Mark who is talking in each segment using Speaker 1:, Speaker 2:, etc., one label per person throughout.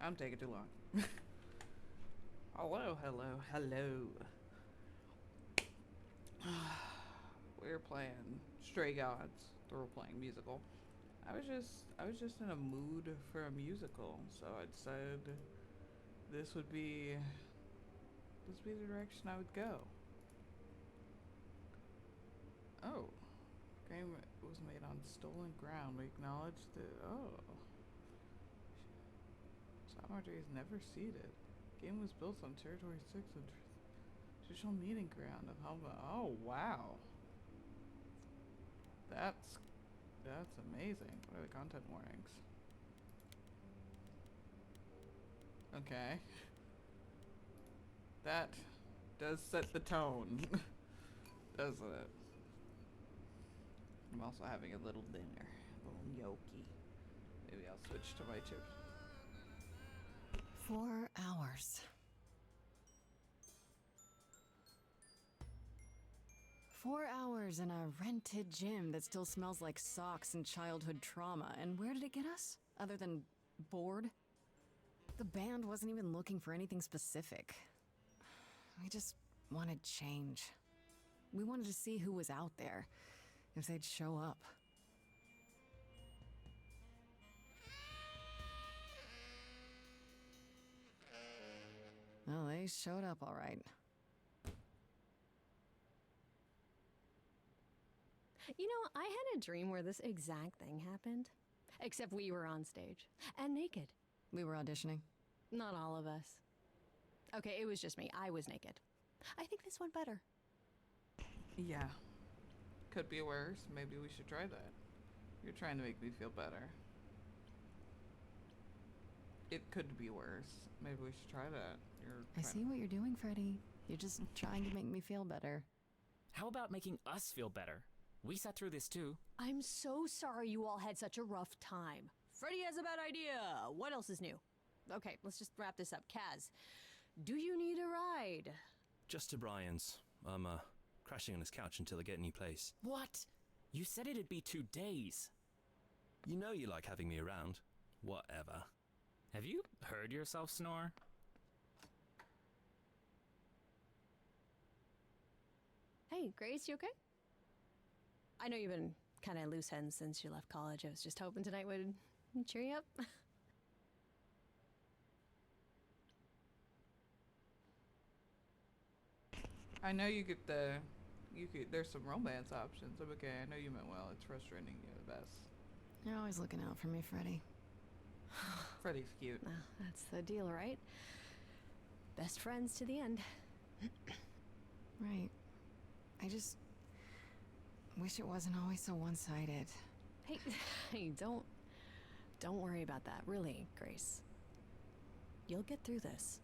Speaker 1: I'm taking too long. Hello, hello, hello. We're playing Stray Gods, the role-playing musical. I was just in a mood for a musical, so I decided this would be the direction I would go. Oh, game was made on stolen ground. We acknowledge that. Oh, sovereignty is never ceded. Game was built on Territory 6, a traditional meeting ground of Helma. Oh wow, that's that's amazing. What are the content warnings? Okay, that does set the tone, doesn't it? I'm also having a little dinner, a little gnocchi. Maybe I'll switch to my chips.
Speaker 2: 4 hours. 4 hours in a rented gym that still smells like socks and childhood trauma. And where did it get us? Other than bored? The band wasn't even looking for anything specific. We just wanted change. We wanted to see who was out there, if they'd show up. Well, they showed up all right.
Speaker 3: You know, I had a dream where this exact thing happened. Except we were on stage. And naked.
Speaker 2: We were auditioning.
Speaker 3: Not all of us. Okay, it was just me. I was naked. I think this went better.
Speaker 1: Yeah, could be worse. Maybe we should try that. You're trying to make me feel better. It could be worse. Maybe we should try that.
Speaker 2: I see what you're doing, Freddy. You're just trying to make me feel better.
Speaker 4: How about making us feel better? We sat through this too.
Speaker 3: I'm so sorry you all had such a rough time. Freddy has a bad idea. What else is new? Okay, let's just wrap this up. Kaz, do you need a ride?
Speaker 5: Just to Brian's. I'm crashing on his couch until I get a new place.
Speaker 4: What? You said it'd be 2 days.
Speaker 5: You know you like having me around. Whatever.
Speaker 4: Have you heard yourself snore?
Speaker 3: Hey, Grace, you okay? I know you've been kind of loose ends since you left college. I was just hoping tonight would cheer you up.
Speaker 1: I know there's some romance options. I'm okay. I know you meant well. It's frustrating. You're the best.
Speaker 2: You're always looking out for me, Freddy.
Speaker 1: Freddy's cute.
Speaker 3: Well, that's the deal, right? Best friends to the end.
Speaker 2: Right. I just wish it wasn't always so one-sided.
Speaker 3: Hey, hey, don't worry about that. Really, Grace. You'll get through this.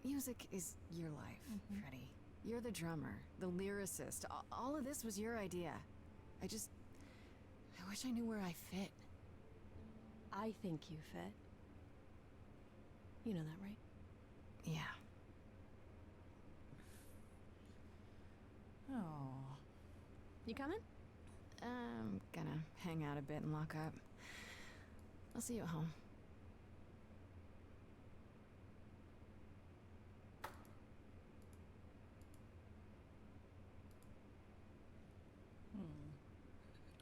Speaker 2: Music is your life, Freddy. You're the drummer, the lyricist. All of this was your idea. I wish I knew where I fit.
Speaker 3: I think you fit. You know that, right?
Speaker 2: Yeah.
Speaker 1: Oh.
Speaker 3: You coming?
Speaker 2: I'm gonna hang out a bit and lock up. I'll see you at home.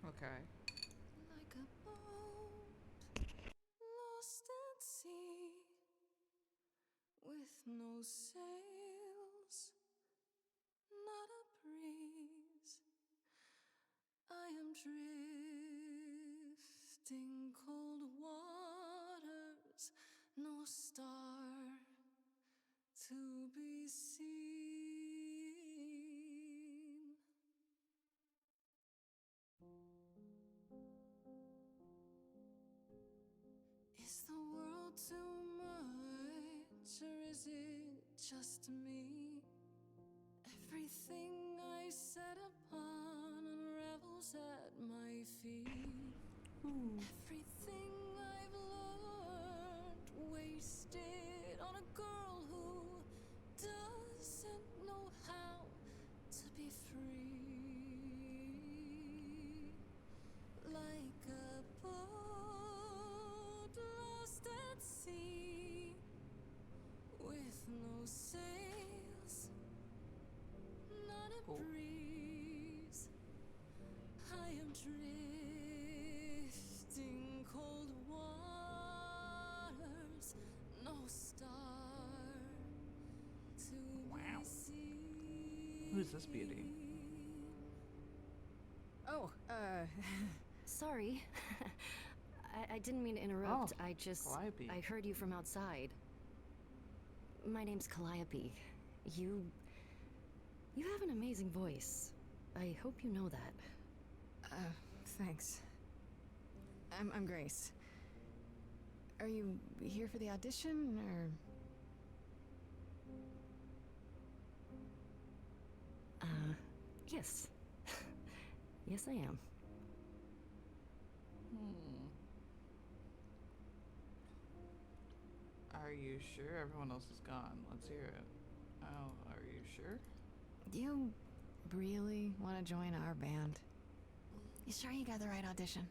Speaker 1: Okay.
Speaker 2: Like a boat lost at sea with no sails, not a breeze. I am drifting cold waters, no star to be seen. Is the world too much, or is it just me? Everything I set upon unravels at my feet. Everything I've learned wasted on a girl who doesn't know how to be free. Like a boat
Speaker 1: is this beauty?
Speaker 2: Oh,
Speaker 3: Sorry. I didn't mean to interrupt.
Speaker 1: Oh, Calliope.
Speaker 3: I heard you from outside. My name's Calliope. You have an amazing voice. I hope you know that.
Speaker 2: Thanks. I'm Grace. Are you here for the audition, or...?
Speaker 3: Yes. Yes, I am.
Speaker 1: Are you sure? Everyone else is gone. Let's hear it. Oh, are you sure?
Speaker 2: You really want to join our band? You sure you got the right audition?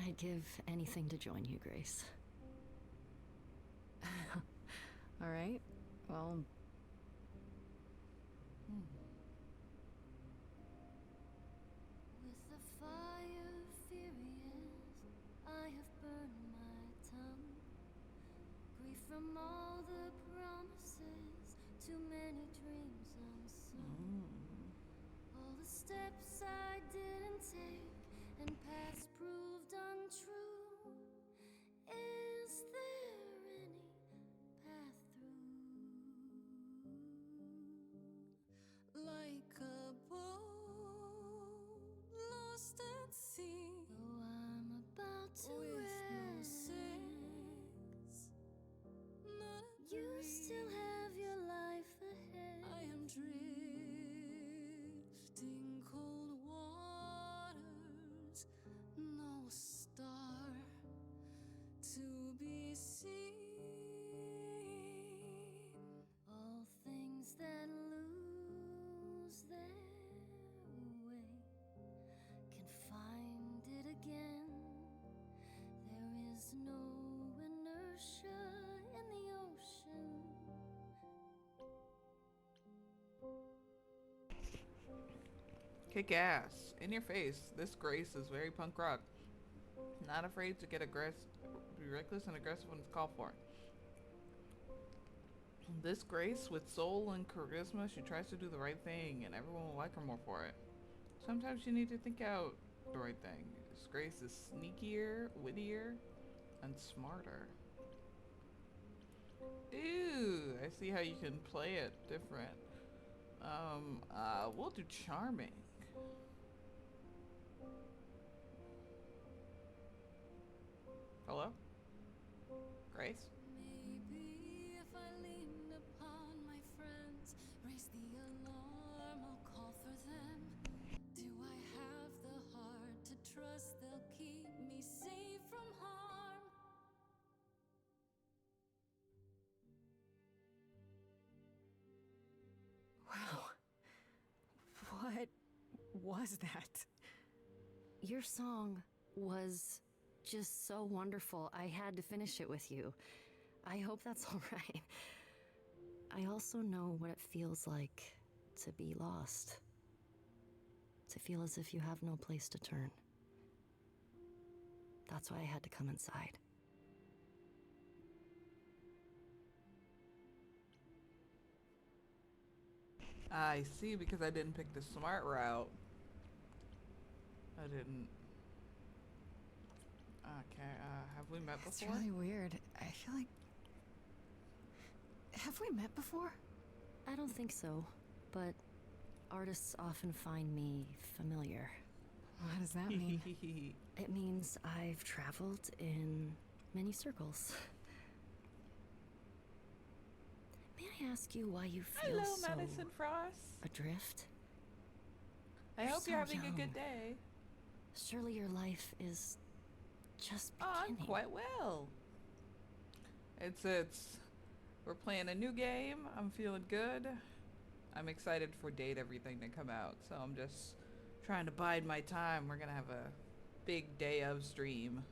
Speaker 3: I'd give anything to join you, Grace.
Speaker 2: All right. Well...
Speaker 6: With the fire furious, I have burned my tongue. Grief from all the promises, too many dreams unsung. All the steps I didn't take and paths proved untrue. Is there any path through? Like a boat lost at sea, though I'm about to with no sails, not a you still have your life ahead. I am drifting cold waters, no star to be seen. All things that lose their way can find it again. There is no inertia in the ocean.
Speaker 1: Kick ass. In your face. This Grace is very punk rock. Not afraid to get be reckless and aggressive when it's called for. This Grace, with soul and charisma, she tries to do the right thing, and everyone will like her more for it. Sometimes you need to think out the right thing. This Grace is sneakier, wittier, and smarter. Ooh, I see how you can play it different. We'll do charming. Hello? Grace?
Speaker 6: Maybe if I leaned upon my friends, raise the alarm, I'll call for them. Do I have the heart to trust they'll keep me safe from harm?
Speaker 2: Wow. What was that?
Speaker 3: Your song was just so wonderful. I had to finish it with you. I hope that's all right. I also know what it feels like to be lost. To feel as if you have no place to turn. That's why I had to come inside.
Speaker 1: I see, because I didn't pick the smart route. I didn't. Okay, have we met
Speaker 2: It's
Speaker 1: before?
Speaker 2: really weird. I feel like... Have we met before?
Speaker 3: I don't think so, but artists often find me familiar.
Speaker 2: What does that mean?
Speaker 3: It means I've traveled in many circles. May I ask you why you feel
Speaker 1: Hello,
Speaker 3: so
Speaker 1: Madison Frost.
Speaker 3: adrift?
Speaker 1: I
Speaker 3: You're
Speaker 1: hope you're
Speaker 3: so
Speaker 1: having a
Speaker 3: young.
Speaker 1: good day.
Speaker 3: Surely your life is just
Speaker 1: Oh, I'm
Speaker 3: beginning.
Speaker 1: quite well. It's we're playing a new game. I'm feeling good. I'm excited for Date Everything to come out, so I'm just trying to bide my time. We're gonna have a big day of stream.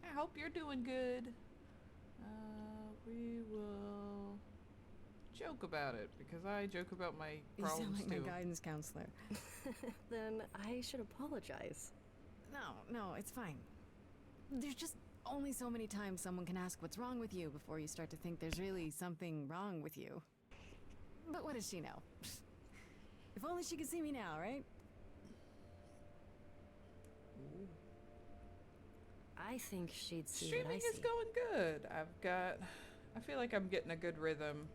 Speaker 1: I hope you're doing good. We will joke about it, because I joke about my
Speaker 2: You sound
Speaker 1: problems
Speaker 2: like
Speaker 1: too.
Speaker 2: my guidance counselor.
Speaker 3: Then I should apologize.
Speaker 2: No, it's fine. There's just only so many times someone can ask what's wrong with you before you start to think there's really something wrong with you. But what does she know? If only she could see me now, right?
Speaker 3: I think she'd see
Speaker 1: Streaming
Speaker 3: what I
Speaker 1: is
Speaker 3: see.
Speaker 1: going good. I feel like I'm getting a good rhythm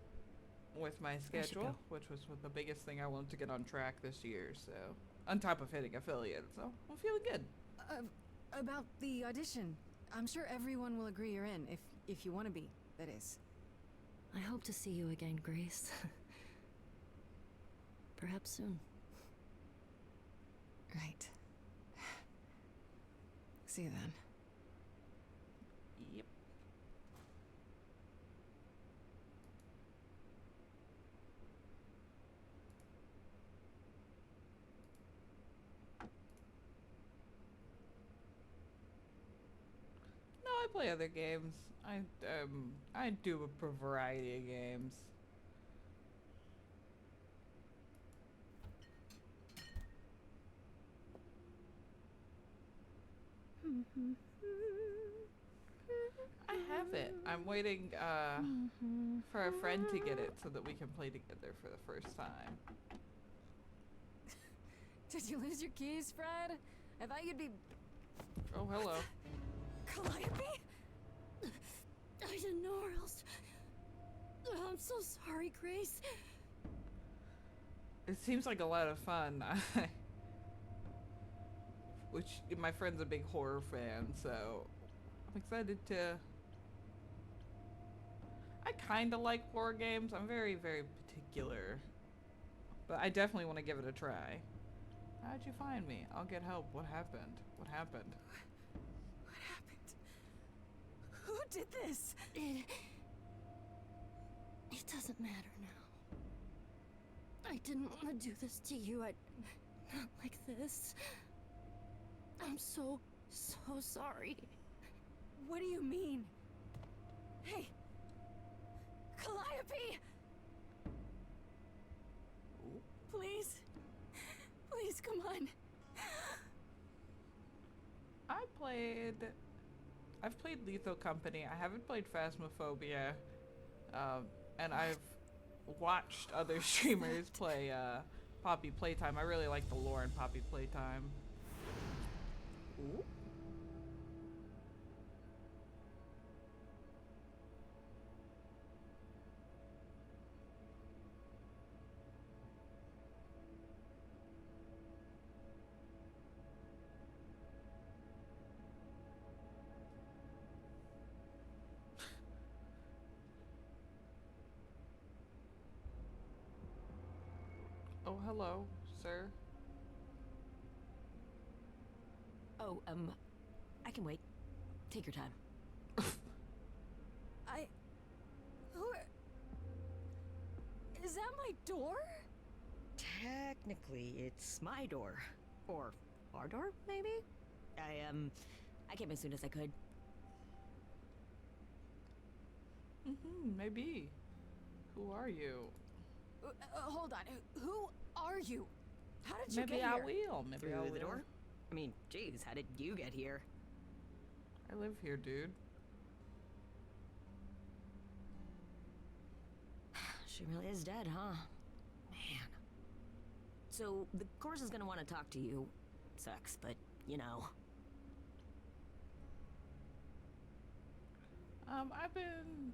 Speaker 1: with my
Speaker 3: should
Speaker 1: schedule,
Speaker 3: go.
Speaker 1: which was the biggest thing I wanted to get on track this year. So, on top of hitting affiliate, so I'm feeling good.
Speaker 2: About the audition. I'm sure everyone will agree you're in, if you want to be, that is.
Speaker 3: I hope to see you again, Grace. Perhaps soon.
Speaker 2: Right. See you then.
Speaker 1: Yep. No, I play other games. I do a variety of games. I have it. I'm waiting for a friend to get it so that we can play together for the first time.
Speaker 2: Did you lose your keys, Fred? I thought you'd be...
Speaker 1: Oh, hello.
Speaker 2: Calliope?
Speaker 3: I didn't know where else. I'm so sorry, Grace.
Speaker 1: It seems like a lot of fun. Which, my friend's a big horror fan, so I'm excited to... I kind of like horror games. I'm very, very particular. But I definitely want to give it a try. How'd you find me? I'll get help. What happened? What happened?
Speaker 2: What happened? Who did this?
Speaker 3: It doesn't matter now. I didn't want to do this to you. Not like this. I'm so sorry.
Speaker 2: What do you mean? Hey! Calliope! Please? Please, come on.
Speaker 1: I've played Lethal Company. I haven't played Phasmophobia. And I've watched other streamers play Poppy Playtime. I really like the lore in Poppy Playtime. Ooh. Oh, hello, sir.
Speaker 3: Oh, I can wait. Take your time.
Speaker 2: Is that my door?
Speaker 3: Technically, it's my door. Or our door, maybe? I came as soon as I could.
Speaker 1: Maybe. Who are you?
Speaker 2: Hold on. Who are you? How did you
Speaker 1: Maybe
Speaker 2: get
Speaker 1: I
Speaker 2: here?
Speaker 1: will. Maybe I
Speaker 3: Through
Speaker 1: will.
Speaker 3: the door? I mean, geez, how did you get here?
Speaker 1: I live here, dude.
Speaker 3: She really is dead, huh? Man. So, the course is gonna want to talk to you. Sucks, but, you know.
Speaker 1: I've been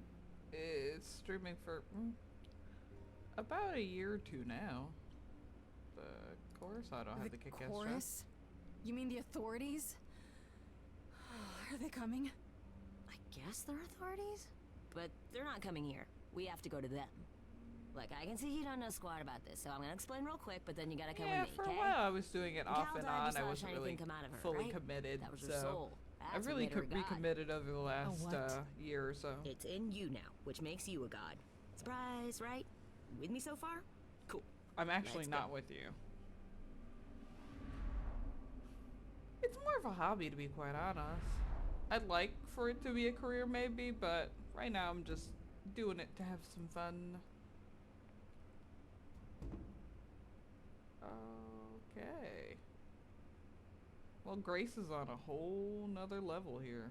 Speaker 1: streaming for about a year or two now. The chorus, I don't have the kick-ass
Speaker 2: chorus?
Speaker 1: dress.
Speaker 2: You mean the authorities? Are they coming?
Speaker 3: I guess they're authorities? But they're not coming here. We have to go to them. Look, I can see you don't know squat about this, so I'm gonna explain real quick, but then you gotta come
Speaker 1: Yeah,
Speaker 3: with me,
Speaker 1: for
Speaker 3: okay?
Speaker 1: a while I was doing it off
Speaker 3: Cal
Speaker 1: and
Speaker 3: died, you
Speaker 1: on.
Speaker 3: saw
Speaker 1: I
Speaker 3: a
Speaker 1: wasn't
Speaker 3: shiny
Speaker 1: really
Speaker 3: thing come out of her,
Speaker 1: fully
Speaker 3: right?
Speaker 1: committed.
Speaker 3: That was her
Speaker 1: so
Speaker 3: soul.
Speaker 1: I've
Speaker 3: That's what
Speaker 1: really
Speaker 3: made her a god.
Speaker 1: recommitted over the last
Speaker 2: what?
Speaker 1: year or so.
Speaker 3: It's in you now, which makes you a god. Surprise, right? With me so far? Cool.
Speaker 1: I'm actually
Speaker 3: Let's
Speaker 1: not
Speaker 3: go.
Speaker 1: with you. It's more of a hobby, to be quite honest. I'd like for it to be a career maybe, but right now I'm just doing it to have some fun. Okay. Well, Grace is on a whole nother level here.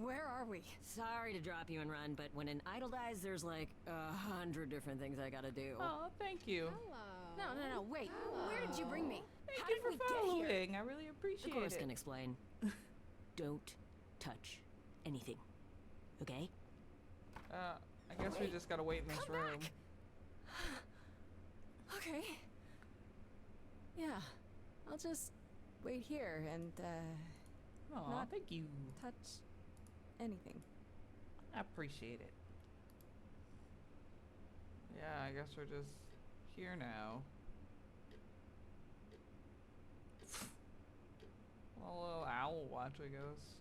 Speaker 2: Where are we?
Speaker 3: Sorry to drop you and run, but when an idol dies, there's like 100 different things I gotta do.
Speaker 1: Oh, thank you.
Speaker 2: No, wait. Where did you bring me?
Speaker 1: Thank
Speaker 2: How
Speaker 1: you
Speaker 2: did
Speaker 1: for
Speaker 2: we get here?
Speaker 1: following. I really
Speaker 3: The
Speaker 1: appreciate
Speaker 3: chorus
Speaker 1: it.
Speaker 3: can explain. Don't touch anything, okay?
Speaker 1: I guess we just gotta wait in this room.
Speaker 2: Okay. Yeah, I'll just wait here and,
Speaker 1: Aw,
Speaker 2: not-
Speaker 1: thank you.
Speaker 2: touch anything.
Speaker 1: I appreciate it. Yeah, I guess we're just here now. A little owl watch, I guess.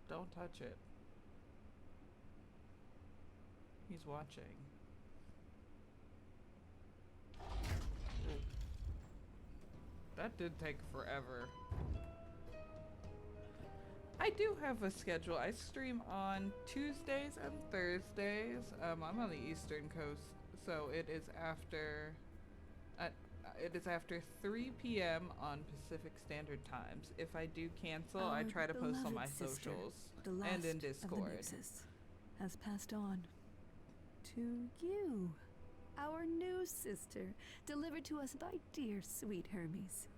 Speaker 1: Don't touch it. He's watching. That did take forever. I do have a schedule. I stream on Tuesdays and Thursdays. I'm on the Eastern Coast, so it is after 3 p.m. on Pacific Standard Times. If I do cancel, I try to post on my socials and in Discord.
Speaker 7: Has passed on to you, our new sister, delivered to us by dear sweet Hermes.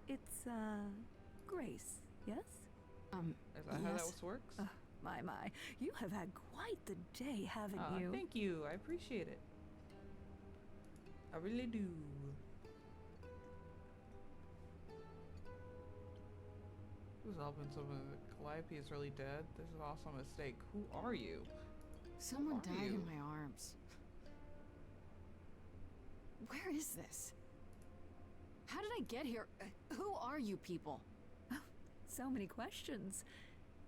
Speaker 7: It's Grace, yes?
Speaker 1: Is that how that works?
Speaker 7: My, you have had quite the day, haven't you?
Speaker 1: Thank you. I appreciate it. I really do. Who's helping someone? Calliope is really dead. This is also a mistake. Who are you?
Speaker 2: Someone
Speaker 1: are
Speaker 2: died
Speaker 1: you?
Speaker 2: in my arms. Where is this? How did I get here? Who are you people?
Speaker 7: So many questions.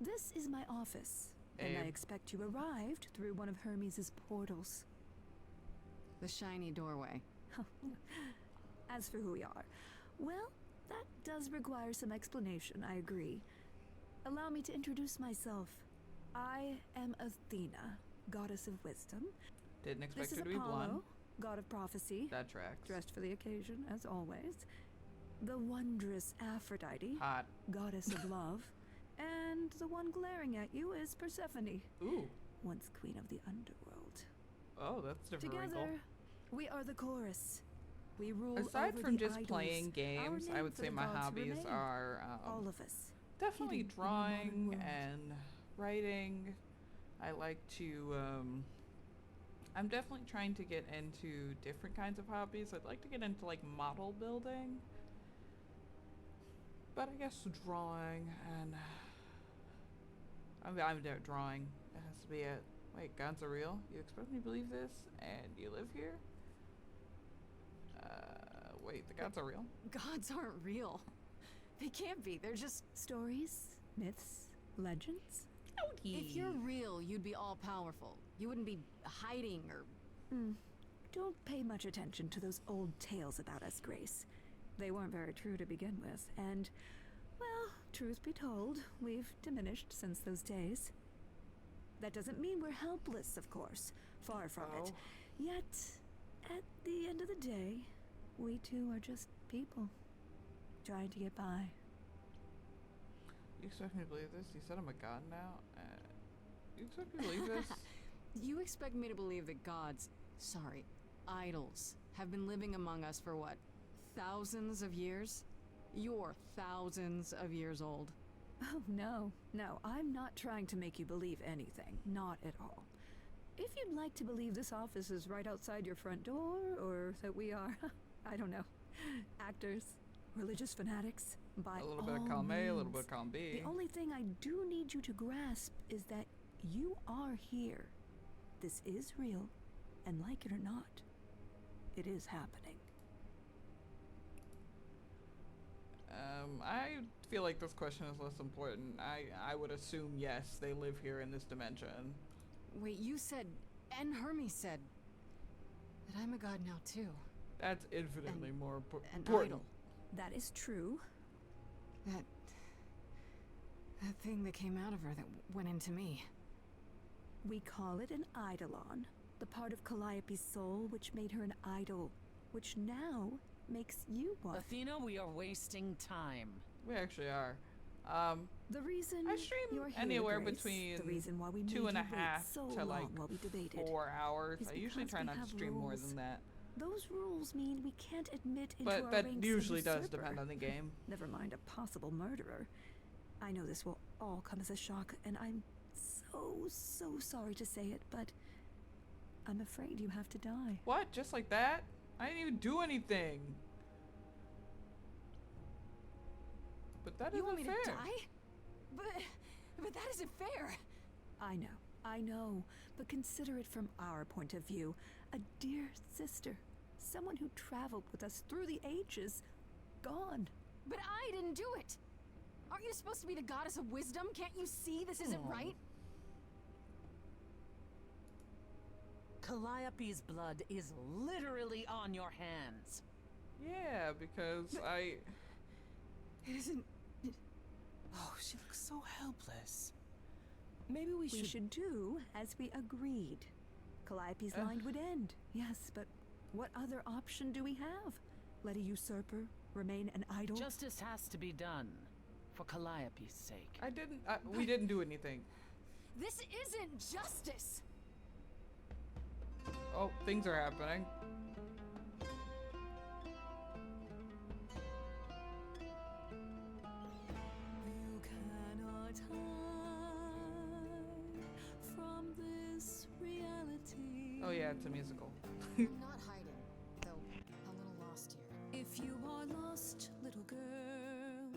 Speaker 7: This is my office, and I
Speaker 1: Abe.
Speaker 7: expect you arrived through one of Hermes' portals.
Speaker 2: The shiny doorway.
Speaker 7: As for who we are, well, that does require some explanation, I agree. Allow me to introduce myself. I am Athena, goddess of wisdom.
Speaker 1: Didn't expect
Speaker 7: This
Speaker 1: her
Speaker 7: is
Speaker 1: to be
Speaker 7: Apollo,
Speaker 1: blonde.
Speaker 7: god of prophecy,
Speaker 1: That tracks.
Speaker 7: dressed for the occasion, as always. The wondrous Aphrodite,
Speaker 1: Hot.
Speaker 7: goddess of love. And the one glaring at you is Persephone,
Speaker 1: Ooh.
Speaker 7: once queen of the underworld.
Speaker 1: Oh, that's a different
Speaker 7: Together,
Speaker 1: wrinkle.
Speaker 7: we are the chorus. We rule
Speaker 1: Aside
Speaker 7: over
Speaker 1: from
Speaker 7: the
Speaker 1: just
Speaker 7: idols.
Speaker 1: playing
Speaker 7: Our
Speaker 1: games, I
Speaker 7: name
Speaker 1: would
Speaker 7: for
Speaker 1: say
Speaker 7: the
Speaker 1: my
Speaker 7: gods
Speaker 1: hobbies
Speaker 7: remain.
Speaker 1: are
Speaker 7: All of us.
Speaker 1: definitely
Speaker 7: hidden in the modern
Speaker 1: drawing
Speaker 7: world.
Speaker 1: and writing. I like to, I'm definitely trying to get into different kinds of hobbies. I'd like to get into like model building. But I guess drawing and I'm drawing. It has to be it. Wait, gods are real? You expect me to believe this? And you live here? Wait, the gods are real?
Speaker 2: Gods aren't real. They can't be. They're just...
Speaker 7: Stories, myths, legends.
Speaker 2: If you're real, you'd be all powerful. You wouldn't be hiding or...
Speaker 7: Don't pay much attention to those old tales about us, Grace. They weren't very true to begin with, and, well, truth be told, we've diminished since those days. That doesn't mean we're helpless, of course. Far from it. Yet, at the end of the day, we too are just people, trying to get by.
Speaker 1: You expect me to believe this? You said I'm a god now? You expect me to believe this?
Speaker 2: You expect me to believe that gods, sorry, idols, have been living among us for what? Thousands of years? You're thousands of years old.
Speaker 7: Oh, no, I'm not trying to make you believe anything. Not at all. If you'd like to believe this office is right outside your front door, or that we are, I don't know, actors, religious fanatics, by
Speaker 1: A little bit of
Speaker 7: all
Speaker 1: column A, a little
Speaker 7: means.
Speaker 1: bit of column B.
Speaker 7: The only thing I do need you to grasp is that you are here. This is real, and like it or not, it is happening.
Speaker 1: I feel like this question is less important. I would assume yes, they live here in this dimension.
Speaker 2: Wait, you said, and Hermes said, that I'm a god now too.
Speaker 1: That's infinitely more
Speaker 2: An
Speaker 1: important.
Speaker 2: idol.
Speaker 7: That is true.
Speaker 2: That That thing that came out of her that went into me.
Speaker 7: We call it an eidolon, the part of Calliope's soul which made her an idol, which now makes you one.
Speaker 8: Athena, we are wasting time.
Speaker 1: We actually are.
Speaker 7: The reason
Speaker 1: I stream
Speaker 7: you're here,
Speaker 1: anywhere
Speaker 7: Grace,
Speaker 1: between
Speaker 7: the reason why we made
Speaker 1: 2.5
Speaker 7: you wait so
Speaker 1: to
Speaker 7: long
Speaker 1: like
Speaker 7: while we debated
Speaker 1: 4 hours.
Speaker 7: is
Speaker 1: I usually
Speaker 7: because
Speaker 1: try
Speaker 7: we
Speaker 1: not to
Speaker 7: have
Speaker 1: stream more
Speaker 7: rules.
Speaker 1: than that.
Speaker 7: Those rules mean we can't admit into
Speaker 1: But
Speaker 7: our
Speaker 1: that
Speaker 7: ranks a
Speaker 1: usually does
Speaker 7: usurper.
Speaker 1: depend on the game.
Speaker 7: Never mind a possible murderer. I know this will all come as a shock, and I'm so sorry to say it, but I'm afraid you have to die.
Speaker 1: What? Just like that? I didn't even do anything. But that
Speaker 2: You want
Speaker 1: isn't
Speaker 2: me
Speaker 1: fair.
Speaker 2: to die? But that isn't fair.
Speaker 7: I know, but consider it from our point of view. A dear sister, someone who traveled with us through the ages, gone.
Speaker 2: But I didn't do it. Aren't you supposed to be the goddess of wisdom? Can't you see this isn't right?
Speaker 8: Calliope's blood is literally on your hands.
Speaker 1: Yeah, because
Speaker 2: It isn't.
Speaker 9: Oh, she looks so helpless. Maybe we
Speaker 7: We should do as we agreed. Calliope's line would end, yes, but what other option do we have? Let a usurper remain an idol?
Speaker 8: Justice has to be done, for Calliope's sake.
Speaker 1: we didn't do anything.
Speaker 2: This isn't justice.
Speaker 1: Oh, things are happening.
Speaker 6: You cannot hide from this reality.
Speaker 1: Oh yeah, it's a musical.
Speaker 2: I'm not hiding, though a little lost here.
Speaker 6: If you are lost, little girl,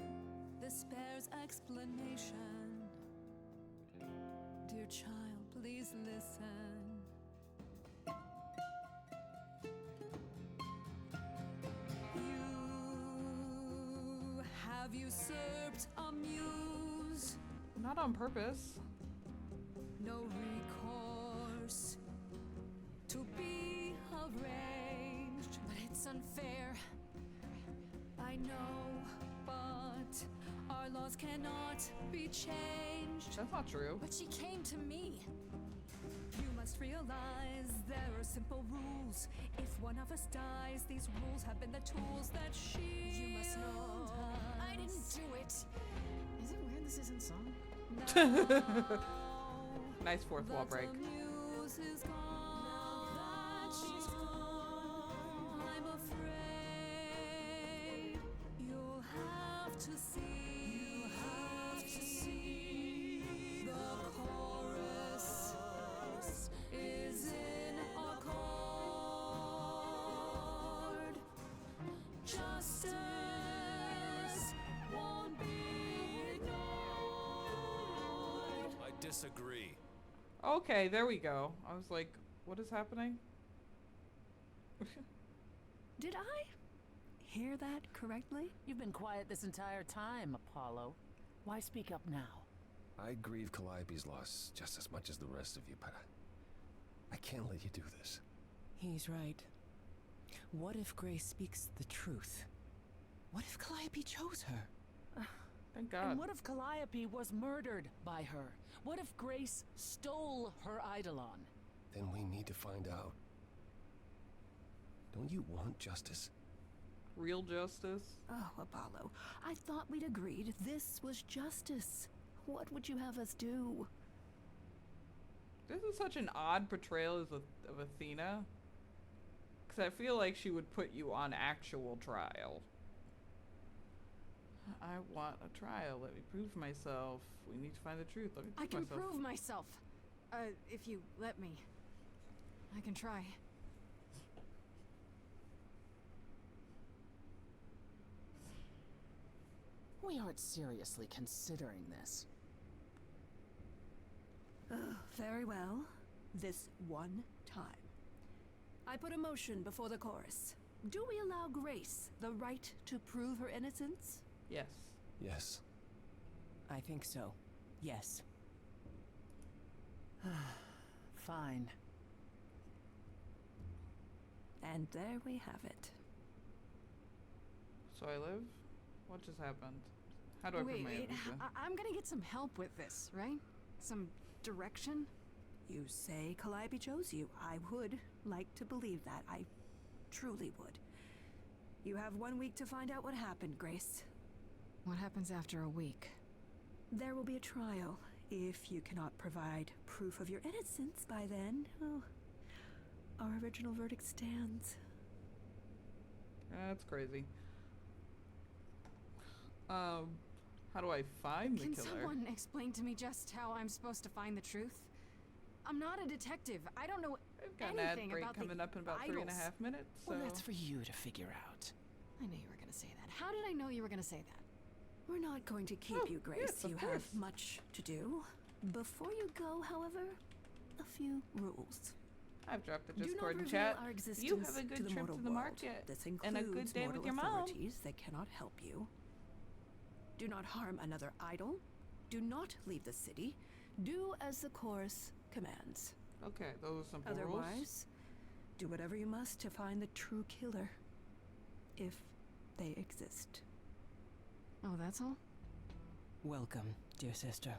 Speaker 6: this bears explanation. Dear child, please listen. You have usurped a muse.
Speaker 1: Not on purpose.
Speaker 6: No recourse to be arranged.
Speaker 2: But it's unfair.
Speaker 6: I know, but our laws cannot be changed.
Speaker 1: That's not true.
Speaker 2: But she came to me.
Speaker 6: You must realize there are simple rules. If one of us dies, these rules have been the tools that she.
Speaker 2: You must know. I didn't do it. Is it weird this isn't song?
Speaker 1: Nice fourth wall break.
Speaker 6: The muse is gone. Now that she's gone, I'm afraid you'll have to see. The chorus is in accord. Justice won't be ignored.
Speaker 5: I disagree.
Speaker 1: Okay, there we go. I was like, what is happening?
Speaker 7: Did I hear that correctly?
Speaker 8: You've been quiet this entire time, Apollo. Why speak up now?
Speaker 10: I grieve Calliope's loss just as much as the rest of you, but I can't let you do this.
Speaker 9: He's right. What if Grace speaks the truth? What if Calliope chose her?
Speaker 1: Thank God.
Speaker 8: And what if Calliope was murdered by her? What if Grace stole her eidolon?
Speaker 10: Then we need to find out. Don't you want justice?
Speaker 1: Real justice?
Speaker 7: Oh, Apollo, I thought we'd agreed this was justice. What would you have us do?
Speaker 1: This is such an odd portrayal of Athena. Because I feel like she would put you on actual trial. I want a trial. Let me prove myself. We need to find the truth. Let me prove
Speaker 2: I can
Speaker 1: myself.
Speaker 2: prove myself. If you let me. I can try.
Speaker 8: We aren't seriously considering this.
Speaker 7: Very well. This one time. I put a motion before the chorus. Do we allow Grace the right to prove her innocence?
Speaker 1: Yes.
Speaker 10: Yes.
Speaker 9: I think so. Yes.
Speaker 8: Fine.
Speaker 7: And there we have it.
Speaker 1: So I live? What just happened? How do I prove
Speaker 2: Wait,
Speaker 1: my
Speaker 2: wait.
Speaker 1: innocence?
Speaker 2: I'm gonna get some help with this, right? Some direction?
Speaker 7: You say Calliope chose you. I would like to believe that. I truly would. You have 1 week to find out what happened, Grace.
Speaker 2: What happens after a week?
Speaker 7: There will be a trial. If you cannot provide proof of your innocence by then, well, our original verdict stands.
Speaker 1: That's crazy. How do I find the
Speaker 2: Can
Speaker 1: killer?
Speaker 2: someone explain to me just how I'm supposed to find the truth? I'm not a detective. I don't know
Speaker 1: I've got an ad
Speaker 2: anything
Speaker 1: break
Speaker 2: about
Speaker 1: coming
Speaker 2: the
Speaker 1: up in about
Speaker 2: idols.
Speaker 1: 3.5 minutes. So
Speaker 8: Well, that's for you to figure out.
Speaker 2: I knew you were gonna say that. How did I know you were gonna say that?
Speaker 7: We're not going to keep you, Grace.
Speaker 1: yes, of
Speaker 7: you
Speaker 1: course.
Speaker 7: have much to do. Before you go, however, a few rules.
Speaker 1: I've dropped the
Speaker 7: Do not
Speaker 1: Discord and
Speaker 7: reveal
Speaker 1: chat.
Speaker 7: our existence
Speaker 1: You have a
Speaker 7: to
Speaker 1: good
Speaker 7: the
Speaker 1: trip
Speaker 7: mortal
Speaker 1: to the
Speaker 7: world.
Speaker 1: market
Speaker 7: This
Speaker 1: and
Speaker 7: includes
Speaker 1: a good day
Speaker 7: mortal
Speaker 1: with your mom.
Speaker 7: authorities that cannot help you. Do not harm another idol. Do not leave the city. Do as the chorus commands.
Speaker 1: Okay, those are simple rules.
Speaker 7: Otherwise, do whatever you must to find the true killer. If they exist.
Speaker 2: Oh, that's all?
Speaker 9: Welcome, dear sister.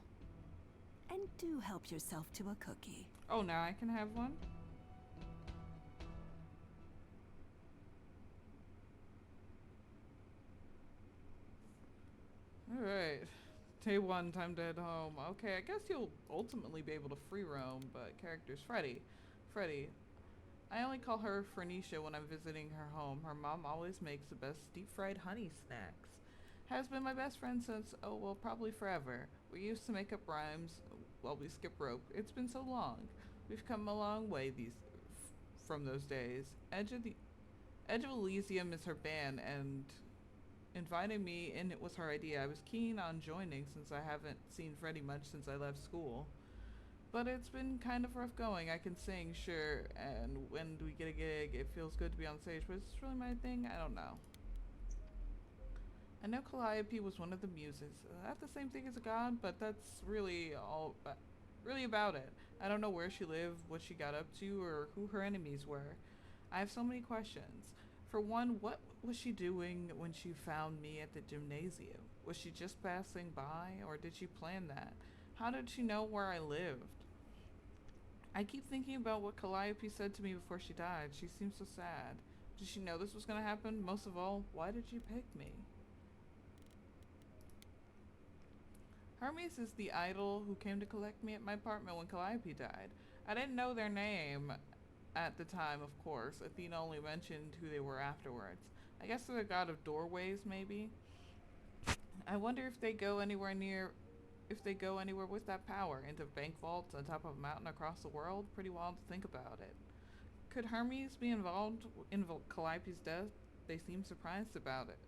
Speaker 7: And do help yourself to a cookie.
Speaker 1: Oh, now I can have one? Alright. Day 1, time to head home. Okay, I guess you'll ultimately be able to free roam, but characters. Freddy. I only call her Fernicia when I'm visiting her home. Her mom always makes the best deep-fried honey snacks. Has been my best friend since, oh, well, probably forever. We used to make up rhymes while we skip rope. It's been so long. We've come a long way from those days. Edge of Elysium is her band, and inviting me in it was her idea. I was keen on joining since I haven't seen Freddie much since I left school. But it's been kind of rough going. I can sing, sure, and when we get a gig, it feels good to be on stage, but is this really my thing? I don't know. I know Calliope was one of the muses. Not the same thing as a god, but that's really about it. I don't know where she lived, what she got up to, or who her enemies were. I have so many questions. For one, what was she doing when she found me at the gymnasium? Was she just passing by, or did she plan that? How did she know where I lived? I keep thinking about what Calliope said to me before she died. She seems so sad. Did she know this was going to happen? Most of all, why did she pick me? Hermes is the idol who came to collect me at my apartment when Calliope died. I didn't know their name at the time, of course. Athena only mentioned who they were afterwards. I guess they're the god of doorways, maybe? I wonder if they go anywhere with that power, into bank vaults on top of a mountain across the world. Pretty wild to think about it. Could Hermes be involved in Calliope's death? They seem surprised about it.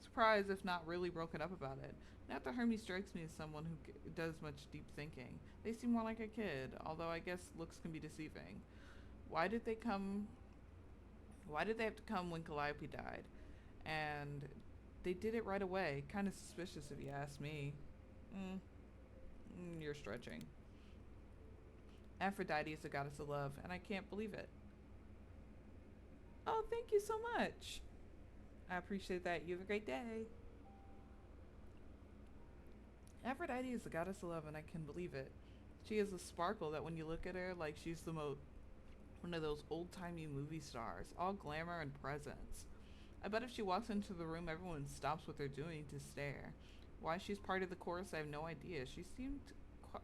Speaker 1: Surprised, if not really broken up about it. Not that Hermes strikes me as someone who does much deep thinking. They seem more like a kid, although I guess looks can be deceiving. Why did they have to come when Calliope died? And they did it right away. Kind of suspicious if you ask me. You're stretching. Aphrodite is the goddess of love, and I can't believe it. Oh, thank you so much. I appreciate that. You have a great day. Aphrodite is the goddess of love, and I can believe it. She has a sparkle that when you look at her, like she's one of those old-timey movie stars, all glamour and presence. I bet if she walks into the room, everyone stops what they're doing to stare. Why she's part of the chorus, I have no idea. She seemed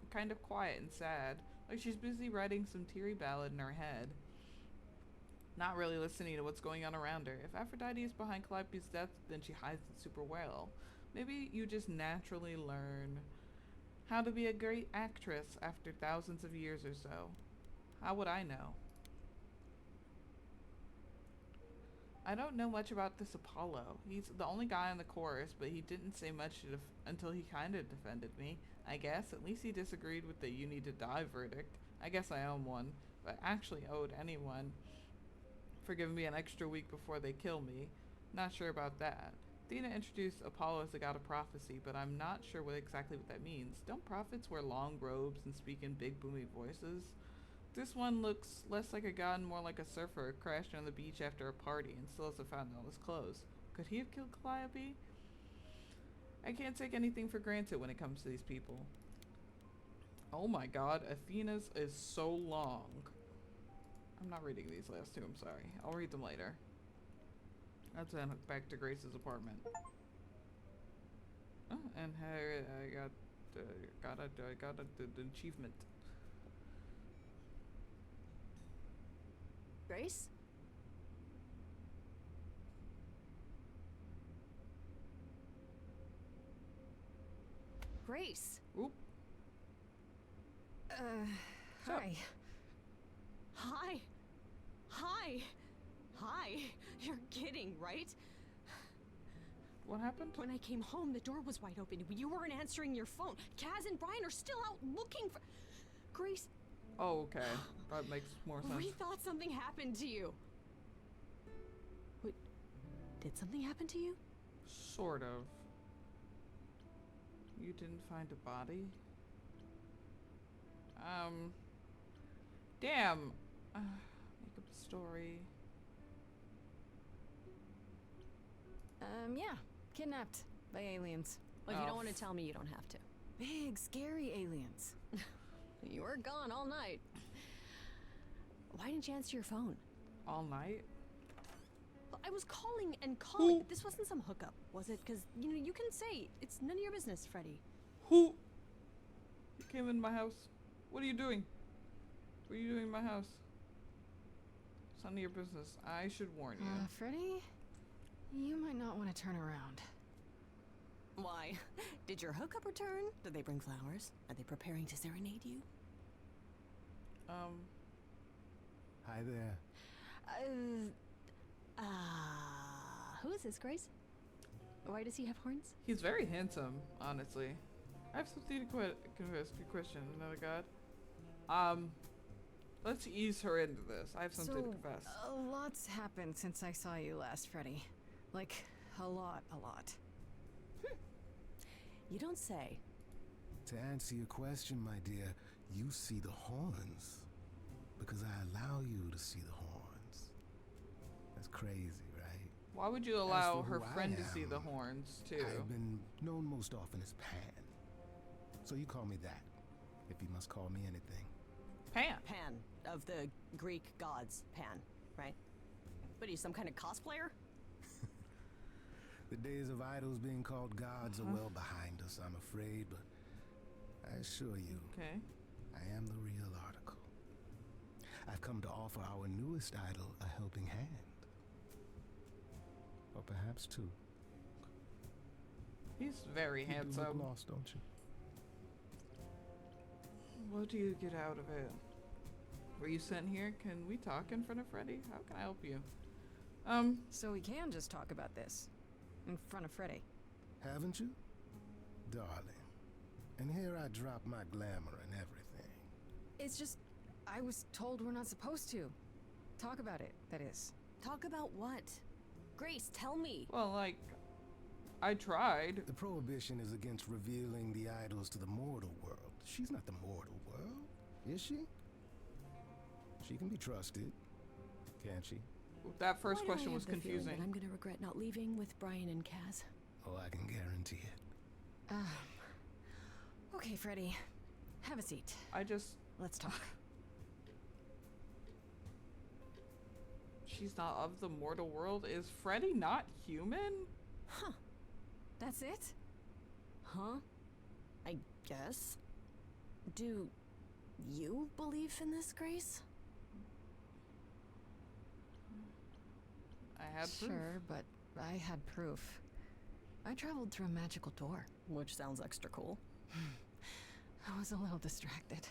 Speaker 1: kind of quiet and sad, like she's busy writing some teary ballad in her head, not really listening to what's going on around her. If Aphrodite is behind Calliope's death, then she hides it super well. Maybe you just naturally learn how to be a great actress after thousands of years or so. How would I know? I don't know much about this Apollo. He's the only guy in the chorus, but he didn't say much until he kind of defended me. I guess. At least he disagreed with the "you need to die" verdict. I guess I owe one, but actually owed anyone for giving me an extra week before they kill me. Not sure about that. Athena introduced Apollo as the god of prophecy, but I'm not sure exactly what that means. Don't prophets wear long robes and speak in big booming voices? This one looks less like a god and more like a surfer who crashed on the beach after a party and still hasn't found all his clothes. Could he have killed Calliope? I can't take anything for granted when it comes to these people. Oh my god, Athena's is so long. I'm not reading these last two, I'm sorry. I'll read them later. Let's then back to Grace's apartment. Oh, and hey, I got the achievement.
Speaker 3: Grace? Grace.
Speaker 1: Oop.
Speaker 2: Hi.
Speaker 3: Hi. Hi. Hi. You're kidding, right?
Speaker 1: What happened?
Speaker 3: When I came home, the door was wide open. You weren't answering your phone. Kaz and Brian are still out looking for... Grace...
Speaker 1: Oh, okay. That makes more sense.
Speaker 3: We thought something happened to you. Wait, did something happen to you?
Speaker 1: Sort of. You didn't find a body? Damn. Make up a story.
Speaker 2: Yeah. Kidnapped by aliens.
Speaker 3: Well, if you don't want to tell me, you don't have to.
Speaker 2: Big, scary aliens.
Speaker 3: You were gone all night. Why didn't you answer your phone?
Speaker 1: All night?
Speaker 3: Well, I was calling and calling.
Speaker 1: Who?
Speaker 3: This wasn't some hookup, was it? Because, you know, you can say it's none of your business, Freddy.
Speaker 1: Who? You came in my house. What are you doing? What are you doing in my house? It's none of your business. I should warn you.
Speaker 2: Freddy? You might not want to turn around.
Speaker 3: Why? Did your hookup return? Did they bring flowers? Are they preparing to serenade you?
Speaker 10: Hi there.
Speaker 3: Who is this, Grace? Why does he have horns?
Speaker 1: He's very handsome, honestly. I have something to confess. Good question. Another god. Let's ease her into this. I have something to confess.
Speaker 2: A lot's happened since I saw you last, Freddy. Like, a lot.
Speaker 3: You don't say.
Speaker 10: To answer your question, my dear, you see the horns. Because I allow you to see the horns. That's crazy, right?
Speaker 1: Why would you allow her friend to see the horns, too?
Speaker 10: I've been known most often as Pan. So you call me that, if you must call me anything.
Speaker 1: Pan.
Speaker 3: Pan, of the Greek gods, Pan, right? What are you, some kind of cosplayer?
Speaker 10: The days of idols being called gods are well behind us, I'm afraid, but I assure you, I am the real article. I've come to offer our newest idol a helping hand. Or perhaps two.
Speaker 1: He's very
Speaker 10: You
Speaker 1: handsome.
Speaker 10: look lost, don't you?
Speaker 1: What do you get out of it? Were you sent here? Can we talk in front of Freddy? How can I help you?
Speaker 2: So we can just talk about this. In front of Freddy.
Speaker 10: Haven't you? Darling. And here I drop my glamour and everything.
Speaker 2: It's just, I was told we're not supposed to. Talk about it, that is.
Speaker 3: Talk about what? Grace, tell me.
Speaker 1: Well, like, I tried.
Speaker 10: The prohibition is against revealing the idols to the mortal world. She's not the mortal world, is she? She can be trusted, can't she?
Speaker 1: That first
Speaker 3: Why do
Speaker 1: question
Speaker 3: I have
Speaker 1: was
Speaker 3: the feeling
Speaker 1: confusing.
Speaker 3: that I'm gonna regret not leaving with Brian and Kaz.
Speaker 10: Oh, I can guarantee it.
Speaker 2: Okay, Freddy. Have a seat. Let's talk.
Speaker 1: She's not of the mortal world? Is Freddy not human?
Speaker 2: Huh. That's it?
Speaker 3: Huh? I guess. Do you believe in this, Grace?
Speaker 1: I had proof.
Speaker 2: Sure, but I had proof. I traveled through a magical door.
Speaker 3: Which sounds extra cool.
Speaker 2: I was a little distracted.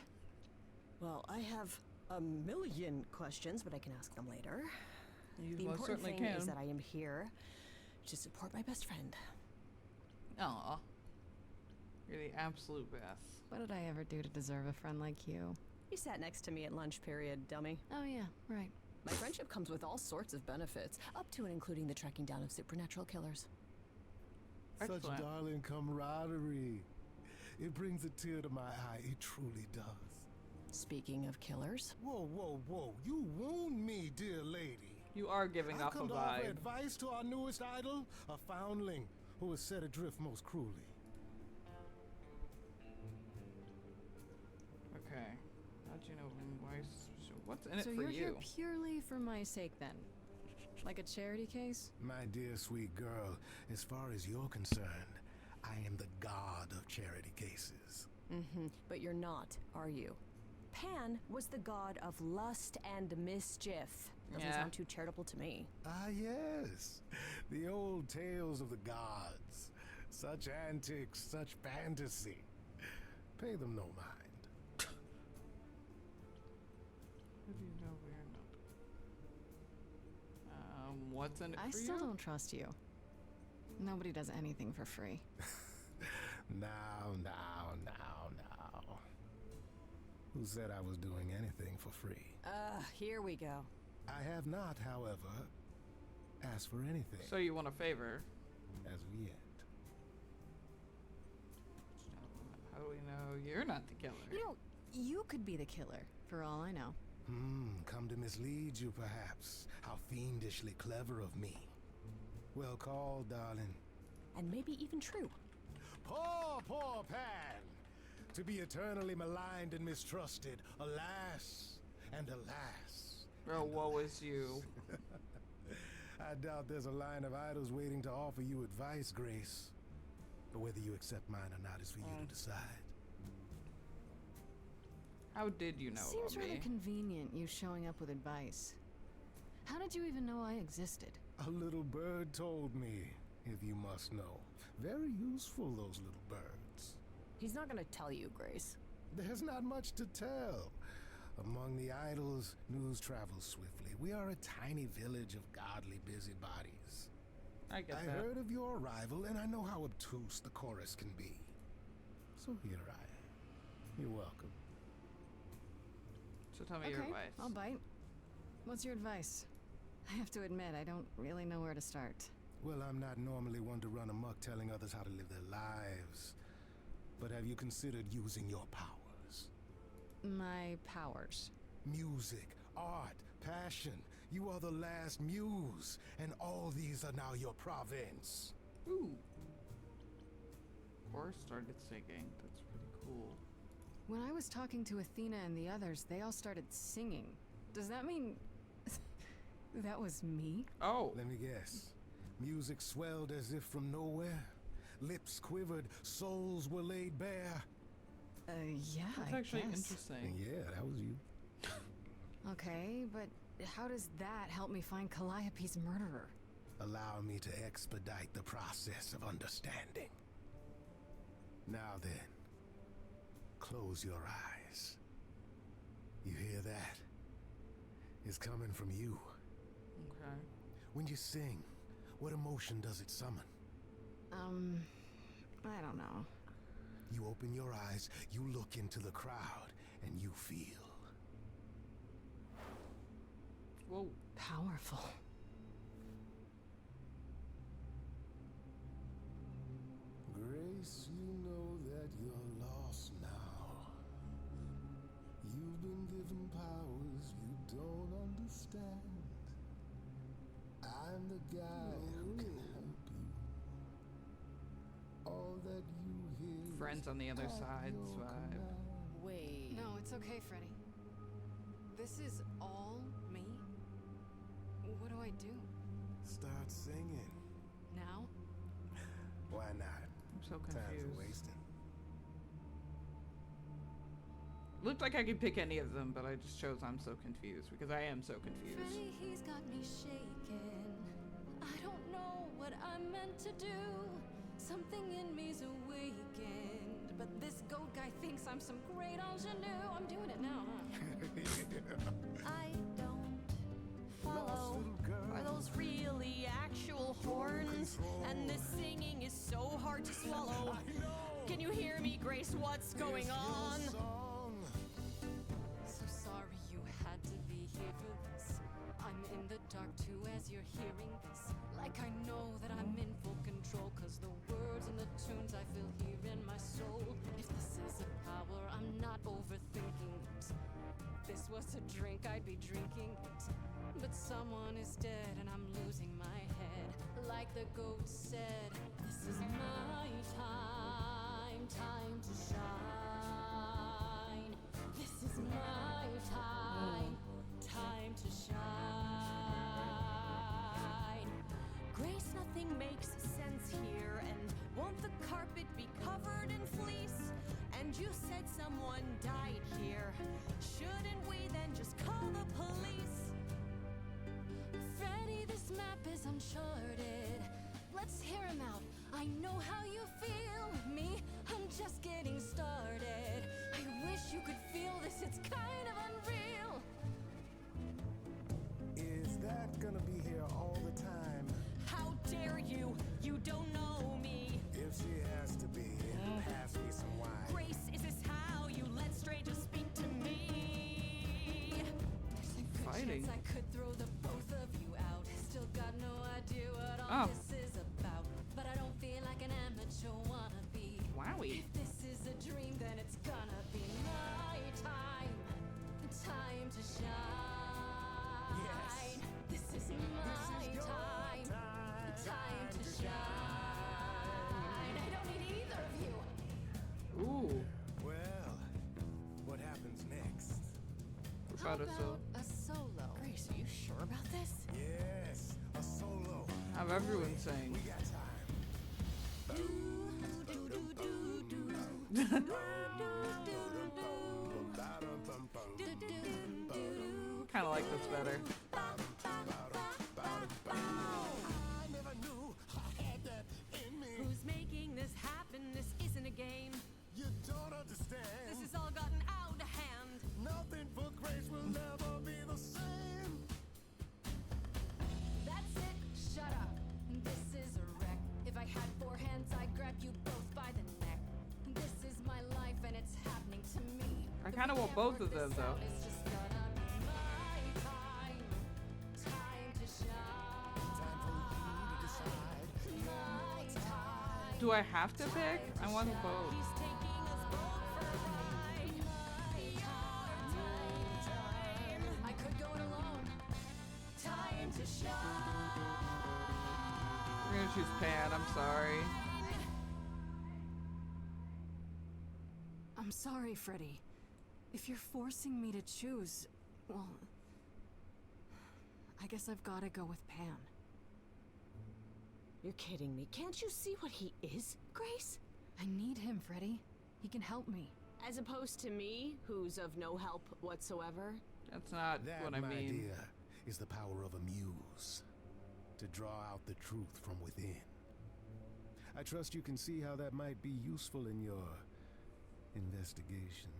Speaker 3: Well, I have a million questions, but I can ask them later.
Speaker 1: You
Speaker 3: The
Speaker 1: most
Speaker 3: important
Speaker 1: certainly
Speaker 3: thing
Speaker 1: can.
Speaker 3: is that I am here to support my best friend.
Speaker 1: Aw. You're the absolute best.
Speaker 2: What did I ever do to deserve a friend like you?
Speaker 3: You sat next to me at lunch period, dummy.
Speaker 2: Oh yeah, right.
Speaker 3: My friendship comes with all sorts of benefits, up to and including the tracking down of supernatural killers.
Speaker 10: Such
Speaker 1: Excellent.
Speaker 10: darling camaraderie. It brings a tear to my eye. It truly does.
Speaker 3: Speaking of killers.
Speaker 10: Whoa. You wound me, dear lady.
Speaker 1: You are giving
Speaker 10: I've
Speaker 1: off a
Speaker 10: come to offer
Speaker 1: vibe.
Speaker 10: advice to our newest idol, a foundling, who was set adrift most cruelly.
Speaker 1: Okay. How'd you know why? What's in it
Speaker 2: so
Speaker 1: for
Speaker 2: you're
Speaker 1: you?
Speaker 2: here purely for my sake, then? Like a charity case?
Speaker 10: My dear sweet girl, as far as you're concerned, I am the god of charity cases.
Speaker 9: But you're not, are you? Pan was the god of lust and mischief. Doesn't sound too charitable to me.
Speaker 10: Ah, yes. The old tales of the gods. Such antics, such fantasy. Pay them no mind.
Speaker 1: How do you know we're not? What's in it for you?
Speaker 2: I still don't trust you. Nobody does anything for free.
Speaker 10: Now. Who said I was doing anything for free?
Speaker 9: Here we go.
Speaker 10: I have not, however, asked for anything.
Speaker 1: So you want a favor?
Speaker 10: As of yet.
Speaker 1: How do we know you're not the killer?
Speaker 2: You know, you could be the killer, for all I know.
Speaker 10: Come to mislead you, perhaps. How fiendishly clever of me. Well called, darling.
Speaker 9: And maybe even true.
Speaker 10: Poor Pan! To be eternally maligned and mistrusted. Alas, and alas.
Speaker 1: Oh, woe is you.
Speaker 10: I doubt there's a line of idols waiting to offer you advice, Grace. But whether you accept mine or not is for you to decide.
Speaker 1: How did you know
Speaker 2: Seems
Speaker 1: about
Speaker 2: rather
Speaker 1: me?
Speaker 2: convenient, you showing up with advice. How did you even know I existed?
Speaker 10: A little bird told me, if you must know. Very useful, those little birds.
Speaker 9: He's not gonna tell you, Grace.
Speaker 10: There's not much to tell. Among the idols, news travels swiftly. We are a tiny village of godly busybodies.
Speaker 1: I get
Speaker 10: I
Speaker 1: that.
Speaker 10: heard of your arrival, and I know how obtuse the chorus can be. So here I am. You're welcome.
Speaker 1: So tell me your advice.
Speaker 2: I'll bite. What's your advice? I have to admit, I don't really know where to start.
Speaker 10: Well, I'm not normally one to run amok telling others how to live their lives. But have you considered using your powers?
Speaker 2: My powers?
Speaker 10: Music, art, passion. You are the last muse, and all these are now your province.
Speaker 1: Ooh. Chorus started singing. That's pretty cool.
Speaker 2: When I was talking to Athena and the others, they all started singing. Does that mean that was me?
Speaker 1: Oh.
Speaker 10: Let me guess. Music swelled as if from nowhere. Lips quivered, souls were laid bare.
Speaker 2: Yeah,
Speaker 1: That's actually interesting.
Speaker 10: And yeah, that was you.
Speaker 2: Okay, but how does that help me find Calliope's murderer?
Speaker 10: Allow me to expedite the process of understanding. Now then, close your eyes. You hear that? It's coming from you.
Speaker 1: Okay.
Speaker 10: When you sing, what emotion does it summon?
Speaker 2: I don't know.
Speaker 10: You open your eyes, you look into the crowd, and you feel.
Speaker 1: Whoa.
Speaker 2: Powerful.
Speaker 10: Grace, you know that you're lost now. You've been given powers you don't understand. I'm the guy who can help you. All that you hear.
Speaker 1: Friends on the other side's vibe.
Speaker 9: Wait.
Speaker 2: No, it's okay, Freddy. This is all me? What do I do?
Speaker 10: Start singing.
Speaker 2: Now?
Speaker 10: Why not?
Speaker 1: I'm so
Speaker 10: Time's
Speaker 1: confused.
Speaker 10: wasting.
Speaker 1: Looked like I could pick any of them, but I just chose I'm so confused because I am so confused.
Speaker 6: Freddy, he's got me shaking. I don't know what I'm meant to do. Something in me's awakened. But this goat guy thinks I'm some great ingenue. I'm doing it now, huh? I don't follow. Are those really actual horns? And this singing is so hard to swallow. Can you hear me, Grace? What's going on? So sorry you had to be here for this. I'm in the dark too as you're hearing this. Like I know that I'm in full control, cause the words and the tunes I feel here in my soul. If this is a power, I'm not overthinking it. If this was a drink, I'd be drinking it. But someone is dead and I'm losing my head. Like the goat said, this
Speaker 9: You said someone died here. Shouldn't we then just call the police?
Speaker 6: Freddy, this map is uncharted. Let's hear him out. I know how you feel. Me, I'm just getting started. I wish you could feel this. It's kind of unreal.
Speaker 10: Is that gonna be here all the time?
Speaker 9: How dare you? You don't know me.
Speaker 10: If she has to be, pass me some wine.
Speaker 9: Grace, is this how you let strangers speak to me?
Speaker 6: There's a good
Speaker 1: Fighting.
Speaker 6: chance I could throw the both of you out. Still got no idea what all this is about. But I don't feel like an amateur wannabe.
Speaker 1: Wowie.
Speaker 6: If this is a dream, then it's gonna be my time. Time to shine.
Speaker 10: Yes.
Speaker 6: This is my time. Time to shine. I don't need either of you.
Speaker 1: Ooh.
Speaker 10: Well, what happens next?
Speaker 1: How about
Speaker 6: a solo?
Speaker 9: Grace, are you sure about this?
Speaker 10: Yes, a solo.
Speaker 1: have everyone sing?
Speaker 10: We got time.
Speaker 1: Kind of like this better.
Speaker 10: I never knew I had that in me.
Speaker 9: Who's making this happen? This isn't a game.
Speaker 10: You don't understand.
Speaker 9: This has all gotten out of hand.
Speaker 10: Nothing for Grace will never be the same.
Speaker 6: That's it. Shut up. This is a wreck. If I had 4 hands, I'd grab you both by the neck. This is my life and it's happening to me.
Speaker 1: I kind of want both of them though.
Speaker 6: It's just gonna be my time. Time to shine.
Speaker 10: Time for you to decide.
Speaker 6: My time.
Speaker 1: Do I have to pick? I want both.
Speaker 9: He's taking us both for a ride.
Speaker 6: I could go it alone. Time to shine.
Speaker 1: We're gonna choose Pan. I'm sorry.
Speaker 2: I'm sorry, Freddy. If you're forcing me to choose, well, I guess I've got to go with Pan.
Speaker 9: You're kidding me. Can't you see what he is, Grace?
Speaker 2: I need him, Freddy. He can help me.
Speaker 9: As opposed to me, who's of no help whatsoever.
Speaker 1: That's not
Speaker 10: That,
Speaker 1: what I
Speaker 10: my
Speaker 1: mean.
Speaker 10: dear, is the power of a muse. To draw out the truth from within. I trust you can see how that might be useful in your investigation.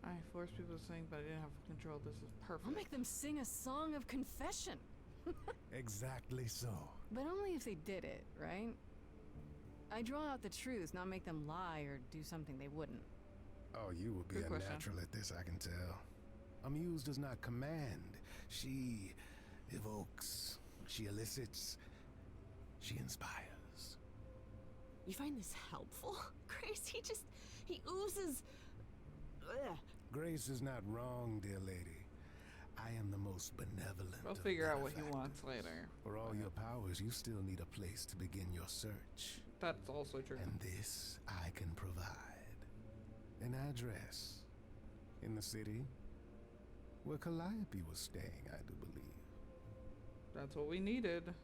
Speaker 1: I forced people to sing, but I didn't have control. This is perfect.
Speaker 2: I'll make them sing a song of confession.
Speaker 10: Exactly so.
Speaker 2: But only if they did it, right? I draw out the truth, not make them lie or do something they wouldn't.
Speaker 10: Oh, you will be
Speaker 1: Good
Speaker 10: a
Speaker 1: question.
Speaker 10: natural at this, I can tell. A muse does not command. She evokes. She elicits. She inspires.
Speaker 9: You find this helpful? Grace, he oozes. Ugh.
Speaker 10: Grace is not wrong, dear lady. I am the most benevolent.
Speaker 1: We'll
Speaker 10: of
Speaker 1: figure out what he
Speaker 10: benefactors.
Speaker 1: wants later.
Speaker 10: For all your powers, you still need a place to begin your search.
Speaker 1: That's also true.
Speaker 10: And this I can provide. An address. In the city. Where Calliope was staying, I do believe.
Speaker 1: That's what we needed.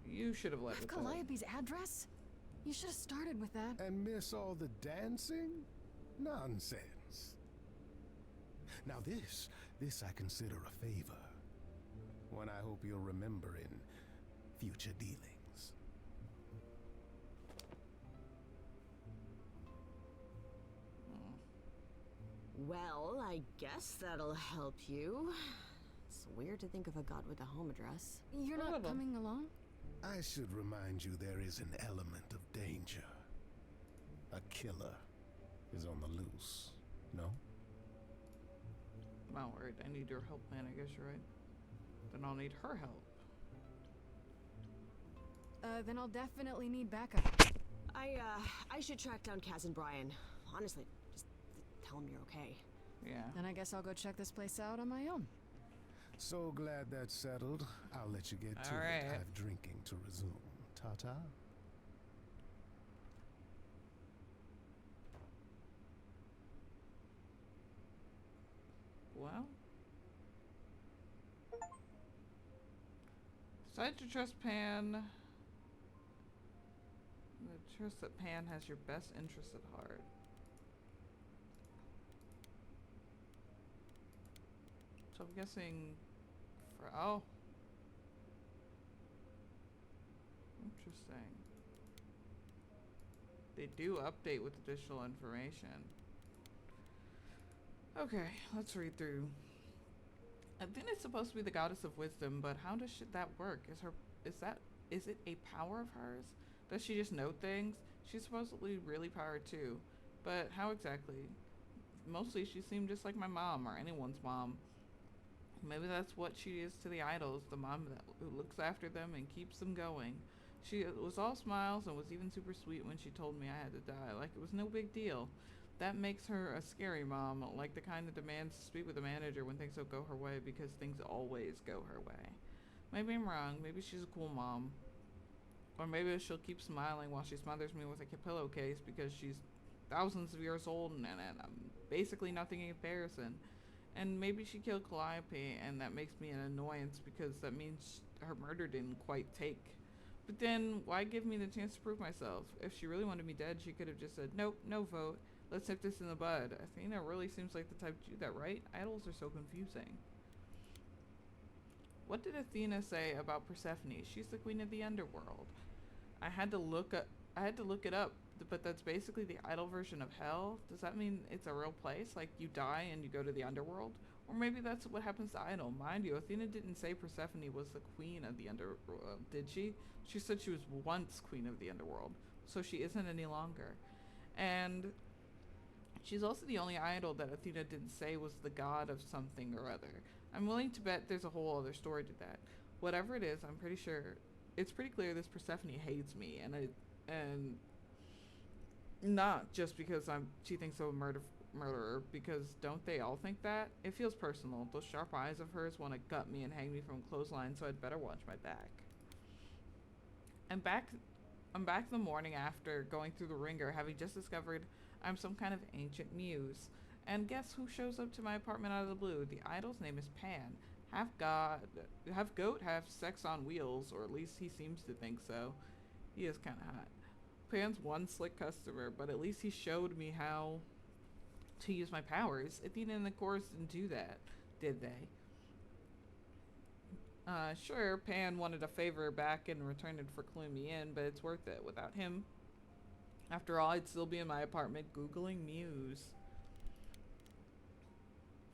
Speaker 1: You should have led
Speaker 2: Have
Speaker 1: with that.
Speaker 2: Calliope's address? You should have started with that.
Speaker 10: And miss all the dancing? Nonsense. Now this I consider a favor. One I hope you'll remember in future dealings.
Speaker 9: Well, I guess that'll help you. It's weird to think of a god with a home address.
Speaker 2: You're not coming along?
Speaker 10: I should remind you there is an element of danger. A killer is on the loose, no?
Speaker 1: Well, right. I need your help, man. I guess you're right. Then I'll need her help.
Speaker 2: Then I'll definitely need backup.
Speaker 9: I should track down Kaz and Brian. Honestly, just tell them you're okay.
Speaker 1: Yeah.
Speaker 2: Then I guess I'll go check this place out on my own.
Speaker 10: So glad that's settled. I'll let you get to
Speaker 1: All right.
Speaker 10: it. I have drinking to resume. Ta-ta.
Speaker 1: Well. Decided to trust Pan. Trust that Pan has your best interest at heart. So I'm guessing for oh. Interesting. They do update with additional information. Okay, let's read through. Athena's supposed to be the goddess of wisdom, but how does that work? Is it a power of hers? Does she just know things? She's supposedly really powered too, but how exactly? Mostly she seemed just like my mom or anyone's mom. Maybe that's what she is to the idols, the mom who looks after them and keeps them going. She was all smiles and was even super sweet when she told me I had to die, like it was no big deal. That makes her a scary mom, like the kind that demands to speak with the manager when things don't go her way because things always go her way. Maybe I'm wrong. Maybe she's a cool mom. Or maybe she'll keep smiling while she smothers me with a pillowcase because she's thousands of years old and I'm basically nothing in comparison. And maybe she killed Calliope and that makes me an annoyance because that means her murder didn't quite take. But then why give me the chance to prove myself? If she really wanted me dead, she could have just said, nope, no vote. Let's nip this in the bud. Athena really seems like the type to do that, right? Idols are so confusing. What did Athena say about Persephone? She's the queen of the underworld. I had to look it up, but that's basically the idol version of hell. Does that mean it's a real place? Like you die and you go to the underworld? Or maybe that's what happens to idol. Mind you, Athena didn't say Persephone was the queen of the underworld, did she? She said she was once queen of the underworld, so she isn't any longer. And she's also the only idol that Athena didn't say was the god of something or other. I'm willing to bet there's a whole other story to that. Whatever it is, I'm pretty sure it's pretty clear this Persephone hates me, and not just because she thinks I'm a murderer, because don't they all think that? It feels personal. Those sharp eyes of hers want to gut me and hang me from a clothesline, so I'd better watch my back. I'm back the morning after going through the ringer, having just discovered I'm some kind of ancient muse. And guess who shows up to my apartment out of the blue? The idol's name is Pan. Half goat, half sex on wheels, or at least he seems to think so. He is kind of hot. Pan's one slick customer, but at least he showed me how to use my powers. Athena and the chorus didn't do that, did they? Sure, Pan wanted a favor back in return for cluing me in, but it's worth it. Without him, after all, I'd still be in my apartment Googling Muse.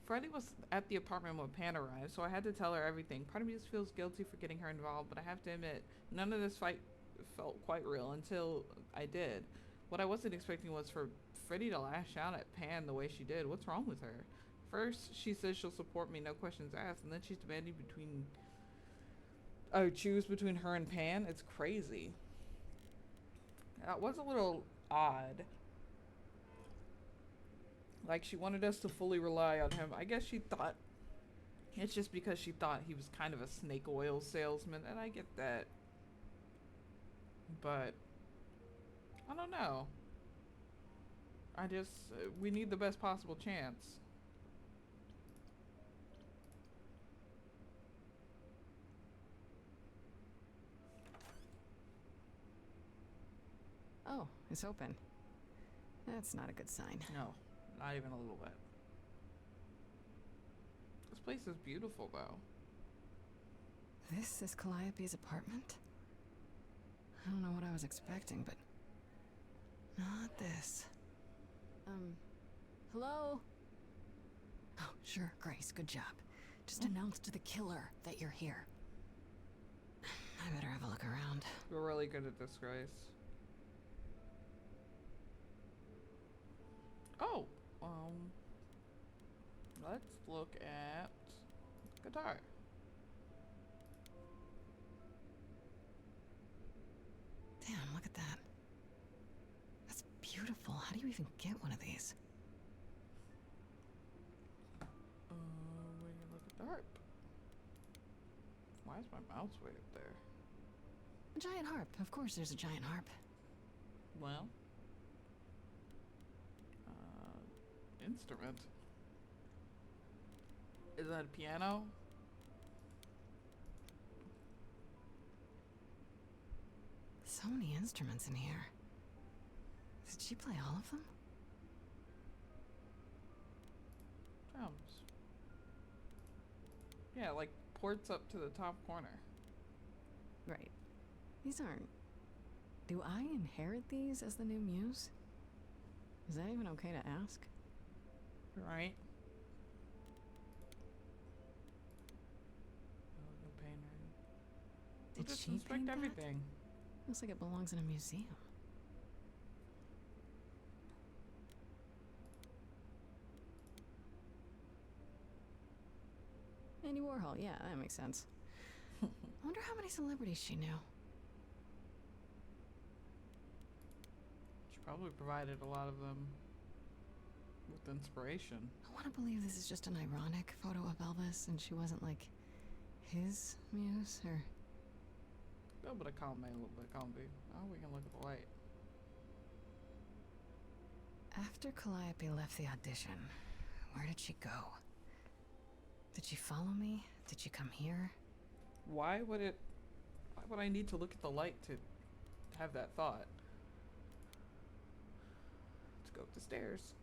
Speaker 1: Freddie was at the apartment when Pan arrived, so I had to tell her everything. Part of me just feels guilty for getting her involved, but I have to admit, none of this fight felt quite real until I did. What I wasn't expecting was for Freddie to lash out at Pan the way she did. What's wrong with her? First, she says she'll support me, no questions asked, and then she's demanding choose between her and Pan. It's crazy. That was a little odd. Like, she wanted us to fully rely on him. I guess she thought it's just because she thought he was kind of a snake oil salesman, and I get that. But I don't know. We need the best possible chance.
Speaker 2: Oh, it's open. That's not a good sign.
Speaker 1: No, not even a little bit. This place is beautiful, though.
Speaker 2: This is Calliope's apartment? I don't know what I was expecting, but not this. Hello? Oh, sure, Grace, good job. Just announce to the killer that you're here. I better have a look around.
Speaker 1: We're really good at this, Grace. Oh, let's look at guitar.
Speaker 2: Damn, look at that. That's beautiful. How do you even get one of these?
Speaker 1: We can look at the harp. Why is my mouse way up there?
Speaker 2: A giant harp. Of course there's a giant harp.
Speaker 1: Well, instrument. Is that a piano?
Speaker 2: So many instruments in here. she play all of them?
Speaker 1: Drums. Yeah, like ports up to the top corner.
Speaker 2: Right. These aren't... Do I inherit these as the new muse? Is that even okay to ask?
Speaker 1: Right.
Speaker 2: Did
Speaker 1: just
Speaker 2: she
Speaker 1: inspect
Speaker 2: paint that?
Speaker 1: everything?
Speaker 2: Looks like it belongs in a museum. Andy Warhol, yeah, that makes sense. I wonder how many celebrities she knew.
Speaker 1: She probably provided a lot of them with inspiration.
Speaker 2: I want to believe this is just an ironic photo of Elvis and she wasn't like his muse, or...
Speaker 1: A little bit of column A, a little bit of column B. Oh, we can look at the light.
Speaker 2: After Calliope left the audition, where did she go? Did she follow me? Did she come here?
Speaker 1: Why would I need to look at the light to have that thought? Let's go up the stairs.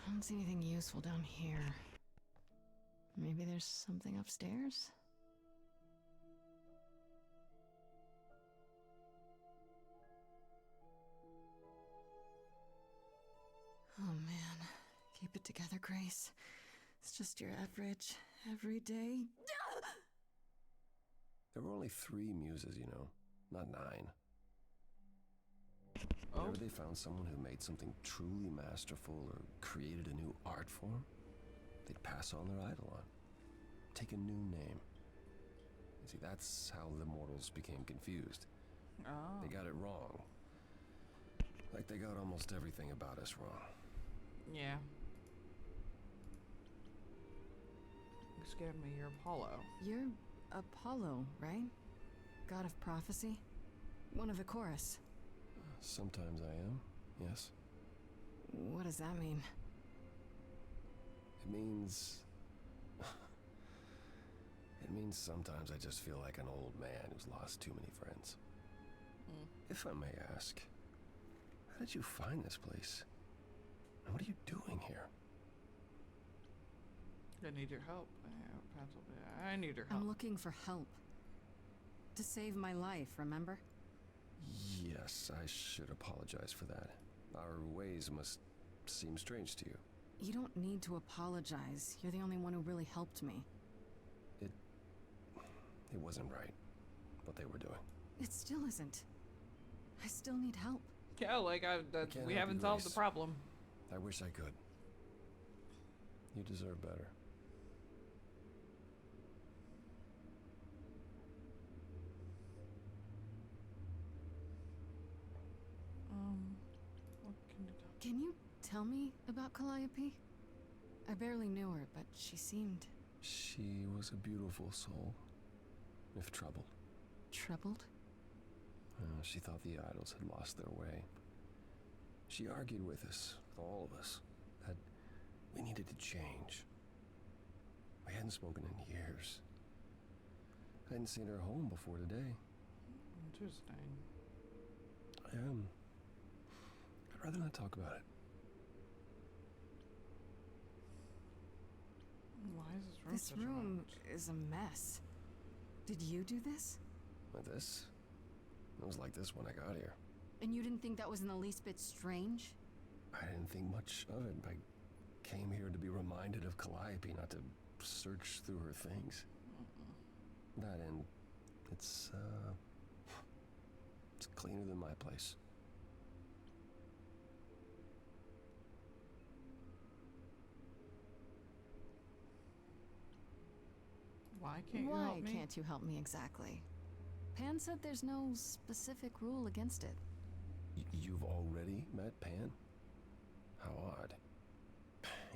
Speaker 2: I don't see anything useful down here. Maybe there's something upstairs? Oh man, keep it together, Grace. It's just your average, everyday...
Speaker 11: There were only 3 muses, you know, not 9.
Speaker 1: Oh.
Speaker 11: Whenever they found someone who made something truly masterful or created a new art form, they'd pass on their idol on. Take a new name. You see, that's how the mortals became confused.
Speaker 1: Oh.
Speaker 11: They got it wrong. Like they got almost everything about us wrong.
Speaker 1: Yeah. You scared me. You're Apollo.
Speaker 2: You're Apollo, right? God of prophecy? One of the chorus.
Speaker 11: Sometimes I am, yes.
Speaker 2: What does that mean?
Speaker 11: It means... it means sometimes I just feel like an old man who's lost too many friends. If I may ask, how did you find this place? And what are you doing here?
Speaker 1: I need your help. I need your help.
Speaker 2: I'm looking for help. To save my life, remember?
Speaker 11: Yes, I should apologize for that. Our ways must seem strange to you.
Speaker 2: You don't need to apologize. You're the only one who really helped me.
Speaker 11: It wasn't right, what they were doing.
Speaker 2: It still isn't. I still need help.
Speaker 1: Yeah, like we haven't solved the problem.
Speaker 11: I wish I could. You deserve better.
Speaker 1: What can you tell?
Speaker 2: Can you tell me about Calliope? I barely knew her, but she seemed...
Speaker 11: She was a beautiful soul, if troubled.
Speaker 2: Troubled?
Speaker 11: She thought the idols had lost their way. She argued with us, all of us, that we needed to change. We hadn't spoken in years. I hadn't seen her home before today.
Speaker 1: Interesting.
Speaker 11: I'd rather not talk about it.
Speaker 1: Why is this room
Speaker 2: This
Speaker 1: such a
Speaker 2: room
Speaker 1: mess?
Speaker 2: is a mess. Did you do this?
Speaker 11: Like this? It was like this when I got here.
Speaker 2: And you didn't think that was in the least bit strange?
Speaker 11: I didn't think much of it. I came here to be reminded of Calliope, not to search through her things. That and it's cleaner than my place.
Speaker 1: Why can't you help me?
Speaker 2: Why can't you help me exactly? Pan said there's no specific rule against it.
Speaker 11: You've already met Pan? How odd.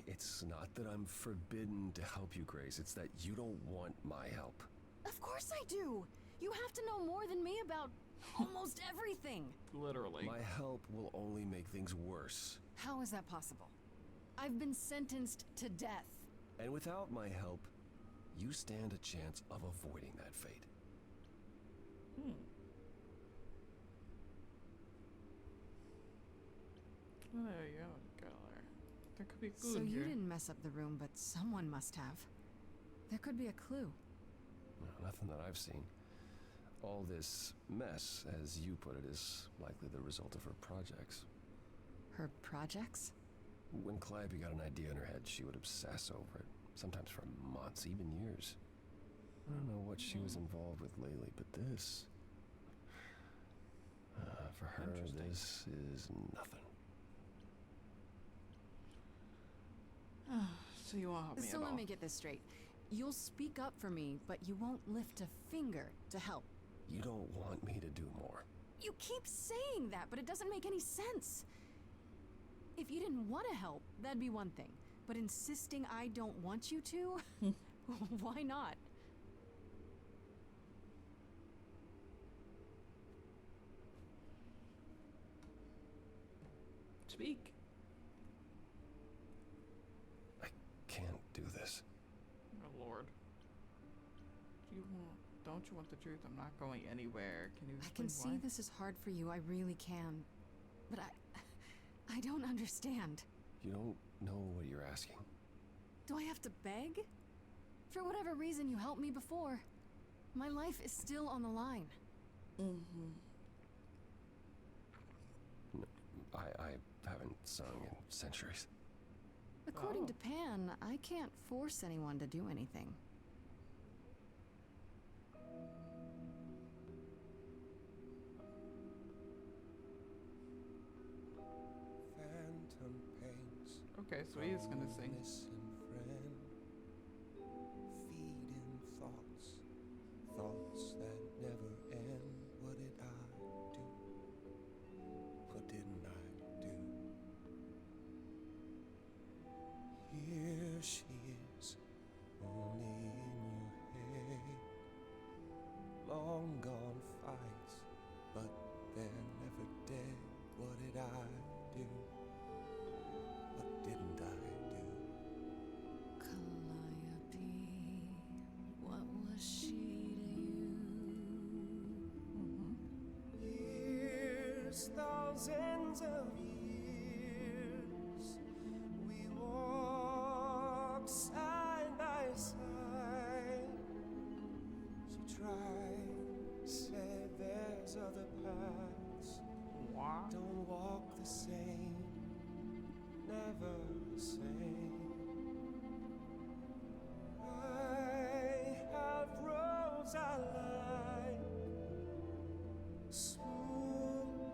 Speaker 11: It's not that I'm forbidden to help you, Grace. It's that you don't want my help.
Speaker 2: Of course I do! You have to know more than me about almost everything!
Speaker 1: Literally.
Speaker 11: My help will only make things worse.
Speaker 2: How is that possible? I've been sentenced to death.
Speaker 11: And without my help, you stand a chance of avoiding that fate.
Speaker 1: There you go. There could be food
Speaker 2: So you
Speaker 1: here.
Speaker 2: didn't mess up the room, but someone must have. There could be a clue.
Speaker 11: No, nothing that I've seen. All this mess, as you put it, is likely the result of her projects.
Speaker 2: Her projects?
Speaker 11: When Calliope got an idea in her head, she would obsess over it, sometimes for months, even years. I don't know what she was involved with lately, but this... for her, this is nothing.
Speaker 1: So you won't help me
Speaker 2: So
Speaker 1: at all.
Speaker 2: let me get this straight. You'll speak up for me, but you won't lift a finger to help.
Speaker 11: You don't want me to do more.
Speaker 2: You keep saying that, but it doesn't make any sense. If you didn't want to help, that'd be one thing. But insisting I don't want you to? Why not?
Speaker 1: Speak.
Speaker 11: I can't do this.
Speaker 1: Oh Lord. Don't you want the truth? I'm not going anywhere. Can you
Speaker 2: I
Speaker 1: explain
Speaker 2: can see
Speaker 1: why?
Speaker 2: this is hard for you, I really can. But I don't understand.
Speaker 11: You don't know what you're asking.
Speaker 2: Do I have to beg? For whatever reason you helped me before. My life is still on the line.
Speaker 1: Mm-hmm.
Speaker 11: No, I haven't sung in centuries.
Speaker 2: According to Pan, I can't force anyone to do anything.
Speaker 10: Phantom pains.
Speaker 1: Okay, so he is gonna sing.
Speaker 10: Friend, feeding thoughts, thoughts that never end. What did I do? What didn't I do? Here she is, only in your head. Long gone fights, but they're never dead. What did I do? What didn't I do?
Speaker 6: Calliope, what was she to you?
Speaker 10: Years, thousands of years, we walked side by side. She tried, said there's other paths.
Speaker 1: What?
Speaker 10: Don't walk the same, never the same. I have roads I like, smooth,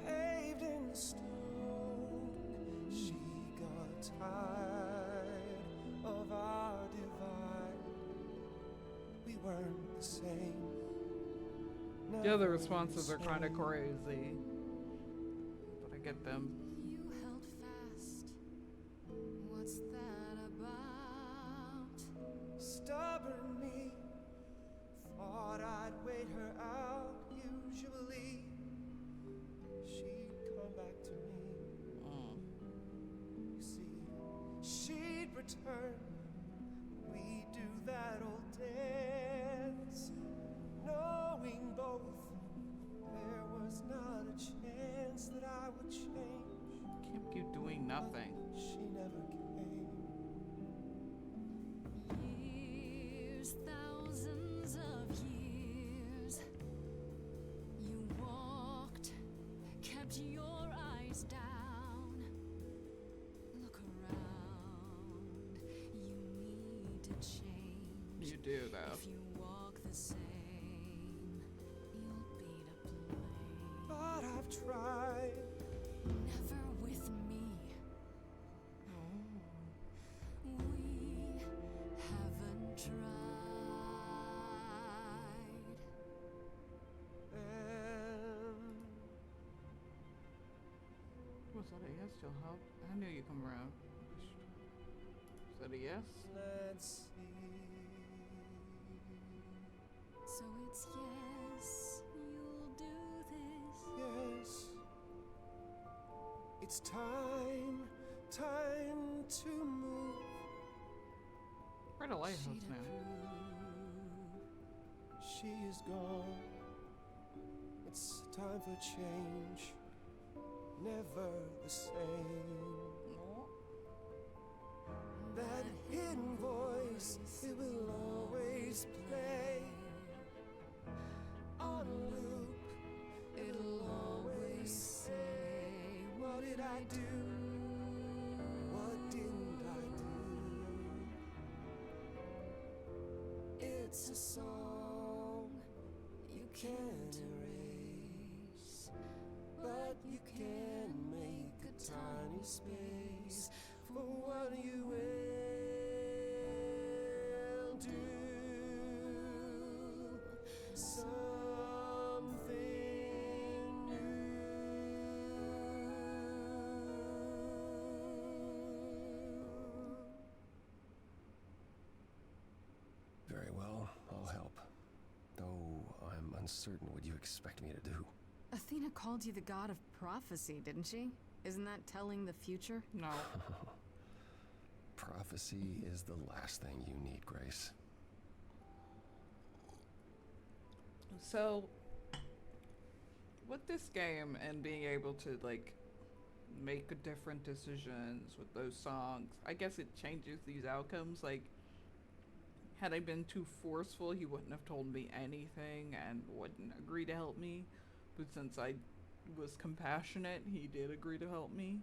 Speaker 10: paved in stone. She got tired of our divide. We weren't the same.
Speaker 1: The other
Speaker 10: never
Speaker 1: responses are kind of
Speaker 10: same.
Speaker 1: crazy, but I get them.
Speaker 6: You held fast. What's that about?
Speaker 10: Stubborn me, thought I'd wait her out. Usually, she'd come back to me. You see, she'd return. We do that old dance, knowing both there was not a chance that I would change.
Speaker 1: Can't keep doing nothing.
Speaker 10: She never came.
Speaker 6: Years, thousands of years. You walked, kept your eyes down. Look around. You need to change.
Speaker 1: You do, though.
Speaker 6: If you walk the same, you'll be to blame.
Speaker 10: But I've tried.
Speaker 6: Never with me. We haven't tried.
Speaker 1: Was that a yes? You'll help? I knew you'd come around. Is that a yes?
Speaker 10: Let's see.
Speaker 6: So it's yes, you'll do this.
Speaker 10: Yes. It's time to move.
Speaker 1: We're at a lighthouse
Speaker 6: She'd
Speaker 1: now.
Speaker 10: She is gone. It's time for change.
Speaker 11: never the same. That hidden voice, it will always play on loop. It'll always say, what did I do? What didn't I do? It's a song you can't erase, but you can make a tiny space for what you will do. Something new. Very well, I'll help. Though I'm uncertain what you expect me to do.
Speaker 2: Athena called you the god of prophecy, didn't she? Isn't that telling the future?
Speaker 1: No.
Speaker 11: Prophecy is the last thing you need, Grace.
Speaker 1: So, with this game and being able to, like, make different decisions with those songs, I guess it changes these outcomes. Like, had I been too forceful, he wouldn't have told me anything and wouldn't agree to help me. But since I was compassionate, he did agree to help me.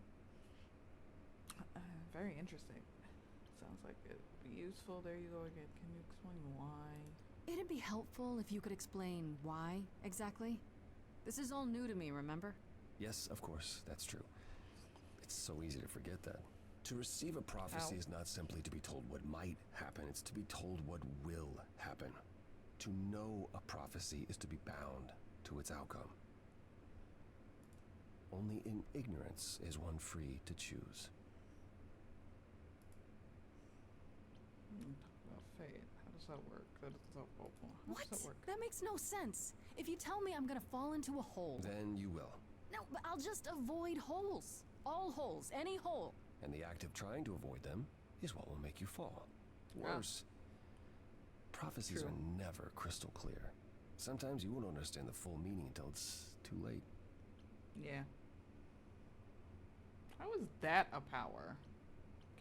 Speaker 1: Very interesting. Sounds like it'd be useful. There you go again. Can you explain why?
Speaker 2: It'd be helpful if you could explain why, exactly. This is all new to me, remember?
Speaker 11: Yes, of course, that's true. It's so easy to forget that. To receive a prophecy is not simply to be told what might happen, it's to be told what will happen. To know a prophecy is to be bound to its outcome. Only in ignorance is one free to choose.
Speaker 1: About fate. How does that work? How does
Speaker 2: What?
Speaker 1: that work?
Speaker 2: That makes no sense. If you tell me I'm gonna fall into a hole...
Speaker 11: Then you will.
Speaker 2: No, but I'll just avoid holes. All holes, any hole.
Speaker 11: And the act of trying to avoid them is what will make you fall. Worse, prophecies are never crystal clear. Sometimes you won't understand the full meaning until it's too late.
Speaker 1: Yeah. How is that a power?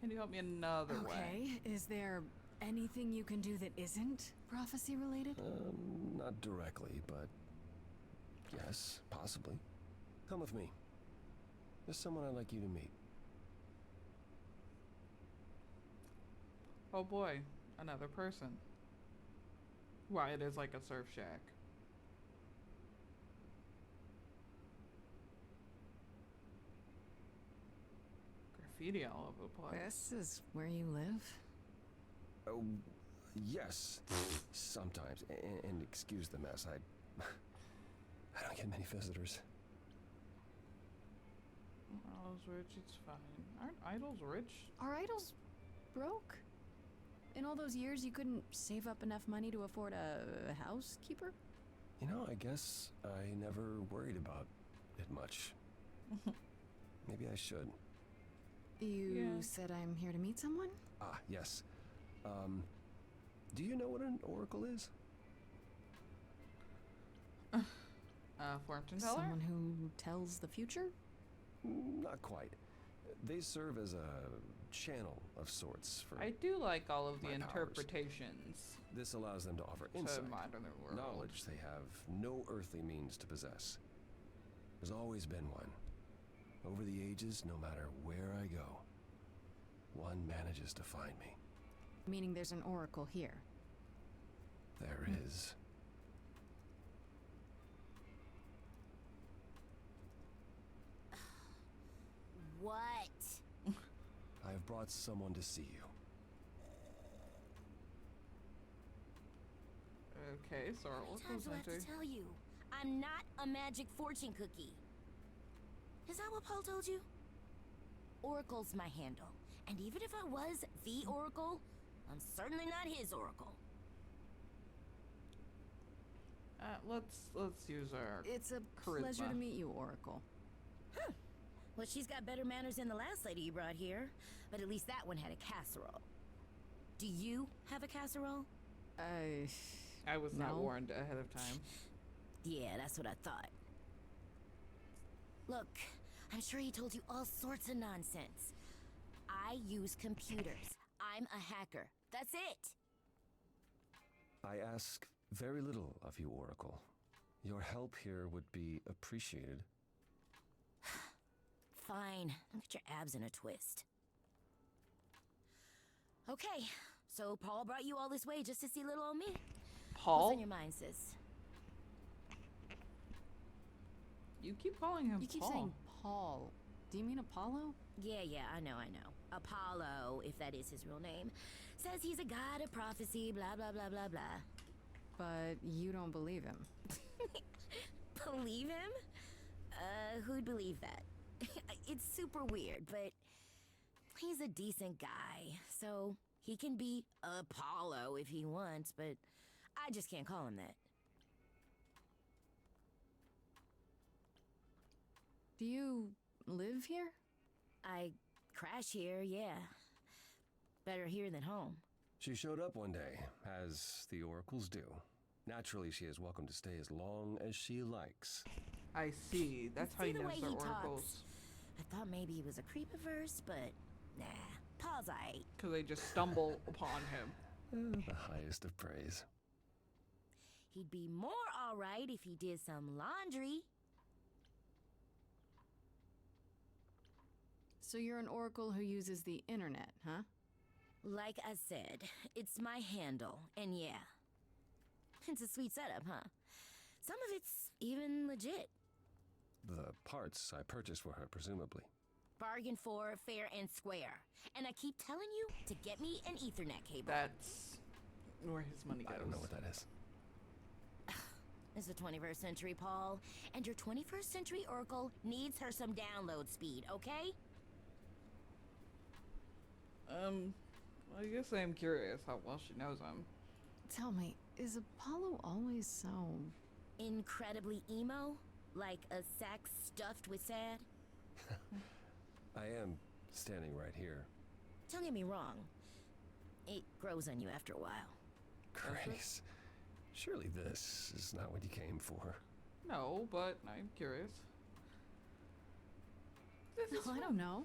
Speaker 1: Can you help me another way?
Speaker 2: Okay, is there anything you can do that isn't prophecy related?
Speaker 11: Not directly, but yes, possibly. Come with me. There's someone I'd like you to meet.
Speaker 1: Oh boy, another person. Why, it is like a surf shack. Graffiti all over the place.
Speaker 2: This is where you live?
Speaker 11: Oh, yes. Sometimes. And excuse the mess. I don't get many visitors.
Speaker 1: Idols rich, it's fine. Aren't idols rich?
Speaker 2: Are idols broke? In all those years, you couldn't save up enough money to afford a housekeeper?
Speaker 11: You know, I guess I never worried about it much. Maybe I should.
Speaker 2: You said I'm here to meet someone?
Speaker 11: Ah, yes. Do you know what an oracle is?
Speaker 1: Fortune teller?
Speaker 2: Someone who tells the future?
Speaker 11: Not quite. They serve as a channel of sorts for
Speaker 1: I do like all of the
Speaker 11: my
Speaker 1: interpretations.
Speaker 11: powers. This allows them to offer insight,
Speaker 1: modern world.
Speaker 11: knowledge they have no earthly means to possess. There's always been one. Over the ages, no matter where I go, one manages to find me.
Speaker 2: Meaning there's an oracle here.
Speaker 11: There is.
Speaker 3: What?
Speaker 11: I have brought someone to see you.
Speaker 1: Okay, so our
Speaker 3: How many
Speaker 1: oracle's
Speaker 3: times do I have
Speaker 1: enter.
Speaker 3: to tell you? I'm not a magic fortune cookie. Is that what Paul told you? Oracle's my handle. And even if I was the oracle, I'm certainly not his oracle.
Speaker 1: Let's use our
Speaker 2: It's a
Speaker 1: charisma.
Speaker 2: pleasure to meet you, Oracle.
Speaker 3: Huh. Well, she's got better manners than the last lady you brought here. But at least that one had a casserole. Do you have a casserole?
Speaker 1: I was not warned ahead of time.
Speaker 3: Yeah, that's what I thought. Look, I'm sure he told you all sorts of nonsense. I use computers. I'm a hacker. That's it.
Speaker 11: I ask very little of you, Oracle. Your help here would be appreciated.
Speaker 3: Fine. Don't get your abs in a twist. Okay, so Paul brought you all this way just to see little old me?
Speaker 1: Paul?
Speaker 3: What's on your mind, sis?
Speaker 1: You keep calling him Paul.
Speaker 2: You keep saying Paul. Do you mean Apollo?
Speaker 3: Yeah, I know. Apollo, if that is his real name, says he's a god of prophecy, blah, blah, blah, blah, blah.
Speaker 2: But you don't believe him.
Speaker 3: Believe him? Who'd believe that? It's super weird, but he's a decent guy, so he can be Apollo if he wants, but I just can't call him that.
Speaker 2: Do you live here?
Speaker 3: I crash here, yeah. Better here than home.
Speaker 11: She showed up one day, as the oracles do. Naturally, she is welcome to stay as long as she likes.
Speaker 1: I see. That's how you know they're oracles.
Speaker 3: Talks. I thought maybe he was a creepiverse, but nah. Paul's aight.
Speaker 1: Because they just stumble upon him.
Speaker 11: The highest of praise.
Speaker 3: He'd be more alright if he did some laundry.
Speaker 2: So you're an oracle who uses the internet, huh?
Speaker 3: Like I said, it's my handle, and yeah. It's a sweet setup, huh? Some of it's even legit.
Speaker 11: The parts I purchased for her, presumably.
Speaker 3: Bargain for, fair and square. And I keep telling you to get me an Ethernet cable.
Speaker 1: That's where his money goes.
Speaker 11: I don't know what that is.
Speaker 3: It's the 21st century, Paul. And your 21st century oracle needs her some download speed, okay?
Speaker 1: I guess I am curious how well she knows him.
Speaker 2: Tell me, is Apollo always so...
Speaker 3: incredibly emo? Like a sack stuffed with sad?
Speaker 11: I am standing right here.
Speaker 3: Don't get me wrong. It grows on you after a while.
Speaker 11: Grace, surely this is not what you came for.
Speaker 1: No, but I'm curious.
Speaker 2: I don't know.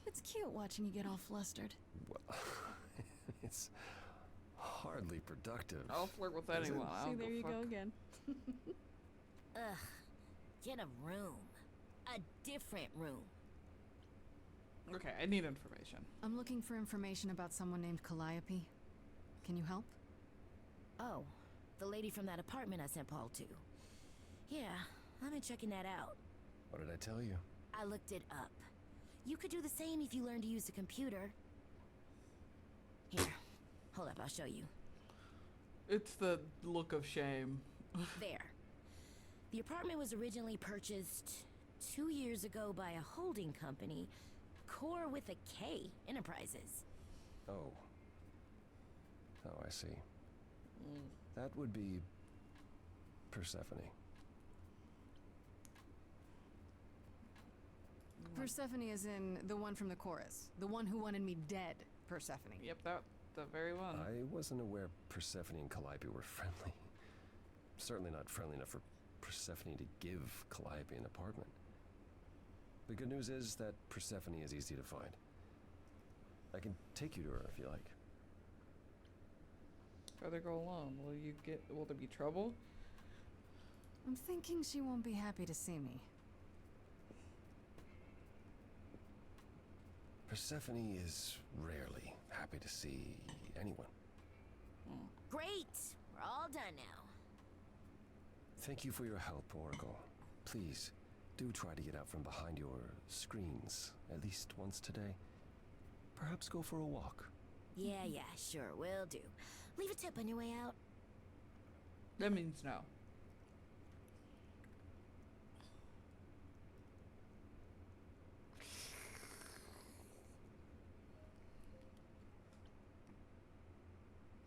Speaker 2: It's cute watching you get all flustered.
Speaker 11: Well, it's hardly productive.
Speaker 1: I'll flirt with anyone.
Speaker 2: See, there you go again.
Speaker 3: Ugh. Get a room. A different room.
Speaker 1: Okay, I need information.
Speaker 2: I'm looking for information about someone named Calliope. Can you help?
Speaker 3: Oh, the lady from that apartment I sent Paul to. Yeah, I've been checking that out.
Speaker 11: What did I tell you?
Speaker 3: I looked it up. You could do the same if you learned to use the computer. Here, hold up, I'll show you.
Speaker 1: It's the look of shame.
Speaker 3: There. The apartment was originally purchased 2 years ago by a holding company, Core with a K Enterprises.
Speaker 11: Oh. Oh, I see. That would be Persephone.
Speaker 2: Persephone is in the one from the chorus. The one who wanted me dead, Persephone.
Speaker 1: Yep, the very one.
Speaker 11: I wasn't aware Persephone and Calliope were friendly. Certainly not friendly enough for Persephone to give Calliope an apartment. The good news is that Persephone is easy to find. I can take you to her if you like.
Speaker 1: Rather go alone. Will there be trouble?
Speaker 2: I'm thinking she won't be happy to see me.
Speaker 11: Persephone is rarely happy to see anyone.
Speaker 3: Great! We're all done now.
Speaker 11: Thank you for your help, Oracle. Please, do try to get out from behind your screens at least once today. Perhaps go for a walk.
Speaker 3: Yeah, sure, will do. Leave a tip on your way out.
Speaker 1: That means no.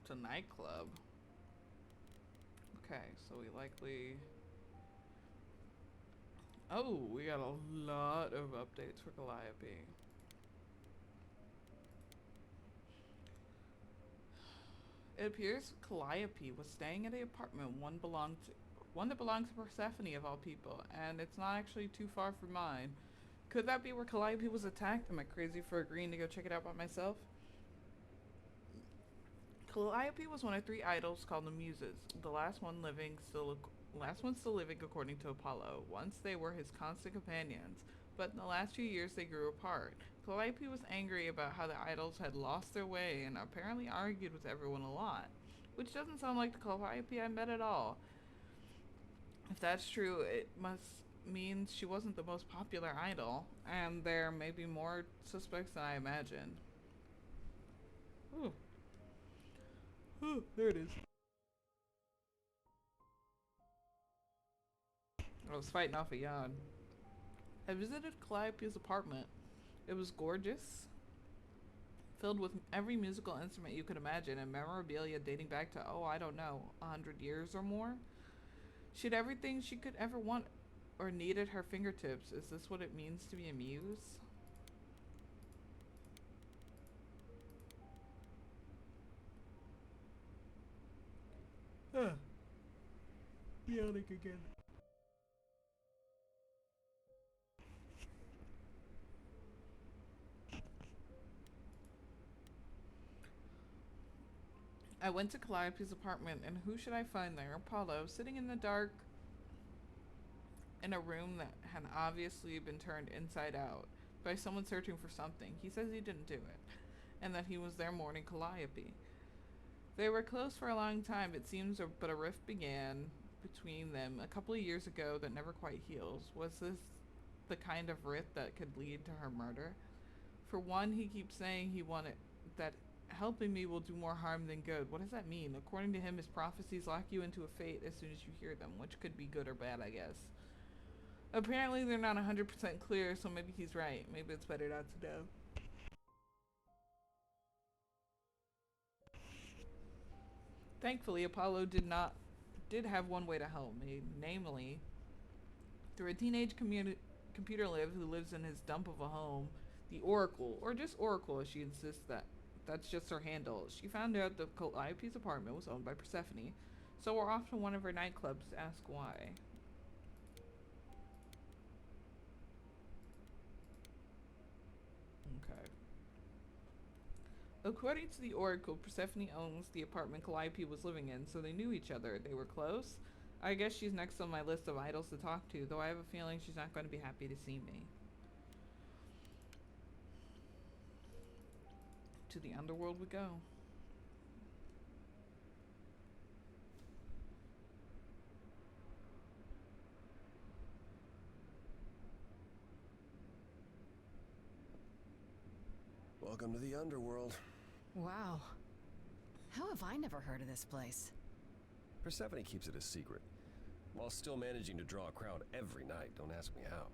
Speaker 1: It's a nightclub. Okay, so we likely... Oh, we got a lot of updates for Calliope. It appears Calliope was staying at the apartment one that belongs to Persephone of all people, and it's not actually too far from mine. Could that be where Calliope was attacked? Am I crazy for agreeing to go check it out by myself? Calliope was one of 3 idols called the Muses. The last one still living according to Apollo. Once they were his constant companions, but in the last few years they grew apart. Calliope was angry about how the idols had lost their way and apparently argued with everyone a lot, which doesn't sound like the Calliope I met at all. If that's true, it must mean she wasn't the most popular idol, and there may be more suspects than I imagined. Ooh. Ooh, there it is. I was fighting off a yawn. I visited Calliope's apartment. It was gorgeous, filled with every musical instrument you could imagine and memorabilia dating back to, I don't know, 100 years or more. She had everything she could ever want or need at her fingertips. Is this what it means to be a muse? Yawning again. I went to Calliope's apartment, and who should I find there? Apollo, sitting in the dark in a room that had obviously been turned inside out by someone searching for something. He says he didn't do it, and that he was there mourning Calliope. They were close for a long time, it seems, but a rift began between them a couple of years ago that never quite heals. Was this the kind of rift that could lead to her murder? For one, he keeps saying he wanted that helping me will do more harm than good. What does that mean? According to him, his prophecies lock you into a fate as soon as you hear them, which could be good or bad, I guess. Apparently, they're not 100% clear, so maybe he's right. Maybe it's better not to know. Thankfully, Apollo did have one way to help me, namely through a teenage computer live who lives in his dump of a home, the Oracle, or just Oracle as she insists that's just her handle. She found out that Calliope's apartment was owned by Persephone, so we're off to one of her nightclubs to ask why. Okay. According to the Oracle, Persephone owns the apartment Calliope was living in, so they knew each other. They were close. I guess she's next on my list of idols to talk to, though I have a feeling she's not going to be happy to see me. To the underworld we go.
Speaker 11: Welcome to the underworld.
Speaker 2: Wow. How have I never heard of this place?
Speaker 11: Persephone keeps it a secret, while still managing to draw a crowd every night. Don't ask me how.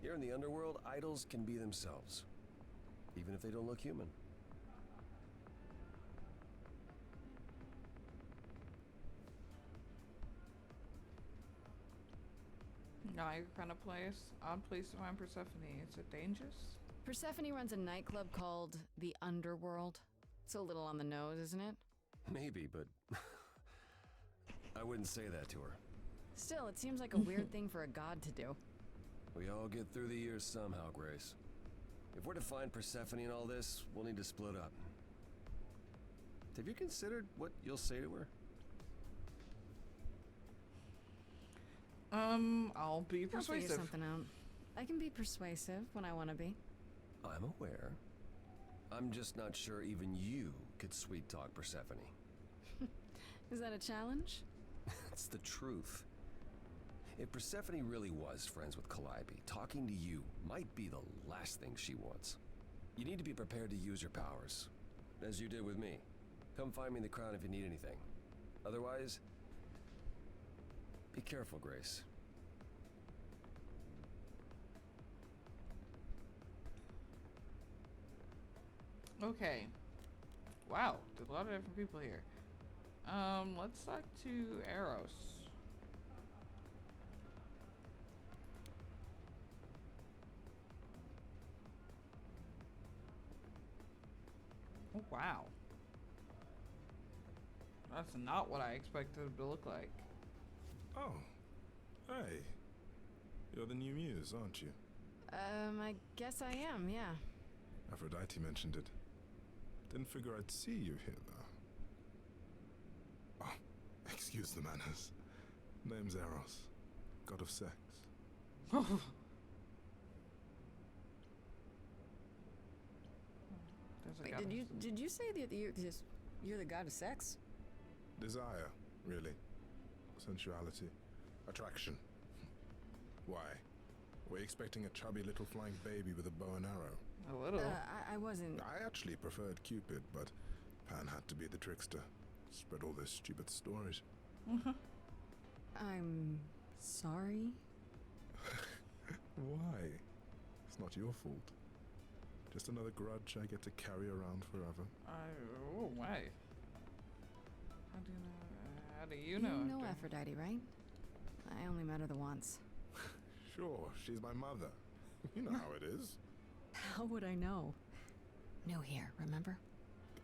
Speaker 11: Here in the underworld, idols can be themselves, even if they don't look human.
Speaker 1: Not your kind of place. Odd place to find Persephone. Is it dangerous?
Speaker 2: Persephone runs a nightclub called the Underworld. It's a little on the nose, isn't it?
Speaker 11: Maybe, but I wouldn't say that to her.
Speaker 2: Still, it seems like a weird thing for a god to do.
Speaker 11: We all get through the years somehow, Grace. If we're to find Persephone in all this, we'll need to split up. Have you considered what you'll say to her?
Speaker 1: I'll be
Speaker 2: I'll
Speaker 1: persuasive.
Speaker 2: figure something out. I can be persuasive when I want to be.
Speaker 11: I'm aware. I'm just not sure even you could sweet talk Persephone.
Speaker 2: Is that a challenge?
Speaker 11: It's the truth. If Persephone really was friends with Calliope, talking to you might be the last thing she wants. You need to be prepared to use your powers, as you did with me. Come find me in the crown if you need anything. Otherwise, be careful, Grace.
Speaker 1: Okay. Wow, there's a lot of different people here. Let's talk to Eros. Oh, wow. That's not what I expected it to look like.
Speaker 12: Oh, hey. You're the new muse, aren't you?
Speaker 2: I guess I am, yeah.
Speaker 12: Aphrodite mentioned it. Didn't figure I'd see you here, though. Oh, excuse the manners. Name's Eros, god of sex.
Speaker 2: Wait, did you say that you're the god of sex?
Speaker 12: Desire, really. Sensuality. Attraction. Why? Were you expecting a chubby little flying baby with a bow and arrow?
Speaker 1: A little.
Speaker 2: I wasn't...
Speaker 12: I actually preferred Cupid, but Pan had to be the trickster. Spread all those stupid stories.
Speaker 2: I'm sorry?
Speaker 12: Why? It's not your fault. Just another grudge I get to carry around forever.
Speaker 1: Oh, why? How do you know?
Speaker 2: You know Aphrodite, right? I only met her the once.
Speaker 12: Sure, she's my mother. You know how it is.
Speaker 2: How would I know? New here, remember?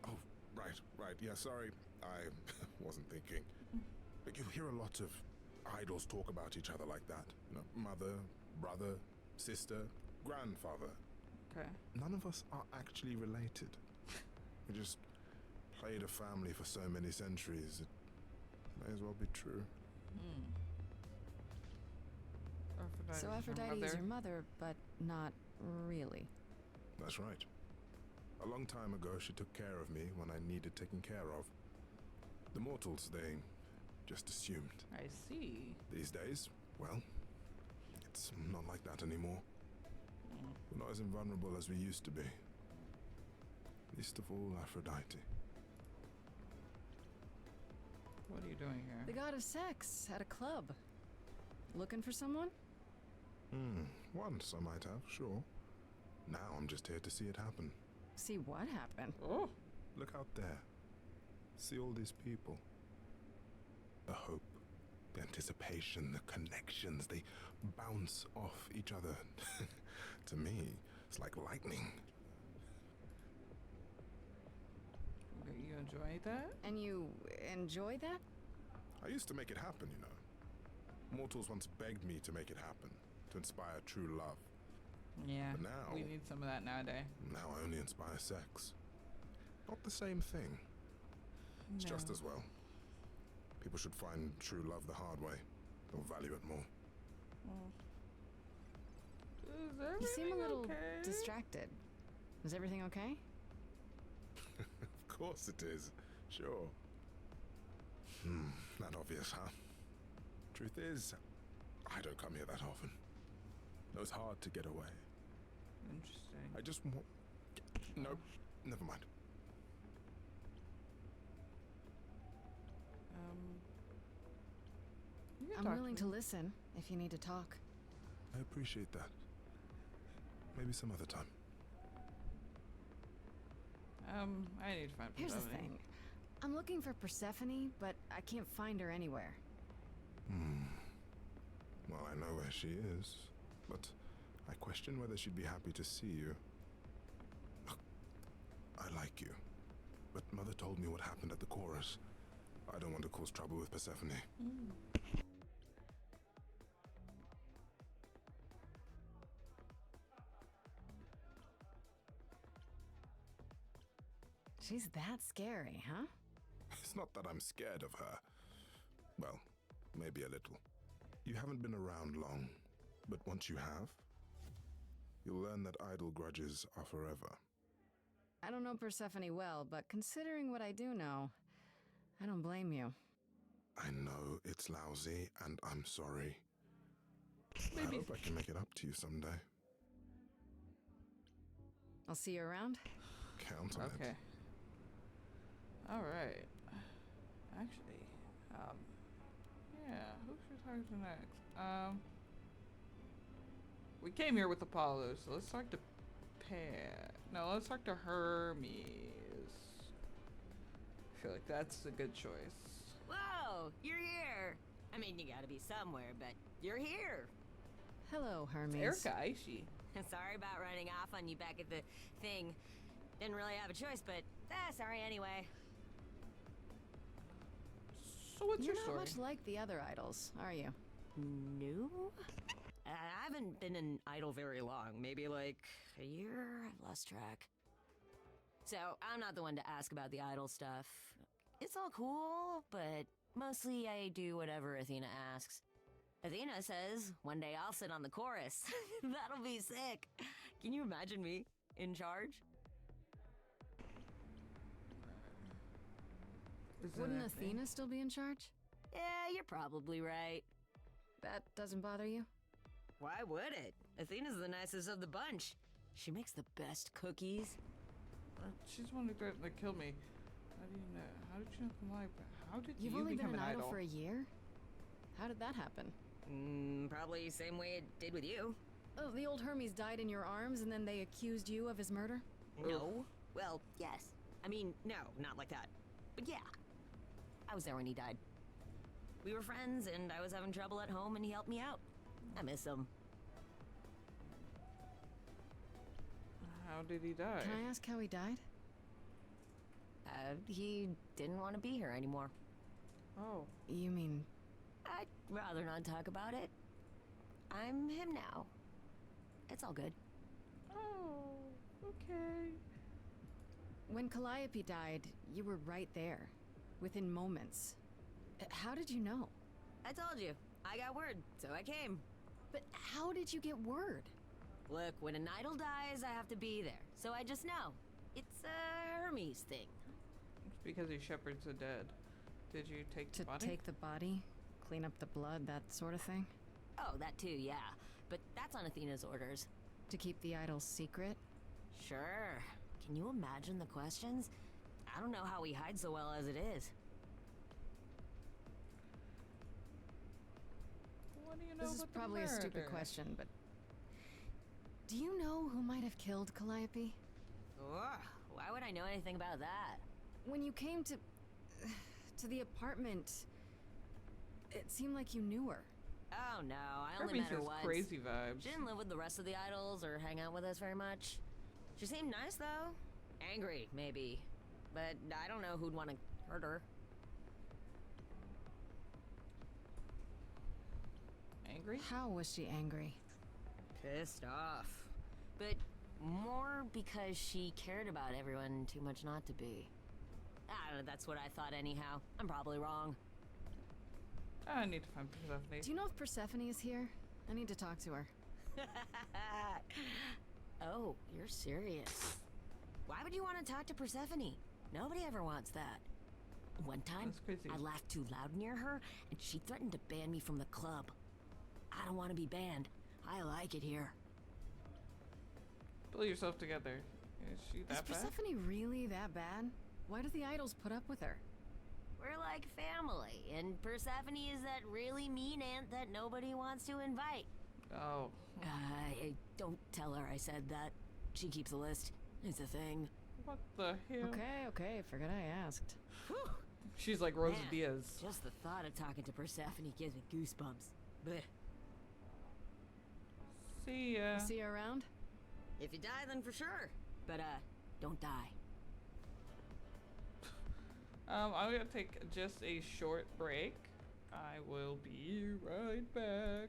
Speaker 12: Oh, right. Yeah, sorry. I wasn't thinking. But you hear a lot of idols talk about each other like that. You know, mother, brother, sister, grandfather.
Speaker 1: Okay.
Speaker 12: None of us are actually related. We just played a family for so many centuries. It may as well be true.
Speaker 2: So Aphrodite is your mother, but not really.
Speaker 12: That's right. A long time ago, she took care of me when I needed taking care of. The mortals, they just assumed.
Speaker 1: I see.
Speaker 12: These days, well, it's not like that anymore. We're not as invulnerable as we used to be. Least of all, Aphrodite.
Speaker 1: What are you doing here?
Speaker 2: The god of sex at a club. Looking for someone?
Speaker 12: Once I might have, sure. Now I'm just here to see it happen.
Speaker 2: See what happened?
Speaker 1: Oh.
Speaker 12: Look out there. See all these people. The hope, the anticipation, the connections, they bounce off each other. To me, it's like lightning.
Speaker 1: You enjoy that?
Speaker 2: And you enjoy that?
Speaker 12: I used to make it happen, you know. Mortals once begged me to make it happen, to inspire true love.
Speaker 1: Yeah,
Speaker 12: but now,
Speaker 1: we need some of that nowadays.
Speaker 12: Now I only inspire sex. Not the same thing. It's just as well. People should find true love the hard way. They'll value it more.
Speaker 2: You seem a little distracted. Is everything okay?
Speaker 12: Of course it is. Sure. Not obvious, huh? Truth is, I don't come here that often. It was hard to get away.
Speaker 1: Interesting.
Speaker 12: I just want... Nope. Never mind.
Speaker 2: I'm willing to listen if you need to talk.
Speaker 12: I appreciate that. Maybe some other time.
Speaker 1: I need to find Persephone.
Speaker 2: Here's the thing. I'm looking for Persephone, but I can't find her anywhere.
Speaker 12: Well, I know where she is, but I question whether she'd be happy to see you. Look, I like you, but Mother told me what happened at the chorus. I don't want to cause trouble with Persephone.
Speaker 2: She's that scary, huh?
Speaker 12: It's not that I'm scared of her. Well, maybe a little. You haven't been around long, but once you have, you'll learn that idle grudges are forever.
Speaker 2: I don't know Persephone well, but considering what I do know, I don't blame you.
Speaker 12: I know it's lousy, and I'm sorry.
Speaker 1: Maybe.
Speaker 12: I hope I can make it up to you someday.
Speaker 2: I'll see you around?
Speaker 12: Count on it.
Speaker 1: Okay. Alright. Actually, yeah, who should I talk to next? We came here with Apollo, so let's talk to No, let's talk to Hermes. I feel like that's a good choice.
Speaker 3: Whoa, you're here. I mean, you gotta be somewhere, but you're here.
Speaker 2: Hello, Hermes.
Speaker 1: It's Erica Aishi.
Speaker 3: Sorry about running off on you back at the thing. Didn't really have a choice, but sorry anyway.
Speaker 1: So what's
Speaker 2: You're
Speaker 1: your story?
Speaker 2: not much like the other idols, are you?
Speaker 3: No? I haven't been an idol very long. Maybe like a year? I've lost track. So, I'm not the one to ask about the idol stuff. It's all cool, but mostly I do whatever Athena asks. Athena says, one day I'll sit on the chorus. That'll be sick. Can you imagine me in charge?
Speaker 2: Wouldn't Athena still be in charge?
Speaker 3: Yeah, you're probably right.
Speaker 2: That doesn't bother you?
Speaker 3: Why would it? Athena's the nicest of the bunch. She makes the best cookies.
Speaker 1: She's the one who threatened to kill me. How do you know? How did you know Calliope? How did
Speaker 2: You've
Speaker 1: you
Speaker 2: only
Speaker 1: become
Speaker 2: been an idol
Speaker 1: idol
Speaker 2: for a year? How did that happen?
Speaker 3: Probably same way it did with you.
Speaker 2: Oh, the old Hermes died in your arms and then they accused you of his murder?
Speaker 3: No. Well, yes. I mean, no, not like that. But yeah. I was there when he died. We were friends and I was having trouble at home and he helped me out. I miss him.
Speaker 1: How did he die?
Speaker 2: Can I ask how he died?
Speaker 3: He didn't want to be here anymore.
Speaker 1: Oh.
Speaker 2: You mean...
Speaker 3: I'd rather not talk about it. I'm him now. It's all good.
Speaker 1: Oh, okay.
Speaker 2: When Calliope died, you were right there. Within moments. How did you know?
Speaker 3: I told you. I got word, so I came.
Speaker 2: But how did you get word?
Speaker 3: Look, when an idol dies, I have to be there. So I just know. It's a Hermes thing.
Speaker 1: It's because he shepherds the dead. Did you take the body?
Speaker 2: To take the body? Clean up the blood, that sort of thing?
Speaker 3: Oh, that too, yeah. But that's on Athena's orders.
Speaker 2: To keep the idol's secret?
Speaker 3: Sure. Can you imagine the questions? I don't know how he hides so well as it is.
Speaker 1: What do you know
Speaker 2: This is
Speaker 1: about the
Speaker 2: probably a stupid
Speaker 1: murder?
Speaker 2: question, but... Do you know who might have killed Calliope?
Speaker 3: Ugh, why would I know anything about that?
Speaker 2: When you came to the apartment, it seemed like you knew her.
Speaker 3: Oh no, I only
Speaker 1: Hermes
Speaker 3: met her
Speaker 1: has
Speaker 3: once.
Speaker 1: crazy vibes.
Speaker 3: She didn't live with the rest of the idols or hang out with us very much. She seemed nice though. Angry, maybe. But I don't know who'd want to hurt her.
Speaker 1: Angry?
Speaker 2: How was she angry?
Speaker 3: Pissed off. But more because she cared about everyone too much not to be. I don't know, that's what I thought anyhow. I'm probably wrong.
Speaker 1: I need to find Persephone.
Speaker 2: Do you know if Persephone is here? I need to talk to her.
Speaker 3: Oh, you're serious. Why would you want to talk to Persephone? Nobody ever wants that. One time, I laughed too loud near her, and she threatened to ban me from the club. I don't want to be banned. I like it here.
Speaker 1: Pull yourself together. Is she that
Speaker 2: Is Persephone really that bad? Why do the idols put up with her?
Speaker 3: We're like family, and Persephone is that really mean aunt that nobody wants to invite.
Speaker 1: Oh.
Speaker 3: Don't tell her I said that. She keeps a list. It's a thing.
Speaker 1: What the hell?
Speaker 2: Okay, forgot I asked.
Speaker 3: Whew.
Speaker 1: She's like Rosa
Speaker 3: Man,
Speaker 1: Diaz.
Speaker 3: Just the thought of talking to Persephone gives me goosebumps. Blech.
Speaker 1: See ya.
Speaker 2: See you around?
Speaker 3: If you die, then for sure. But, don't die.
Speaker 1: I'm gonna take just a short break. I will be right back.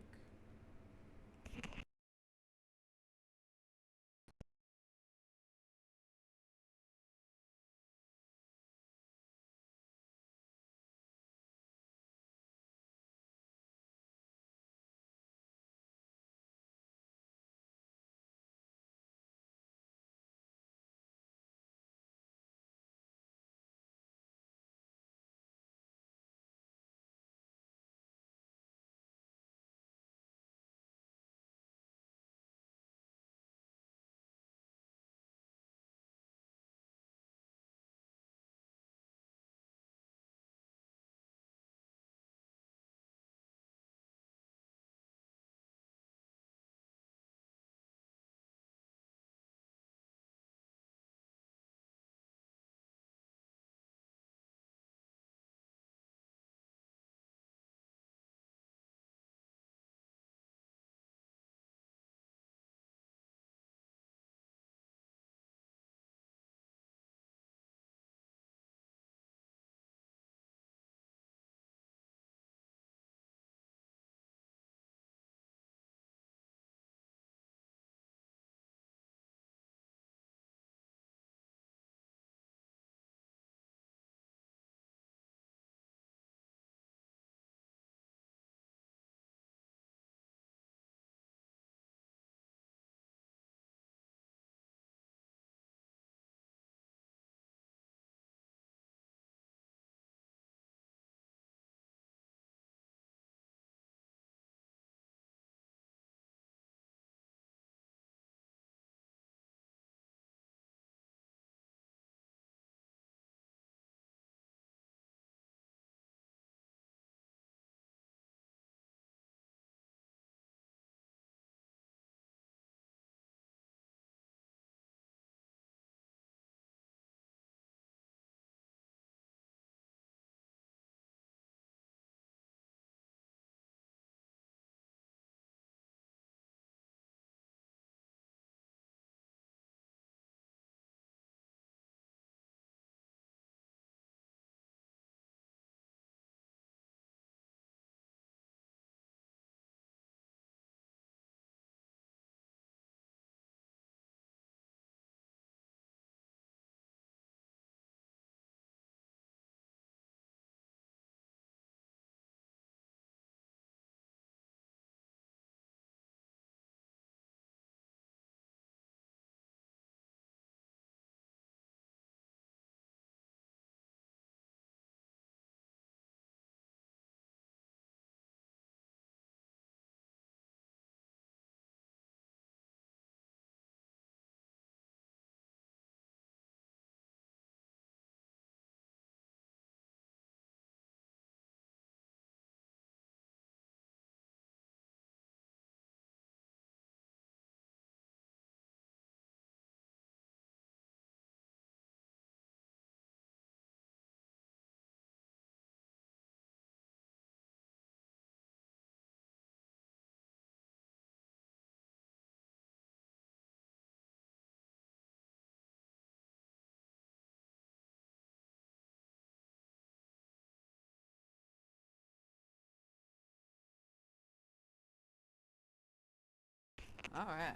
Speaker 1: Alright.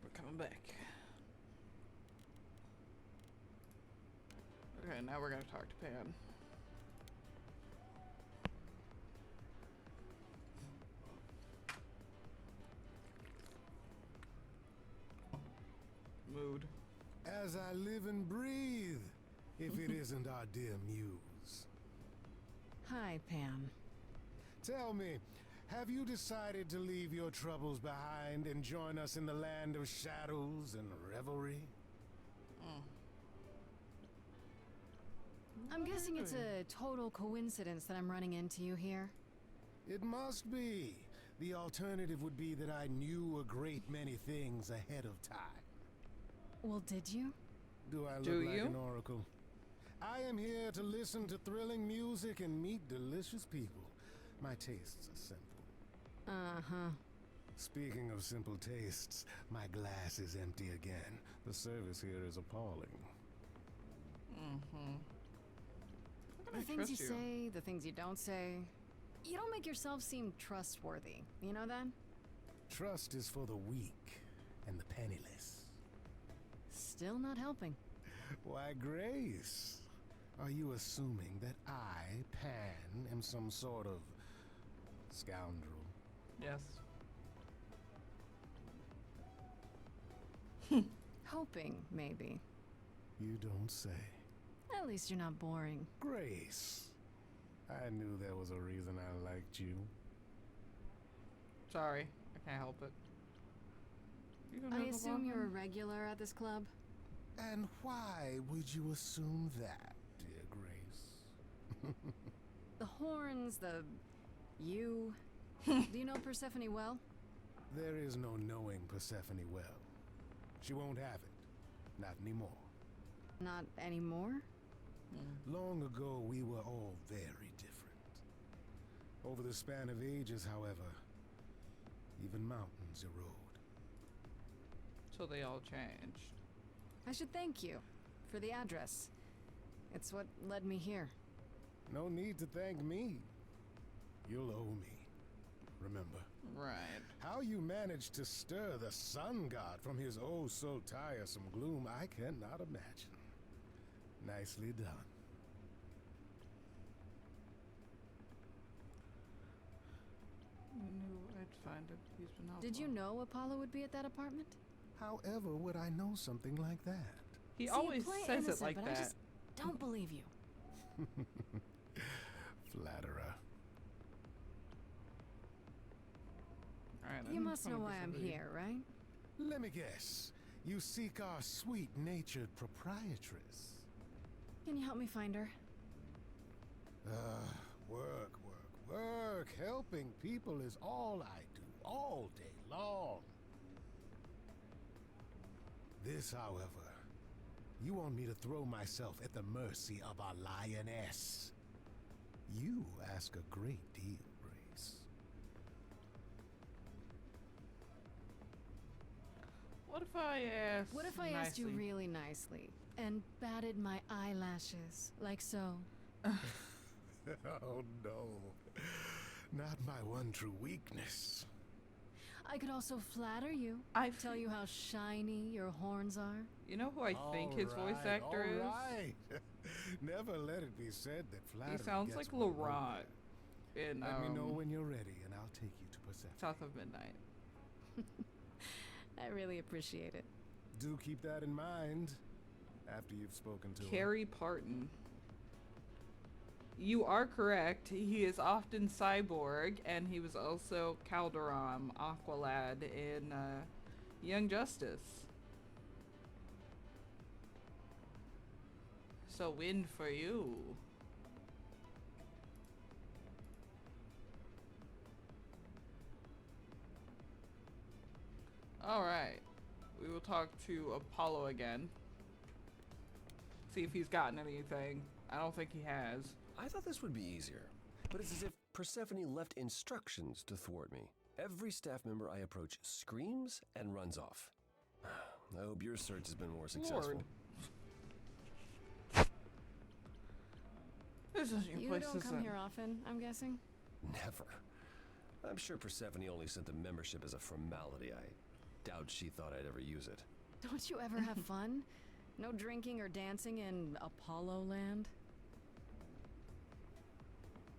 Speaker 1: We're coming back. Okay, now we're gonna talk to Pan. Mood.
Speaker 10: As I live and breathe, if it isn't our dear muse.
Speaker 2: Hi, Pan.
Speaker 10: Tell me, have you decided to leave your troubles behind and join us in the land of shadows and revelry?
Speaker 2: I'm guessing it's a total coincidence that I'm running into you here.
Speaker 10: It must be. The alternative would be that I knew a great many things ahead of time.
Speaker 2: Well, did you?
Speaker 10: Do I look like an oracle? I am here to listen to thrilling music and meet delicious people. My tastes are simple.
Speaker 2: Uh-huh.
Speaker 10: Speaking of simple tastes, my glass is empty again. The service here is appalling.
Speaker 2: The things you say, the things you don't say. You don't make yourself seem trustworthy. You know that?
Speaker 10: Trust is for the weak and the penniless.
Speaker 2: Still not helping.
Speaker 10: Why, Grace, are you assuming that I, Pan, am some sort of scoundrel?
Speaker 1: Yes.
Speaker 2: Hoping, maybe.
Speaker 10: You don't say.
Speaker 2: At least you're not boring.
Speaker 10: Grace, I knew there was a reason I liked you.
Speaker 1: Sorry, I can't help it.
Speaker 2: I assume you're a regular at this club?
Speaker 10: And why would you assume that, dear Grace?
Speaker 2: The horns, you. Do you know Persephone well?
Speaker 10: There is no knowing Persephone well. She won't have it. Not anymore.
Speaker 2: Not anymore?
Speaker 10: Long ago, we were all very different. Over the span of ages, however, even mountains erode.
Speaker 1: So they all changed.
Speaker 2: I should thank you for the address. It's what led me here.
Speaker 10: No need to thank me. You'll owe me. Remember?
Speaker 1: Right.
Speaker 10: How you managed to stir the sun god from his oh-so-tiresome gloom, I cannot imagine. Nicely done.
Speaker 1: I knew I'd find him. He's been out.
Speaker 2: Did you know Apollo would be at that apartment?
Speaker 10: However would I know something like that?
Speaker 1: He always says it like
Speaker 2: but
Speaker 1: that.
Speaker 2: I just don't believe you.
Speaker 10: Flatterer.
Speaker 1: Alright,
Speaker 2: You must know why I'm here, right?
Speaker 10: Let me guess. You seek our sweet-natured proprietress.
Speaker 2: Can you help me find her?
Speaker 10: Work. Helping people is all I do, all day long. This, however, you want me to throw myself at the mercy of a lioness. You ask a great deal, Grace.
Speaker 1: What if I asked?
Speaker 2: What if I asked you really nicely and batted my eyelashes like so?
Speaker 10: Oh no, not my one true weakness.
Speaker 2: I could also flatter you. Tell you how shiny your horns are.
Speaker 1: You know who I think his voice actor is?
Speaker 10: Right. Never let it be said that flattery
Speaker 1: He sounds like Laurent. In,
Speaker 10: let me know when you're ready, and I'll take you to Persephone.
Speaker 1: South of Midnight.
Speaker 2: I really appreciate it.
Speaker 10: Do keep that in mind after you've spoken to
Speaker 1: Carrie Parton. You are correct. He is often Cyborg, and he was also Calderon, Aqualad in Young Justice. So win for you. Alright. We will talk to Apollo again. See if he's gotten anything. I don't think he has.
Speaker 11: I thought this would be easier, but it's as if Persephone left instructions to thwart me. Every staff member I approach screams and runs off. I hope your search has been more successful.
Speaker 1: This is your
Speaker 2: You
Speaker 1: place,
Speaker 2: don't come here often, I'm guessing?
Speaker 11: Never. I'm sure Persephone only sent the membership as a formality. I doubt she thought I'd ever use it.
Speaker 2: Don't you ever have fun? No drinking or dancing in Apollo land?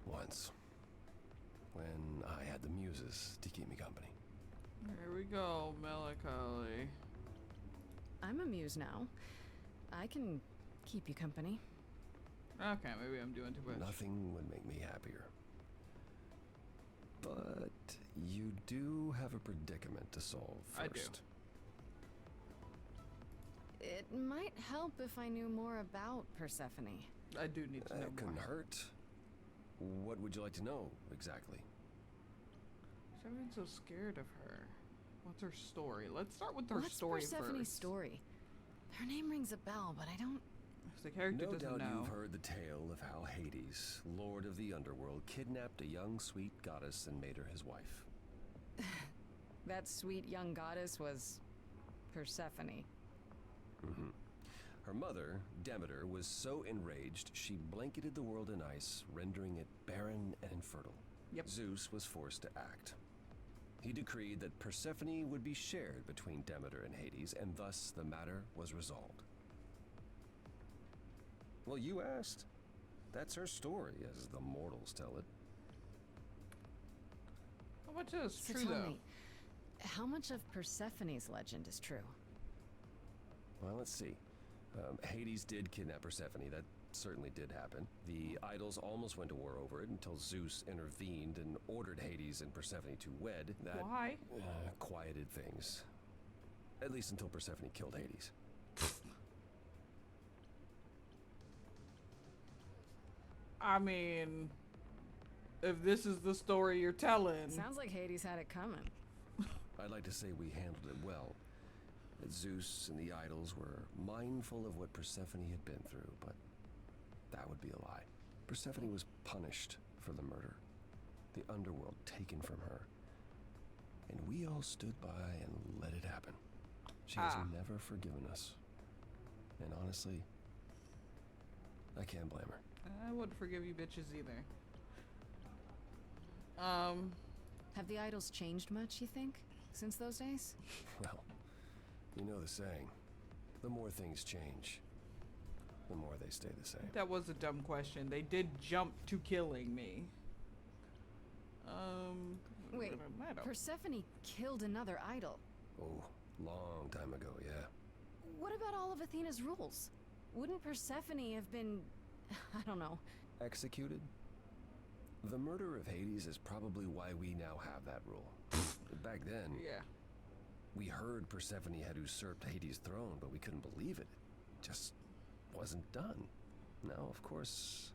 Speaker 11: Once. When I had the muses to keep me company.
Speaker 1: Here we go, Melancholy.
Speaker 2: I'm a muse now. I can keep you company.
Speaker 1: Okay, maybe I'm doing too much.
Speaker 11: Nothing would make me happier. But you do have a predicament to solve first.
Speaker 1: I do.
Speaker 2: It might help if I knew more about Persephone.
Speaker 1: I do need to know
Speaker 11: That couldn't
Speaker 1: more.
Speaker 11: hurt. What would you like to know, exactly?
Speaker 1: Everyone's so scared of her. What's her story? Let's start with her story
Speaker 2: What's Persephone's
Speaker 1: first.
Speaker 2: story? Her name rings a bell, but I don't...
Speaker 1: If the character
Speaker 11: No
Speaker 1: doesn't
Speaker 11: doubt
Speaker 1: know.
Speaker 11: you've heard the tale of how Hades, lord of the underworld, kidnapped a young sweet goddess and made her his wife.
Speaker 2: That sweet young goddess was... Persephone.
Speaker 11: Mm-hmm. Her mother, Demeter, was so enraged she blanketed the world in ice, rendering it barren and infertile.
Speaker 1: Yep.
Speaker 11: Zeus was forced to act. He decreed that Persephone would be shared between Demeter and Hades, and thus the matter was resolved. Well, you asked. That's her story, as the mortals tell it.
Speaker 1: How much is
Speaker 2: So
Speaker 1: true,
Speaker 2: tell
Speaker 1: though?
Speaker 2: me, how much of Persephone's legend is true?
Speaker 11: Well, let's see. Hades did kidnap Persephone. That certainly did happen. The idols almost went to war over it until Zeus intervened and ordered Hades and Persephone to wed. That
Speaker 1: Why?
Speaker 11: Quieted things. At least until Persephone killed Hades.
Speaker 1: I mean, if this is the story you're telling.
Speaker 2: Sounds like Hades had it coming.
Speaker 11: I'd like to say we handled it well. That Zeus and the idols were mindful of what Persephone had been through, but that would be a lie. Persephone was punished for the murder, the underworld taken from her, and we all stood by and let it happen. She has never forgiven us, and honestly, I can't blame her.
Speaker 1: I wouldn't forgive you bitches either.
Speaker 2: Have the idols changed much, you think, since those days?
Speaker 11: Well, you know the saying, the more things change, the more they stay the same.
Speaker 1: That was a dumb question. They did jump to killing me.
Speaker 2: Wait, Persephone killed another idol.
Speaker 11: Oh, long time ago, yeah.
Speaker 2: What about all of Athena's rules? Wouldn't Persephone have been, I don't know,
Speaker 11: Executed? The murder of Hades is probably why we now have that rule. Back then,
Speaker 1: yeah,
Speaker 11: we heard Persephone had usurped Hades' throne, but we couldn't believe it. It just wasn't done. Now, of course,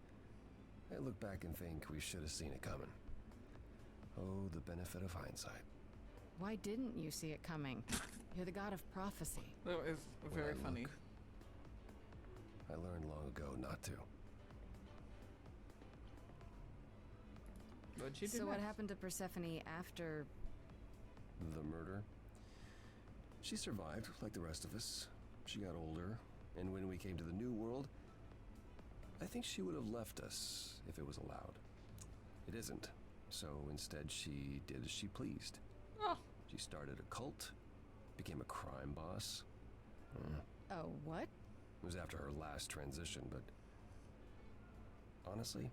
Speaker 11: I look back and think we should have seen it coming. Oh, the benefit of hindsight.
Speaker 2: Why didn't you see it coming? You're the god of prophecy.
Speaker 1: that is very
Speaker 11: When I
Speaker 1: funny.
Speaker 11: look, I learned long ago not to.
Speaker 1: What'd she do
Speaker 2: So what
Speaker 1: next?
Speaker 2: happened to Persephone after...
Speaker 11: The murder? She survived, like the rest of us. She got older, and when we came to the new world, I think she would have left us if it was allowed. It isn't, so instead she did as she pleased.
Speaker 1: Oh.
Speaker 11: She started a cult, became a crime boss.
Speaker 2: Oh, what?
Speaker 11: It was after her last transition, but honestly,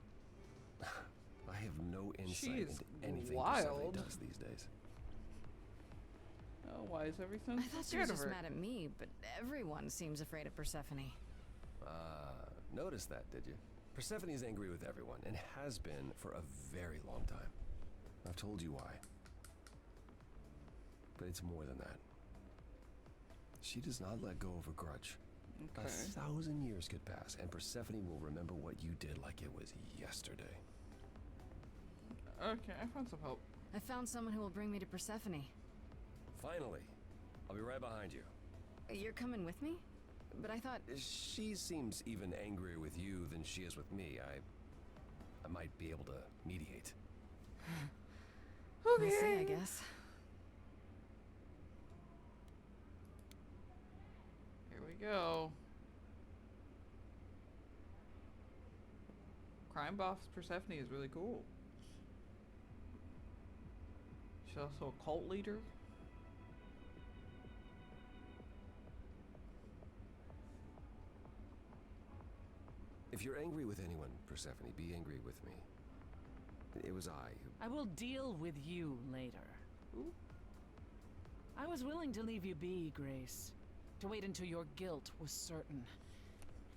Speaker 11: I have no insight
Speaker 1: She's
Speaker 11: into anything
Speaker 1: wild.
Speaker 11: Persephone does these days.
Speaker 1: Oh, why is everything
Speaker 2: I thought she
Speaker 1: scared
Speaker 2: was
Speaker 1: of
Speaker 2: just
Speaker 1: her?
Speaker 2: mad at me, but everyone seems afraid of Persephone.
Speaker 11: Noticed that, did you? Persephone's angry with everyone, and has been for a very long time. I've told you why. But it's more than that. She does not let go of a grudge.
Speaker 1: Okay.
Speaker 11: 1,000 years could pass, and Persephone will remember what you did like it was yesterday.
Speaker 1: Okay, I found some help.
Speaker 2: I found someone who will bring me to Persephone.
Speaker 11: Finally! I'll be right behind you.
Speaker 2: You're coming with me? But I thought...
Speaker 11: She seems even angrier with you than she is with me. I might be able to mediate.
Speaker 2: We'll see, I guess.
Speaker 1: Here we go. Crime boss Persephone is really cool. She's also a cult leader.
Speaker 11: If you're angry with anyone, Persephone, be angry with me. It was I who...
Speaker 8: I will deal with you later.
Speaker 1: Ooh.
Speaker 8: I was willing to leave you be, Grace. To wait until your guilt was certain.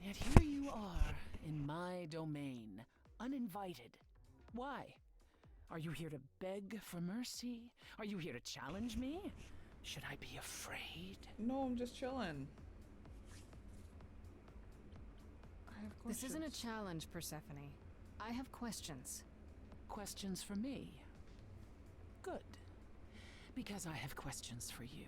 Speaker 8: Yet here you are, in my domain, uninvited. Why? Are you here to beg for mercy? Are you here to challenge me? Should I be afraid?
Speaker 1: No, I'm just chilling.
Speaker 2: This isn't a challenge, Persephone. I have questions.
Speaker 8: Questions for me? Good. Because I have questions for you.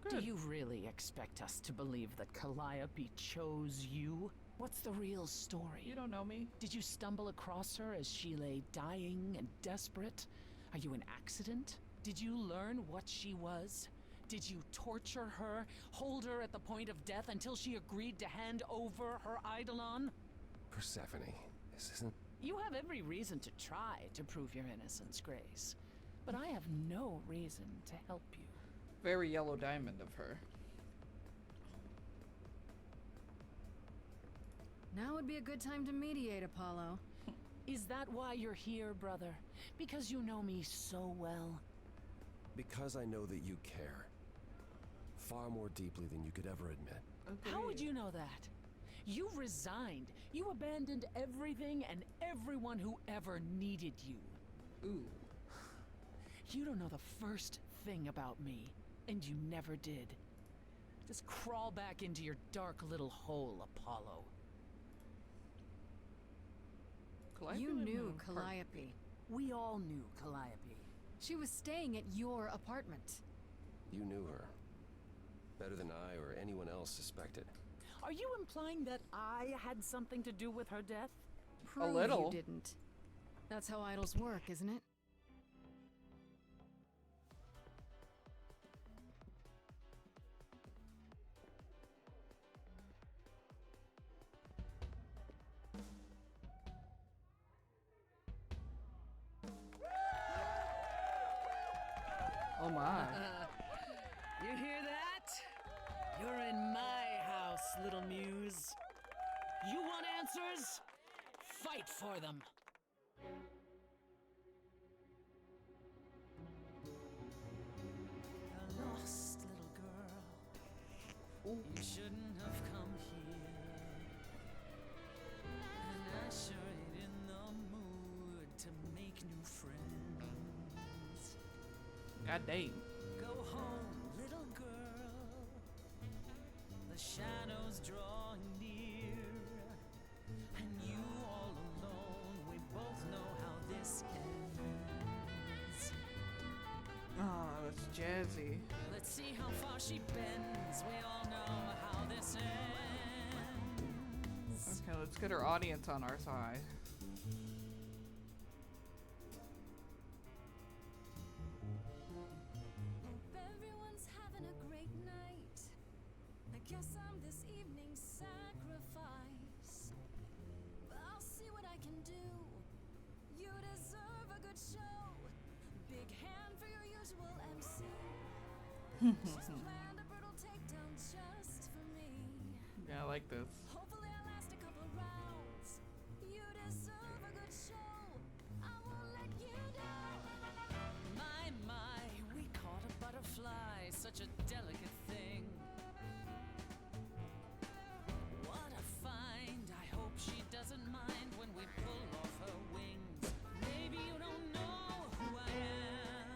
Speaker 1: Good.
Speaker 8: Do you really expect us to believe that Calliope chose you? What's the real story?
Speaker 1: You don't know me.
Speaker 8: Did you stumble across her as she lay dying and desperate? Are you an accident? Did you learn what she was? Did you torture her, hold her at the point of death until she agreed to hand over her eidolon?
Speaker 11: Persephone, this isn't...
Speaker 8: You have every reason to try to prove your innocence, Grace. But I have no reason to help you.
Speaker 1: Very yellow diamond of her.
Speaker 2: Now would be a good time to mediate, Apollo.
Speaker 8: Is that why you're here, brother? Because you know me so well?
Speaker 11: Because I know that you care. Far more deeply than you could ever admit.
Speaker 1: Okay.
Speaker 8: How would you know that? You resigned. You abandoned everything and everyone who ever needed you.
Speaker 1: Ooh.
Speaker 8: You don't know the first thing about me, and you never did. Just crawl back into your dark little hole, Apollo.
Speaker 2: You knew Calliope.
Speaker 8: We all knew Calliope.
Speaker 2: She was staying at your apartment.
Speaker 11: You knew her. Better than I or anyone else suspected.
Speaker 8: Are you implying that I had something to do with her death?
Speaker 2: Prove
Speaker 1: little.
Speaker 2: You didn't. That's how idols work, isn't it?
Speaker 1: Oh my.
Speaker 8: You hear that? You're in my house, little muse. You want answers? Fight for them. A lost little girl. You shouldn't have come here. And I sure ain't in the mood to make new friends.
Speaker 1: God dang.
Speaker 8: Go home, little girl. The shadows drawing near, and you all alone. We both know how this ends.
Speaker 1: Oh, that's jazzy.
Speaker 8: Let's see how far she bends. We all know how this ends.
Speaker 1: Okay, let's get our audience on our side.
Speaker 6: Everyone's having a great night. I guess I'm this evening's sacrifice. But I'll see what I can do. You deserve a good show. Big hand for your usual MC. She's planned a brutal takedown just for me.
Speaker 1: Yeah, I like this.
Speaker 6: Hopefully I'll last a couple rounds. You deserve a good show. I won't let you down.
Speaker 8: My, we caught a butterfly, such a delicate thing. What a find, I hope she doesn't mind when we pull off her wings. Maybe you don't know who I am.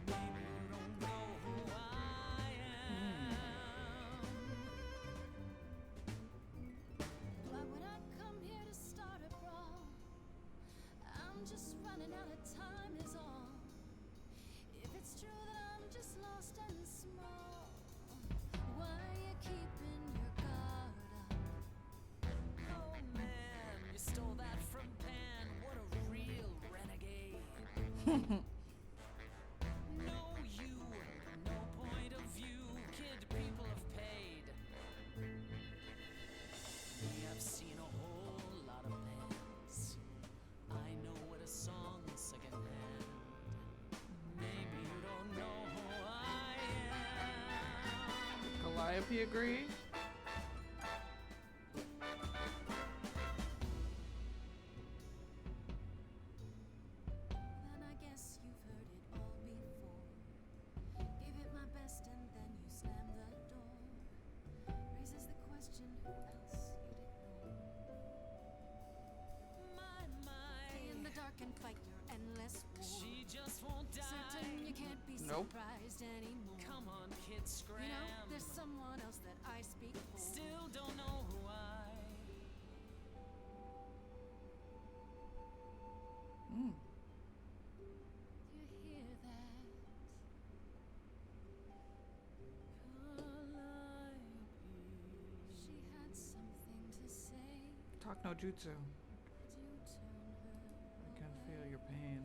Speaker 8: Maybe you don't know who I am.
Speaker 6: Why would I come here to start a brawl? I'm just running out of time is all. If it's true that I'm just lost and small, why are you keeping your guard up?
Speaker 8: Oh man, you stole that from Pan. What a real renegade. No you, no point of view. Kid, people have paid. We have seen a whole lot of bands. I know what a song secondhand. Maybe
Speaker 1: Calliope agree?
Speaker 6: Then I guess you've heard it all before. Gave it my best and then you slammed the door. Raises the question, who else you'd ignore? Stay in the dark and fight your endless war.
Speaker 8: She just won't die.
Speaker 6: Certain you can't be
Speaker 1: Nope.
Speaker 6: surprised anymore.
Speaker 8: Come on, kid, scram.
Speaker 6: You know, there's someone else that I speak for.
Speaker 8: Still don't know who I.
Speaker 1: Mm.
Speaker 6: You hear that? She had something to say.
Speaker 1: Talk no jutsu.
Speaker 6: Could you turn her
Speaker 1: I can feel your pain.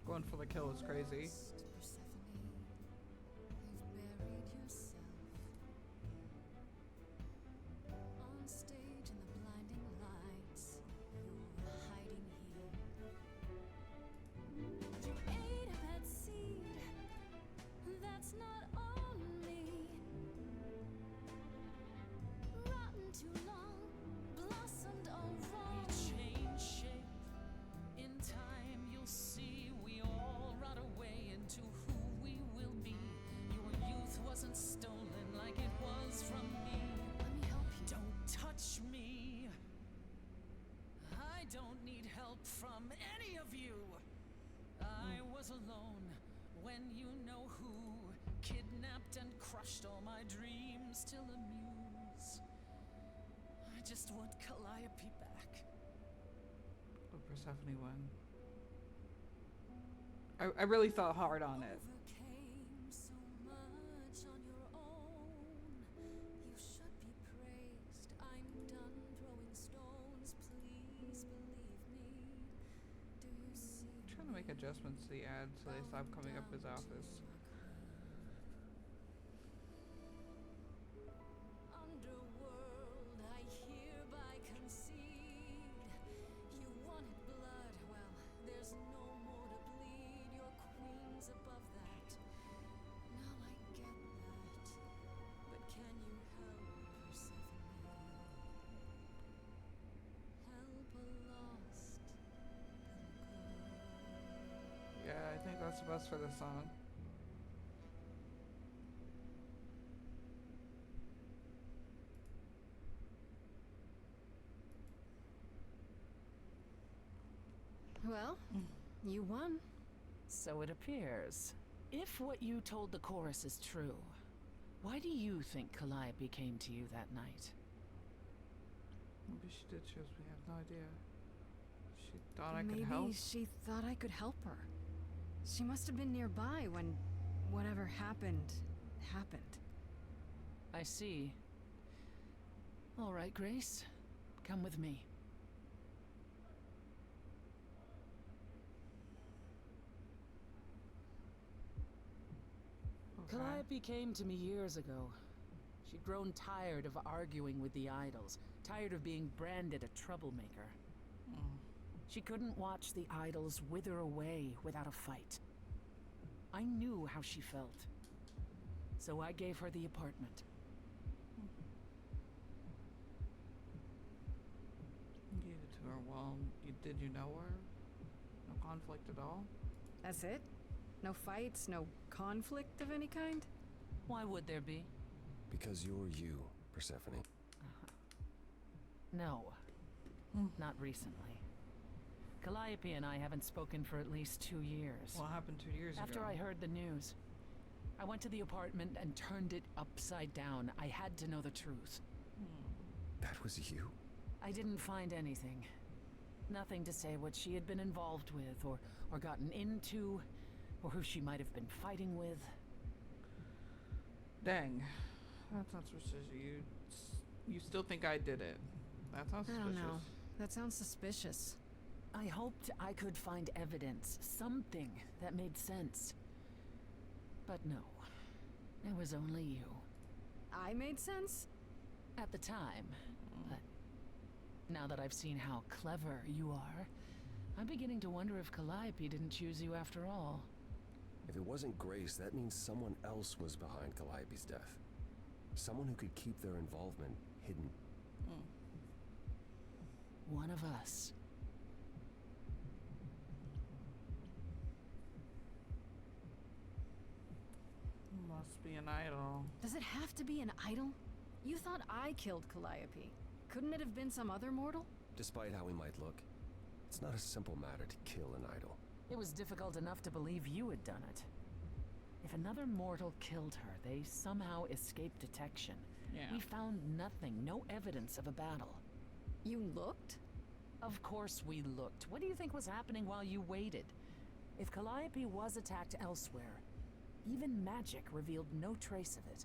Speaker 1: Going for the kill is crazy.
Speaker 6: Persephone, you've buried yourself on stage in the blinding lights. You're hiding here. You ate a bad seed. That's not only rotten too long, blossomed all wrong.
Speaker 8: We change shape. In time, you'll see we all rot away into who we will be. Your youth wasn't stolen like it was from me.
Speaker 6: Let me help you.
Speaker 8: Don't touch me. I don't need help from any of you. I was alone when you know who kidnapped and crushed all my dreams till a muse. I just want Calliope back.
Speaker 1: Oh, Persephone won. I really thought hard on it.
Speaker 6: Overcame so much on your own. You should be praised. I'm done throwing stones. Please believe me. Do you see?
Speaker 1: I'm trying to make adjustments to the ad so they stop coming up his office.
Speaker 6: Underworld, I hereby concede. You wanted blood, well, there's no more to bleed. Your queen's above that. Now I get that. But can you help Persephone? Help a lost little girl.
Speaker 1: Yeah, I think that's the best for this song.
Speaker 2: Well, you won.
Speaker 8: So it appears. If what you told the chorus is true, why do you think Calliope came to you that night?
Speaker 1: Maybe she did choose me. I have no idea. She thought I
Speaker 2: Maybe
Speaker 1: could help.
Speaker 2: she thought I could help her. She must have been nearby when whatever happened.
Speaker 8: I see. All right, Grace. Come with me.
Speaker 1: Okay.
Speaker 8: Calliope came to me years ago. She'd grown tired of arguing with the idols, tired of being branded a troublemaker. She couldn't watch the idols wither away without a fight. I knew how she felt. So I gave her the apartment.
Speaker 1: You gave it to her. Well, did you know her? No conflict at all?
Speaker 2: That's it? No fights, no conflict of any kind?
Speaker 8: Why would there be?
Speaker 11: Because you're you, Persephone.
Speaker 8: No. Not recently. Calliope and I haven't spoken for at least 2 years.
Speaker 1: What happened 2 years
Speaker 8: After
Speaker 1: ago?
Speaker 8: I heard the news, I went to the apartment and turned it upside down. I had to know the truth.
Speaker 11: That was you?
Speaker 8: I didn't find anything. Nothing to say what she had been involved with, or gotten into, or who she might have been fighting with.
Speaker 1: Dang. That's not suspicious. You still think I did it? That sounds suspicious.
Speaker 2: I don't know. That sounds suspicious.
Speaker 8: I hoped I could find evidence, something that made sense. But no, it was only you.
Speaker 2: I made sense?
Speaker 8: At the time, but now that I've seen how clever you are, I'm beginning to wonder if Calliope didn't choose you after all.
Speaker 11: If it wasn't Grace, that means someone else was behind Calliope's death. Someone who could keep their involvement hidden.
Speaker 8: One of us.
Speaker 1: Must be an idol.
Speaker 2: Does it have to be an idol? You thought I killed Calliope. Couldn't it have been some other mortal?
Speaker 11: Despite how we might look, it's not a simple matter to kill an idol.
Speaker 8: It was difficult enough to believe you had done it. If another mortal killed her, they somehow escaped detection.
Speaker 1: Yeah.
Speaker 8: We found nothing, no evidence of a battle.
Speaker 2: You looked?
Speaker 8: Of course we looked. What do you think was happening while you waited? If Calliope was attacked elsewhere, even magic revealed no trace of it.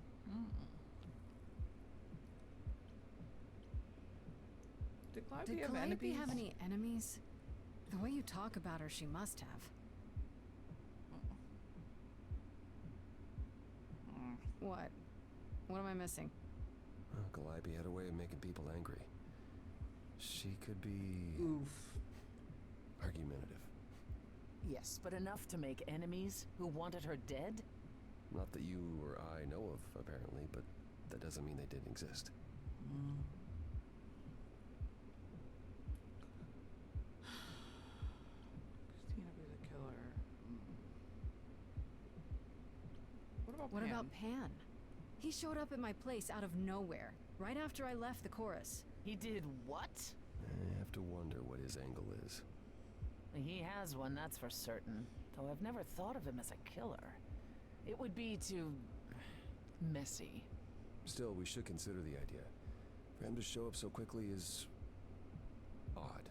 Speaker 1: Did Calliope,
Speaker 2: Did
Speaker 1: have,
Speaker 2: Calliope
Speaker 1: enemies?
Speaker 2: have any enemies? The way you talk about her, she must have. What? What am I missing?
Speaker 11: Well, Calliope had a way of making people angry. She could be... argumentative.
Speaker 8: Yes, but enough to make enemies who wanted her dead?
Speaker 11: Not that you or I know of, apparently, but that doesn't mean they didn't exist.
Speaker 1: Christina be the killer.
Speaker 2: What about Pan? He showed up at my place out of nowhere, right after I left the chorus.
Speaker 8: He did what?
Speaker 11: I have to wonder what his angle is.
Speaker 8: He has one, that's for certain. Though I've never thought of him as a killer. It would be too... messy.
Speaker 11: Still, we should consider the idea. For him to show up so quickly is... odd.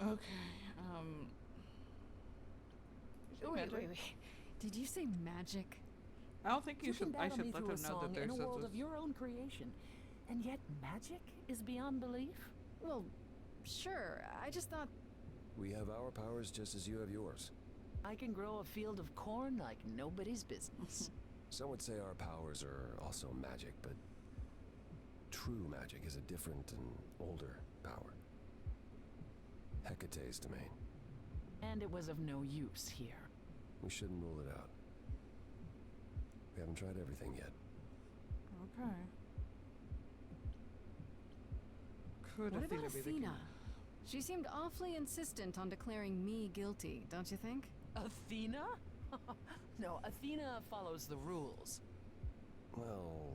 Speaker 1: Okay,
Speaker 2: Wait. Did you say magic?
Speaker 1: I don't think you should. I should let them know that
Speaker 8: in
Speaker 1: there's
Speaker 8: a
Speaker 1: such
Speaker 8: world of your own creation, and yet magic is beyond belief.
Speaker 2: Well, sure. I just thought.
Speaker 11: We have our powers just as you have yours.
Speaker 8: I can grow a field of corn like nobody's business.
Speaker 11: Some would say our powers are also magic, but true magic is a different and older power. Hecate's domain.
Speaker 8: And it was of no use here.
Speaker 11: We shouldn't rule it out. We haven't tried everything yet.
Speaker 1: Okay. Could
Speaker 2: What
Speaker 1: Athena
Speaker 2: about
Speaker 1: be the
Speaker 2: Athena?
Speaker 1: killer?
Speaker 2: She seemed awfully insistent on declaring me guilty, don't you think?
Speaker 8: Athena? No, Athena follows the rules.
Speaker 11: Well...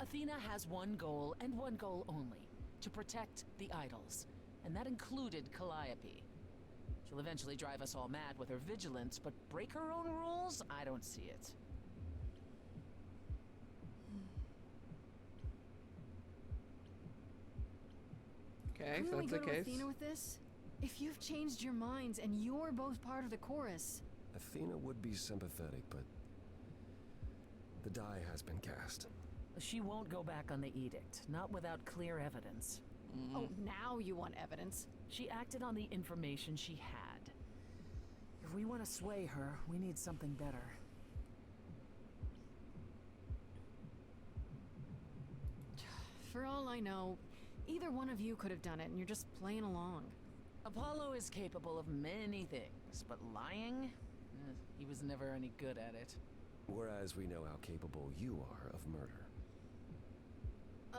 Speaker 8: Athena has one goal, and one goal only. To protect the idols. And that included Calliope. She'll eventually drive us all mad with her vigilance, but break her own rules? I don't see it.
Speaker 1: Okay, if
Speaker 2: Couldn't we
Speaker 1: that's
Speaker 2: go
Speaker 1: the
Speaker 2: to
Speaker 1: case.
Speaker 2: Athena with this? If you've changed your minds and you're both part of the chorus.
Speaker 11: Athena would be sympathetic, but the die has been cast.
Speaker 8: She won't go back on the edict, not without clear evidence.
Speaker 2: Oh, now you want evidence?
Speaker 8: She acted on the information she had. If we want to sway her, we need something better.
Speaker 2: For all I know, either one of you could have done it and you're just playing along.
Speaker 8: Apollo is capable of many things, but lying? He was never any good at it.
Speaker 11: Whereas we know how capable you are of murder.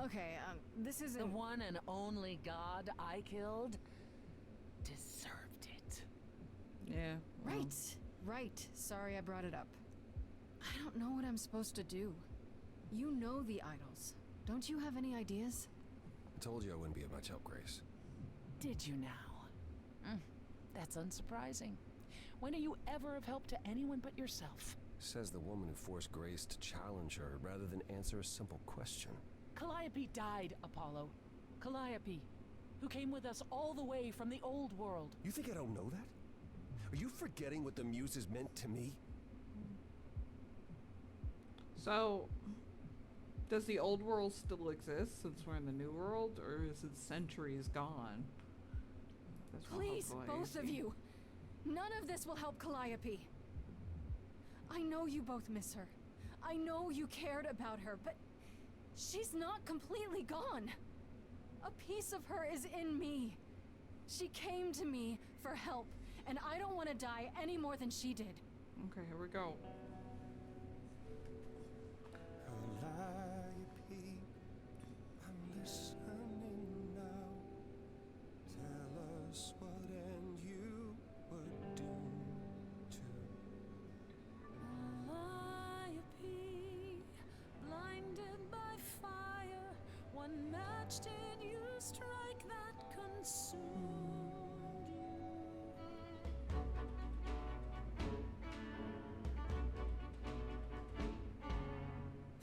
Speaker 2: Okay, this isn't...
Speaker 8: The one and only god I killed deserved it.
Speaker 1: Yeah.
Speaker 2: Right, right. Sorry I brought it up. I don't know what I'm supposed to do. You know the idols. Don't you have any ideas?
Speaker 11: I told you I wouldn't be of much help, Grace.
Speaker 8: Did you now? That's unsurprising. When are you ever of help to anyone but yourself?
Speaker 11: Says the woman who forced Grace to challenge her rather than answer a simple question.
Speaker 8: Calliope died, Apollo. Calliope, who came with us all the way from the old world.
Speaker 11: You think I don't know that? Are you forgetting what the Muses meant to me?
Speaker 1: So, does the old world still exist since we're in the new world, or is it centuries gone?
Speaker 2: Please, both of you. None of this will help Calliope. I know you both miss her. I know you cared about her, but she's not completely gone. A piece of her is in me. She came to me for help,
Speaker 3: and I don't want to die any more than she did.
Speaker 1: Okay, here we go.
Speaker 11: Calliope, I'm listening now. Tell us what end you were doomed to.
Speaker 6: Calliope, blinded by fire, what match did you strike that consumed you?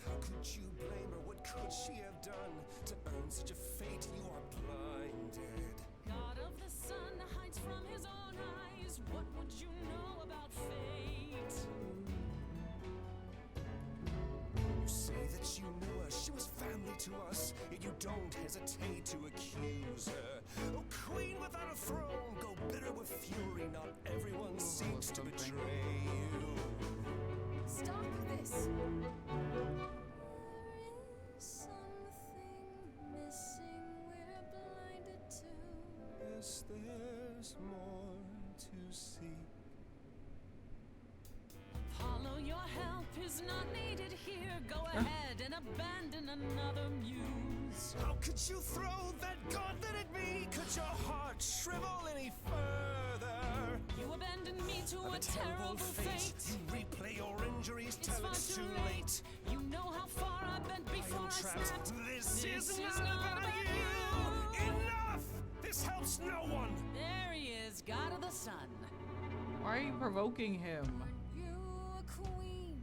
Speaker 11: How could you blame her? What could she have done to earn such a fate? You are blinded.
Speaker 6: God of the sun hides from his own eyes. What would you know about fate?
Speaker 11: You say that you knew her, she was family to us, yet you don't hesitate to accuse her. Oh, queen without a throne, go bitter with fury. Not everyone seeks to betray you.
Speaker 3: Stop this!
Speaker 6: There is something missing we're blinded to.
Speaker 11: Yes, there's more to see.
Speaker 6: Apollo, your help is not needed here. Go ahead and abandon another muse.
Speaker 11: How could you throw that gauntlet at me? Could your heart shrivel any further?
Speaker 6: You abandoned me to a
Speaker 11: terrible
Speaker 6: terrible fate.
Speaker 11: You replay your injuries
Speaker 6: It's
Speaker 11: till
Speaker 6: far
Speaker 11: it's
Speaker 6: too
Speaker 11: too
Speaker 6: late.
Speaker 11: late.
Speaker 6: You know how far I've been before I
Speaker 11: Trapped.
Speaker 6: snapped.
Speaker 11: This is not about you. Enough! This helps no one.
Speaker 8: There he is, God of the Sun.
Speaker 1: Why are you provoking him?
Speaker 6: You a queen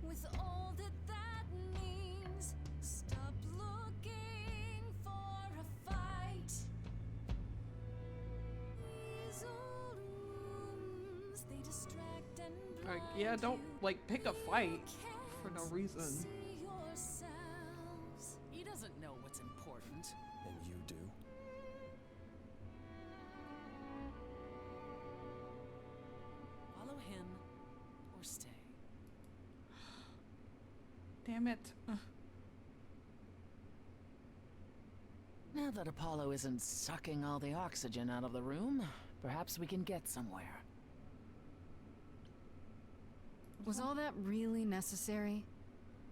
Speaker 6: with all that that means. Stop looking for a fight. These old wounds, they distract and
Speaker 1: Like,
Speaker 6: blind
Speaker 1: yeah, don't,
Speaker 6: you.
Speaker 1: like, pick a fight for no
Speaker 6: Can't
Speaker 1: reason.
Speaker 6: see yourselves.
Speaker 8: He doesn't know what's important.
Speaker 11: And you do?
Speaker 8: Follow him or stay.
Speaker 1: Damn it.
Speaker 8: Now that Apollo isn't sucking all the oxygen out of the room, perhaps we can get somewhere.
Speaker 2: Was all that really necessary?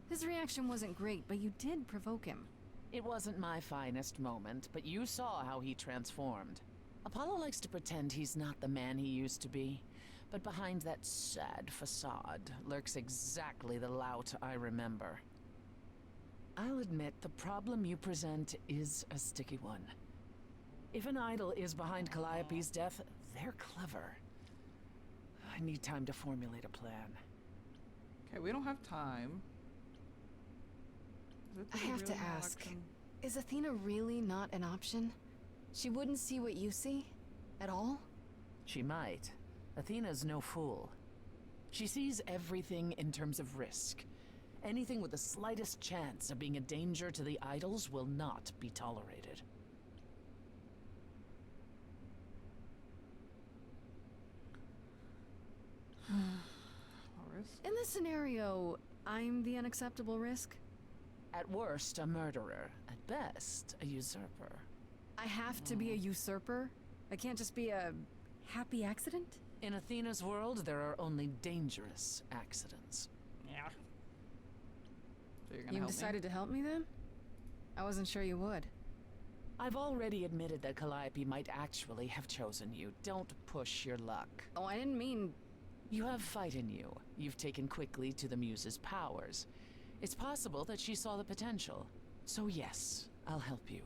Speaker 2: His reaction wasn't great, but you did provoke him.
Speaker 8: It wasn't my finest moment, but you saw how he transformed. Apollo likes to pretend he's not the man he used to be, but behind that sad facade lurks exactly the lout I remember. I'll admit the problem you present is a sticky one. If an idol is behind Calliope's death, they're clever. I need time to formulate a plan.
Speaker 1: Okay, we don't have time. Is it
Speaker 2: I have to
Speaker 1: really an
Speaker 2: ask,
Speaker 1: election?
Speaker 2: is Athena really not an option? She wouldn't see what you see? At all?
Speaker 8: She might. Athena's no fool. She sees everything in terms of risk. Anything with the slightest chance of being a danger to the idols will not be tolerated.
Speaker 2: In this scenario, I'm the unacceptable risk?
Speaker 8: At worst, a murderer. At best, a usurper.
Speaker 2: I have to be a usurper? I can't just be a happy accident?
Speaker 8: In Athena's world, there are only dangerous accidents.
Speaker 1: Yeah. So you're gonna
Speaker 2: You've
Speaker 1: help
Speaker 2: decided to help me then? I wasn't sure you would.
Speaker 8: I've already admitted that Calliope might actually have chosen you. Don't push your luck.
Speaker 2: Oh, I didn't mean...
Speaker 8: You have fight in you. You've taken quickly to the Muse's powers. It's possible that she saw the potential. So yes, I'll help you.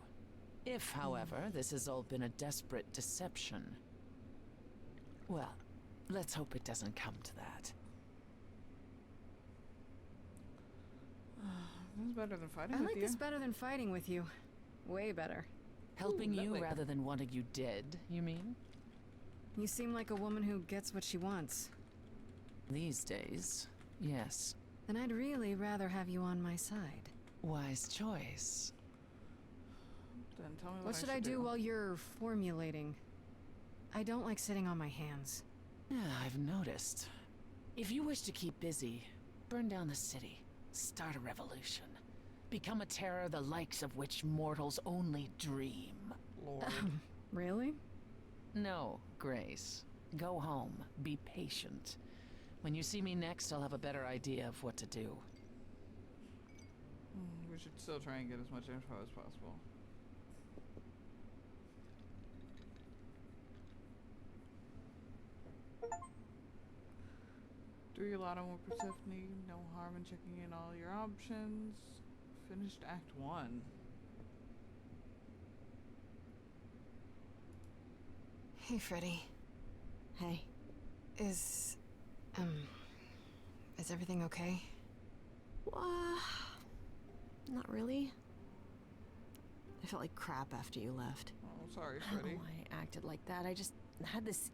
Speaker 8: If, however, this has all been a desperate deception, well, let's hope it doesn't come to that.
Speaker 1: This is better than fighting
Speaker 2: I
Speaker 1: with
Speaker 2: like
Speaker 1: you.
Speaker 2: this better than fighting with you. Way better.
Speaker 8: Helping you
Speaker 1: lovely.
Speaker 8: rather than wanting you dead, you mean?
Speaker 2: You seem like a woman who gets what she wants.
Speaker 8: These days, yes.
Speaker 2: Then I'd really rather have you on my side.
Speaker 8: Wise choice.
Speaker 1: Then tell me
Speaker 2: What should I do while you're formulating? I don't like sitting on my hands.
Speaker 8: Yeah, I've noticed. If you wish to keep busy, burn down the city. Start a revolution. Become a terror the likes of which mortals only dream.
Speaker 1: Lord.
Speaker 2: Really?
Speaker 8: No, Grace. Go home. Be patient. When you see me next, I'll have a better idea of what to do.
Speaker 1: We should still try and get as much info as possible. Do your lotto with Persephone. No harm in checking in all your options. Finished Act 1.
Speaker 2: Hey, Freddy.
Speaker 9: Hey.
Speaker 2: Is everything okay?
Speaker 9: Not really. I felt like crap after you left.
Speaker 1: Oh, sorry,
Speaker 9: I don't
Speaker 1: Freddy.
Speaker 9: know why I acted like that. I just had this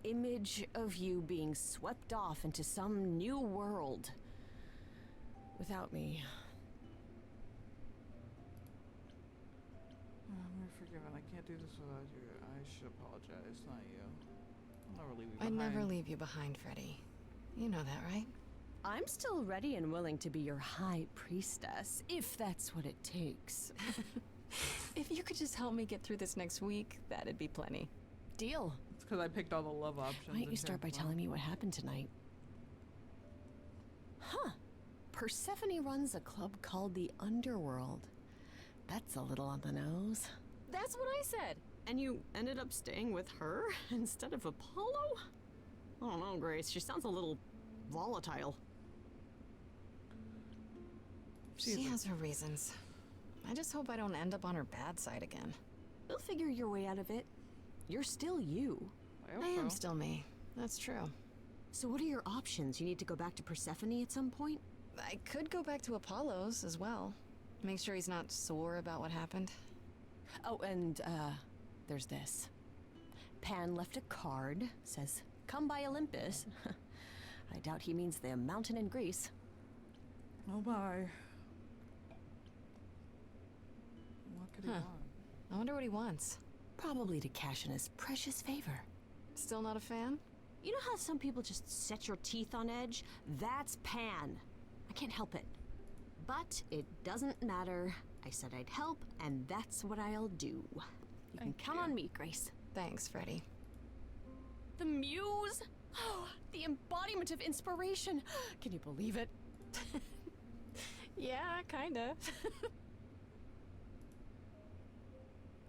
Speaker 9: image of you being swept off into some new world without me.
Speaker 1: I'm forgiven. I can't do this without you. I should apologize, not you. I'll never leave you behind.
Speaker 2: I'd never leave you behind, Freddy. You know that, right?
Speaker 9: I'm still ready and willing to be your high priestess, if that's what it takes.
Speaker 2: If you could just help me get through this next week, that'd be plenty.
Speaker 9: Deal.
Speaker 1: It's because I picked all the love options.
Speaker 9: Why don't you start by telling me what happened tonight? Huh. Persephone runs a club called the Underworld. That's a little on the nose.
Speaker 2: That's what I said.
Speaker 9: And you ended up staying with her instead of Apollo? I don't know, Grace. She sounds a little volatile.
Speaker 2: She has her reasons. I just hope I don't end up on her bad side again.
Speaker 9: You'll figure your way out of it. You're still you.
Speaker 2: I am still me. That's true.
Speaker 9: So what are your options? You need to go back to Persephone at some point?
Speaker 2: I could go back to Apollo's as well. Make sure he's not sore about what happened.
Speaker 9: Oh, and, there's this. Pan left a card. Says, come by Olympus. I doubt he means the mountain in Greece.
Speaker 1: Oh, bye. What could he want?
Speaker 2: I wonder what he wants.
Speaker 9: Probably to cash in his precious favor.
Speaker 2: Still not a fan?
Speaker 9: You know how some people just set your teeth on edge? That's Pan. I can't help it. But it doesn't matter. I said I'd help, and that's what I'll do. You can count on me, Grace.
Speaker 2: Thanks, Freddy.
Speaker 9: The muse? Oh, the embodiment of inspiration. Can you believe it?
Speaker 2: Yeah, kinda.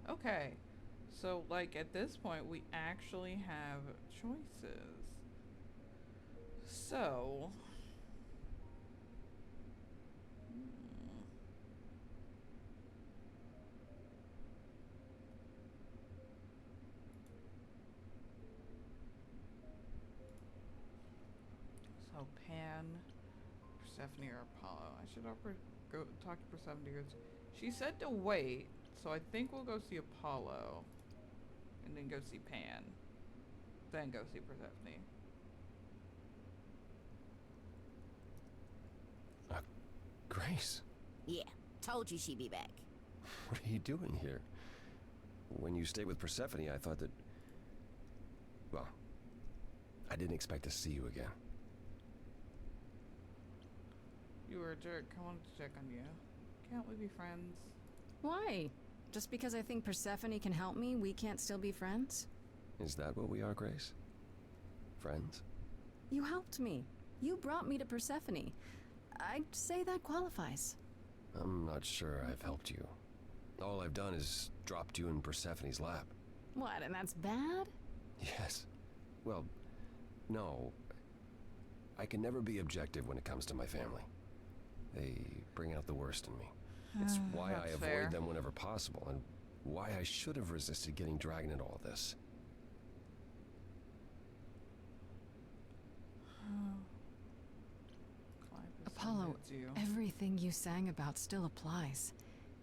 Speaker 1: Okay. So, like, at this point, we actually have choices. So... So, Pan, Persephone, or Apollo. I should go talk to Persephone because she said to wait, so I think we'll go see Apollo. And then go see Pan. Then go see Persephone.
Speaker 11: Grace.
Speaker 13: Yeah, told you she'd be back.
Speaker 11: What are you doing here? When you stayed with Persephone, I thought that... Well, I didn't expect to see you again.
Speaker 1: You were a jerk. I wanted to check on you. Can't we be friends?
Speaker 2: Why? Just because I think Persephone can help me, we can't still be friends?
Speaker 11: Is that what we are, Grace? Friends?
Speaker 2: You helped me. You brought me to Persephone. I'd say that qualifies.
Speaker 11: I'm not sure I've helped you. All I've done is dropped you in Persephone's lap.
Speaker 2: What, and that's bad?
Speaker 11: Yes. Well, no. I can never be objective when it comes to my family. They bring out the worst in me. It's why I avoid them whenever possible, and why I should have resisted getting dragged into all this.
Speaker 2: Apollo, everything you sang about still applies.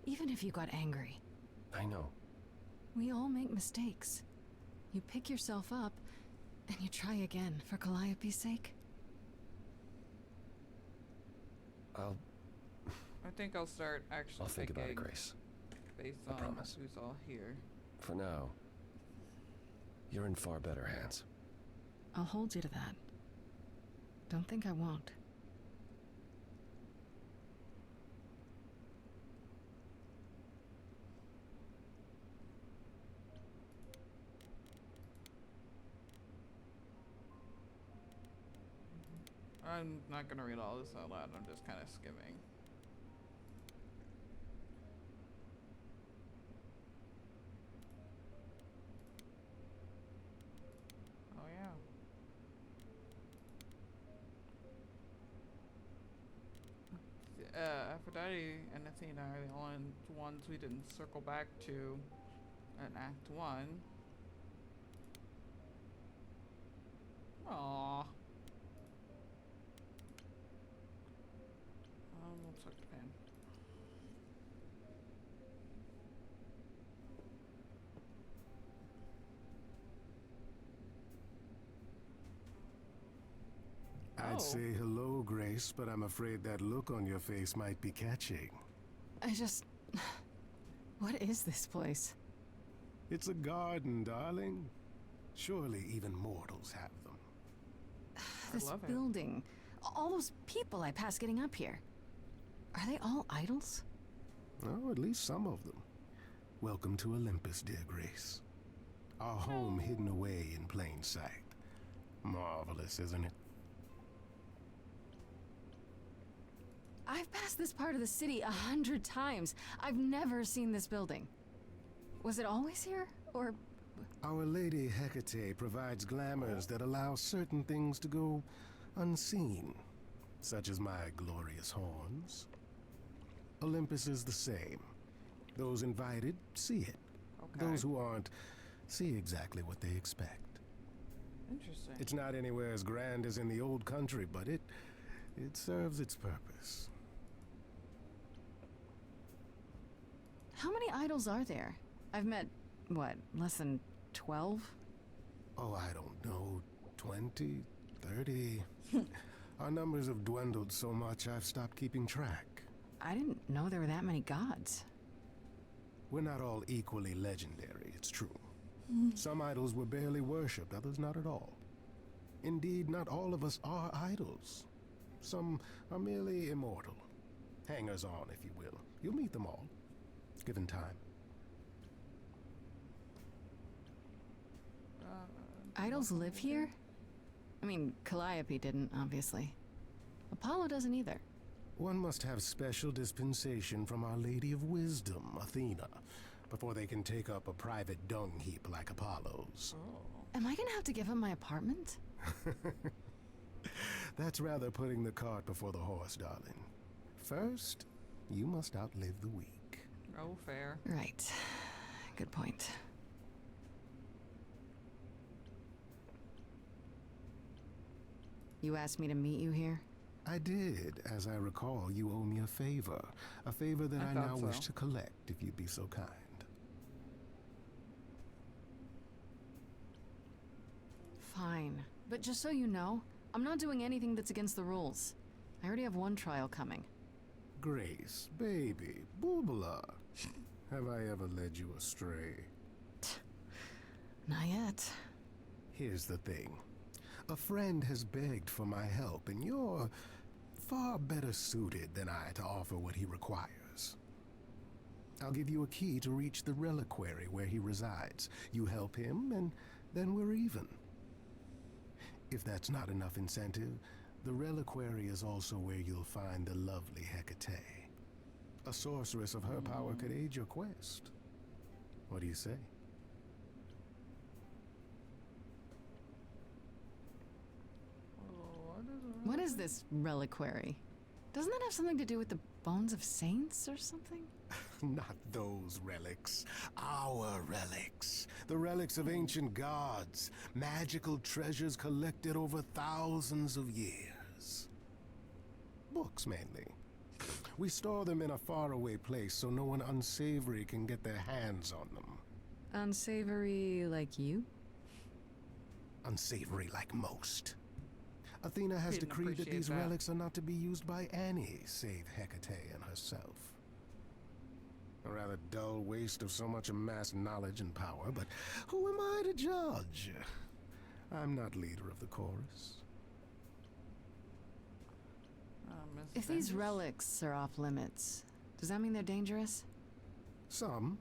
Speaker 2: Even if you got angry.
Speaker 11: I know.
Speaker 2: We all make mistakes. You pick yourself up, and you try again for Calliope's sake.
Speaker 1: I think I'll start actually
Speaker 11: I'll think about it, Grace.
Speaker 1: Based
Speaker 11: I
Speaker 1: on
Speaker 11: promise.
Speaker 1: who's all here.
Speaker 11: For now, you're in far better hands.
Speaker 2: I'll hold you to that. Don't think I won't.
Speaker 1: I'm not gonna read all this out loud. I'm just kind of skimming. Oh yeah. Aphrodite and Athena are the only ones we didn't circle back to in Act 1. Aww. We'll tuck the pen.
Speaker 10: I'd say hello, Grace, but I'm afraid that look on your face might be catching.
Speaker 2: What is this place?
Speaker 10: It's a garden, darling. Surely even mortals have them.
Speaker 2: This building. All those people I pass getting up here. Are they all idols?
Speaker 10: Oh, at least some of them. Welcome to Olympus, dear Grace. Our home hidden away in plain sight. Marvelous, isn't it?
Speaker 2: I've passed this part of the city 100 times. I've never seen this building. Was it always here, or...?
Speaker 10: Our Lady Hecate provides glamours that allow certain things to go unseen, such as my glorious horns. Olympus is the same. Those invited see it.
Speaker 1: Okay.
Speaker 10: Those who aren't see exactly what they expect.
Speaker 1: Interesting.
Speaker 10: It's not anywhere as grand as in the old country, but it serves its purpose.
Speaker 2: How many idols are there? I've met, what, less than 12?
Speaker 10: Oh, I don't know, 20, 30. Our numbers have dwindled so much I've stopped keeping track.
Speaker 2: I didn't know there were that many gods.
Speaker 10: We're not all equally legendary, it's true. Some idols were barely worshipped, others not at all. Indeed, not all of us are idols. Some are merely immortal. Hangers-on, if you will. You'll meet them all, given time.
Speaker 2: Idols live here? I mean, Calliope didn't, obviously. Apollo doesn't either.
Speaker 10: One must have special dispensation from Our Lady of Wisdom, Athena, before they can take up a private dung heap like Apollo's.
Speaker 2: Am I gonna have to give up my apartment?
Speaker 10: That's rather putting the cart before the horse, darling. First, you must outlive the weak.
Speaker 1: Oh, fair.
Speaker 2: Right. Good point. You asked me to meet you here?
Speaker 10: I did. As I recall, you owe me a favor. A favor that I now wish to collect, if you'd be so kind.
Speaker 2: Fine. But just so you know, I'm not doing anything that's against the rules. I already have one trial coming.
Speaker 10: Grace, baby, Boobala. Have I ever led you astray?
Speaker 2: Not yet.
Speaker 10: Here's the thing. A friend has begged for my help, and you're far better suited than I to offer what he requires. I'll give you a key to reach the reliquary where he resides. You help him, and then we're even. If that's not enough incentive, the reliquary is also where you'll find the lovely Hecate. A sorceress of her power could aid your quest. What do you say?
Speaker 2: What is this reliquary? Doesn't that have something to do with the bones of saints or something?
Speaker 10: Not those relics. Our relics. The relics of ancient gods. Magical treasures collected over thousands of years. Books, mainly. We store them in a faraway place so no one unsavory can get their hands on them.
Speaker 2: Unsavory like you?
Speaker 10: Unsavory like most. Athena has decreed that these relics are not to be used by any save Hecate and herself. A rather dull waste of so much amassed knowledge and power, but who am I to judge? I'm not leader of the chorus.
Speaker 2: If these relics are off limits, does that mean they're dangerous?
Speaker 10: Some,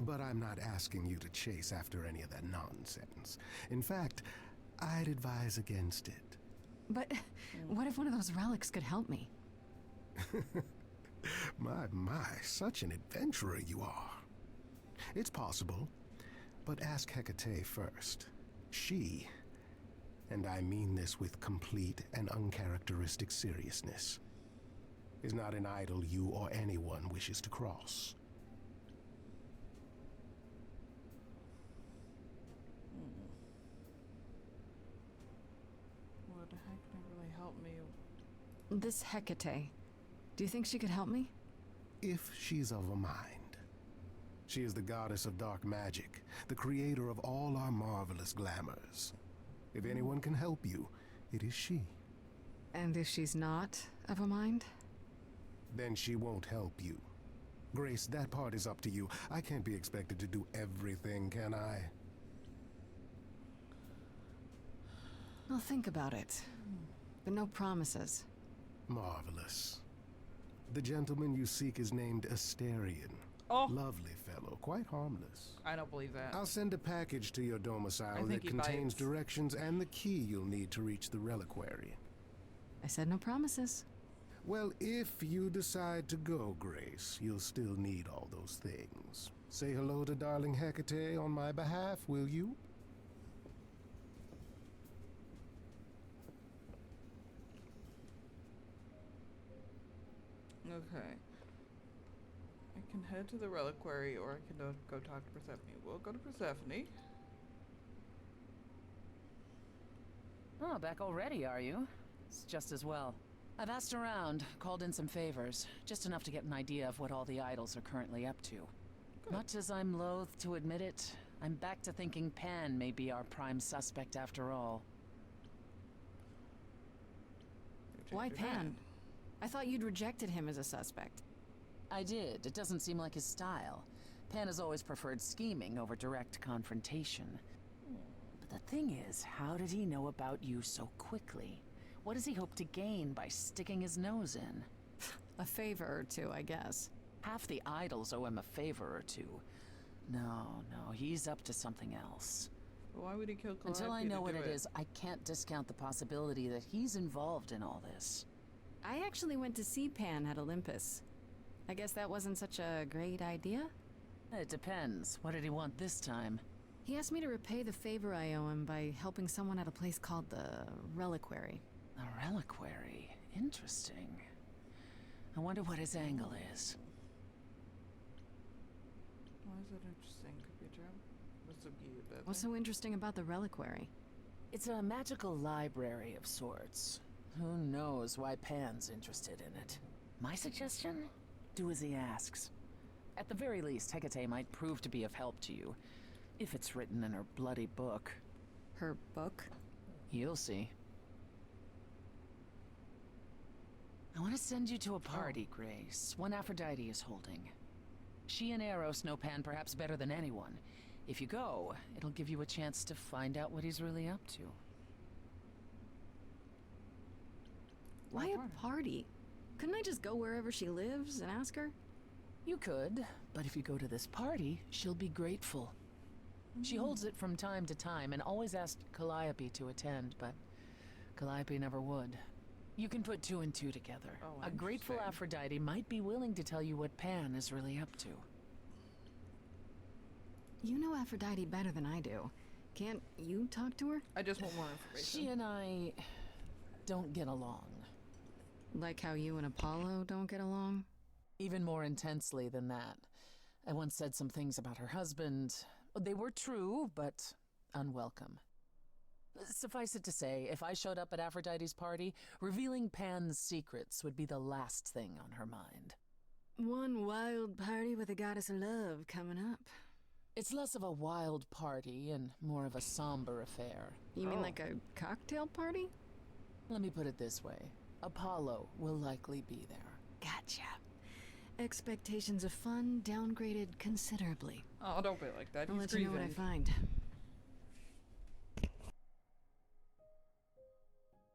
Speaker 10: but I'm not asking you to chase after any of that nonsense. In fact, I'd advise against it.
Speaker 2: But what if one of those relics could help me?
Speaker 10: My, such an adventurer you are. It's possible, but ask Hecate first. She, and I mean this with complete and uncharacteristic seriousness, is not an idol you or anyone wishes to cross.
Speaker 1: What the heck can really help me?
Speaker 2: This Hecate, do you think she could help me?
Speaker 10: If she's of a mind. She is the goddess of dark magic, the creator of all our marvelous glamours. If anyone can help you, it is she.
Speaker 2: And if she's not of a mind?
Speaker 10: Then she won't help you. Grace, that part is up to you. I can't be expected to do everything, can I?
Speaker 2: I'll think about it. But no promises.
Speaker 10: Marvelous. The gentleman you seek is named Asterion.
Speaker 1: Oh.
Speaker 10: Lovely fellow, quite harmless.
Speaker 1: I don't believe that.
Speaker 10: I'll send a package to your domicile that contains directions and the key you'll need to reach the reliquary.
Speaker 2: I said no promises.
Speaker 10: Well, if you decide to go, Grace, you'll still need all those things. Say hello to darling Hecate on my behalf, will you?
Speaker 1: Okay. I can head to the reliquary, or I can go talk to Persephone. We'll go to Persephone.
Speaker 8: Oh, back already, are you? It's just as well. I've asked around, called in some favors, just enough to get an idea of what all the idols are currently up to. Good. Much as I'm loath to admit it, I'm back to thinking Pan may be our prime suspect after all.
Speaker 2: Why Pan? I thought you'd rejected him as a suspect.
Speaker 8: I did. It doesn't seem like his style. Pan has always preferred scheming over direct confrontation. But the thing is, how did he know about you so quickly? What does he hope to gain by sticking his nose in?
Speaker 2: A favor or two, I guess.
Speaker 8: Half the idols owe him a favor or two. No, he's up to something else.
Speaker 1: Why would he kill Calliope?
Speaker 8: Until I know what it is, I can't discount the possibility that he's involved in all this.
Speaker 2: I actually went to see Pan at Olympus. I guess that wasn't such a great idea?
Speaker 8: It depends. What did he want this time?
Speaker 2: He asked me to repay the favor I owe him by helping someone at a place called the Reliquary.
Speaker 8: The Reliquary? Interesting. I wonder what his angle is.
Speaker 1: Why is that interesting? Could be a job.
Speaker 2: What's so interesting about the Reliquary?
Speaker 8: It's a magical library of sorts. Who knows why Pan's interested in it? My suggestion? Do as he asks. At the very least, Hecate might prove to be of help to you. If it's written in her bloody book.
Speaker 2: Her book?
Speaker 8: You'll see. I want to send you to a party, Grace. One Aphrodite is holding. She and Eros know Pan perhaps better than anyone. If you go, it'll give you a chance to find out what he's really up to.
Speaker 2: Why a party? Couldn't I just go wherever she lives and ask her?
Speaker 8: You could, but if you go to this party, she'll be grateful. She holds it from time to time and always asked Calliope to attend, but Calliope never would. You can put two and two together.
Speaker 1: Oh,
Speaker 8: a grateful Aphrodite might be willing to tell you what Pan is really up to.
Speaker 2: You know Aphrodite better than I do. Can't you talk to her?
Speaker 1: I just want more information.
Speaker 8: She and I don't get along.
Speaker 2: Like how you and Apollo don't get along?
Speaker 8: Even more intensely than that. I once said some things about her husband. They were true, but unwelcome. Suffice it to say, if I showed up at Aphrodite's party, revealing Pan's secrets would be the last thing on her mind.
Speaker 2: One wild party with a goddess of love coming up.
Speaker 8: It's less of a wild party and more of a somber affair.
Speaker 2: You mean like a cocktail party?
Speaker 8: Let me put it this way. Apollo will likely be there.
Speaker 2: Gotcha. Expectations of fun downgraded considerably.
Speaker 1: Oh, don't be like that.
Speaker 2: I'll
Speaker 1: He's
Speaker 2: let
Speaker 1: grieving.
Speaker 2: you know what I find.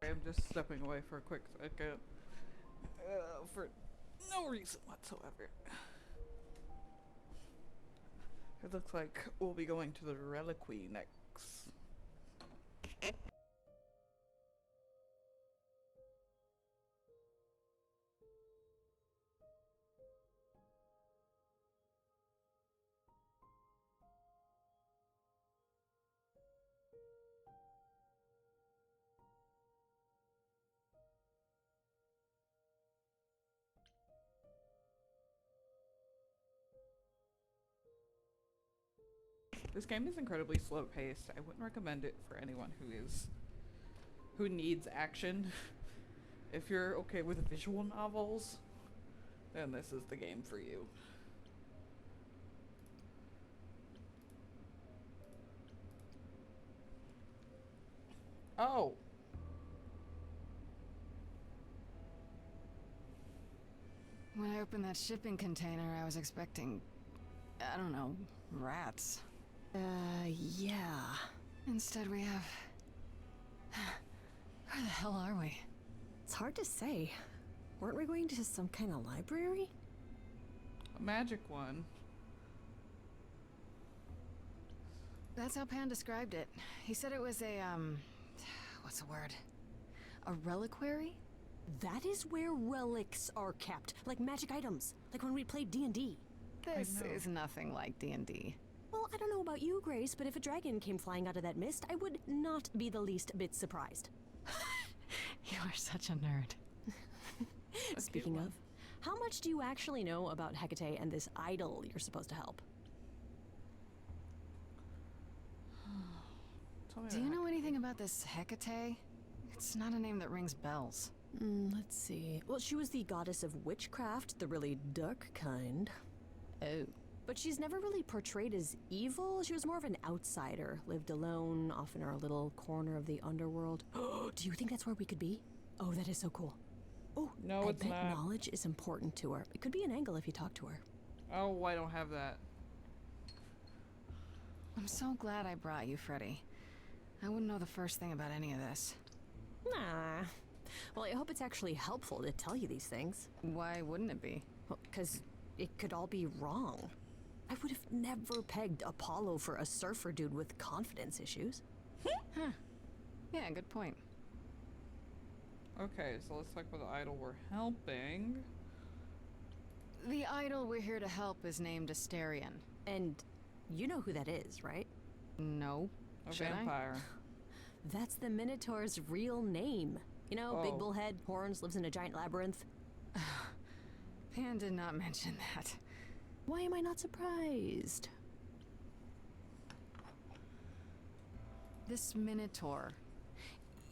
Speaker 1: I'm just stepping away for a quick second. For no reason whatsoever. It looks like we'll be going to the Reliquary next. This game is incredibly slow paced. I wouldn't recommend it for anyone who needs action. If you're okay with visual novels, then this is the game for you. Oh.
Speaker 2: When I opened that shipping container, I was expecting, I don't know, rats.
Speaker 9: Yeah.
Speaker 2: Instead we have... Where the hell are we?
Speaker 9: It's hard to say. Weren't we going to some kind of library?
Speaker 1: A magic one.
Speaker 2: That's how Pan described it. He said it was a, what's the word? A reliquary?
Speaker 9: That is where relics are kept, like magic items, like when we played D&D.
Speaker 2: This is nothing like D&D.
Speaker 9: Well, I don't know about you, Grace, but if a dragon came flying out of that mist, I would not be the least bit surprised.
Speaker 2: You are such a nerd.
Speaker 9: Speaking of, how much do you actually know about Hecate and this idol you're supposed to help?
Speaker 2: Do you know anything about this Hecate? It's not a name that rings bells.
Speaker 9: Let's see. Well, she was the goddess of witchcraft, the really dark kind.
Speaker 2: Oh.
Speaker 9: But she's never really portrayed as evil. She was more of an outsider, lived alone, off in our little corner of the underworld. Do you think that's where we could be? Oh, that is so cool. Oh,
Speaker 1: no, it's not.
Speaker 9: I bet knowledge is important to her. It could be an angle if you talk to her.
Speaker 1: Oh, I don't have that.
Speaker 2: I'm so glad I brought you, Freddy. I wouldn't know the first thing about any of this.
Speaker 9: Nah. Well, I hope it's actually helpful to tell you these things.
Speaker 2: Why wouldn't it be?
Speaker 9: Well, 'cause it could all be wrong. I would have never pegged Apollo for a surfer dude with confidence issues.
Speaker 2: Huh. Yeah, good point.
Speaker 1: Okay, so let's talk about the idol we're helping.
Speaker 2: The idol we're here to help is named Asterion.
Speaker 9: And you know who that is, right?
Speaker 2: No.
Speaker 1: A vampire.
Speaker 9: That's the Minotaur's real name. You know, big bullhead, horns, lives in a giant labyrinth.
Speaker 2: Pan did not mention that.
Speaker 9: Why am I not surprised?
Speaker 2: This Minotaur.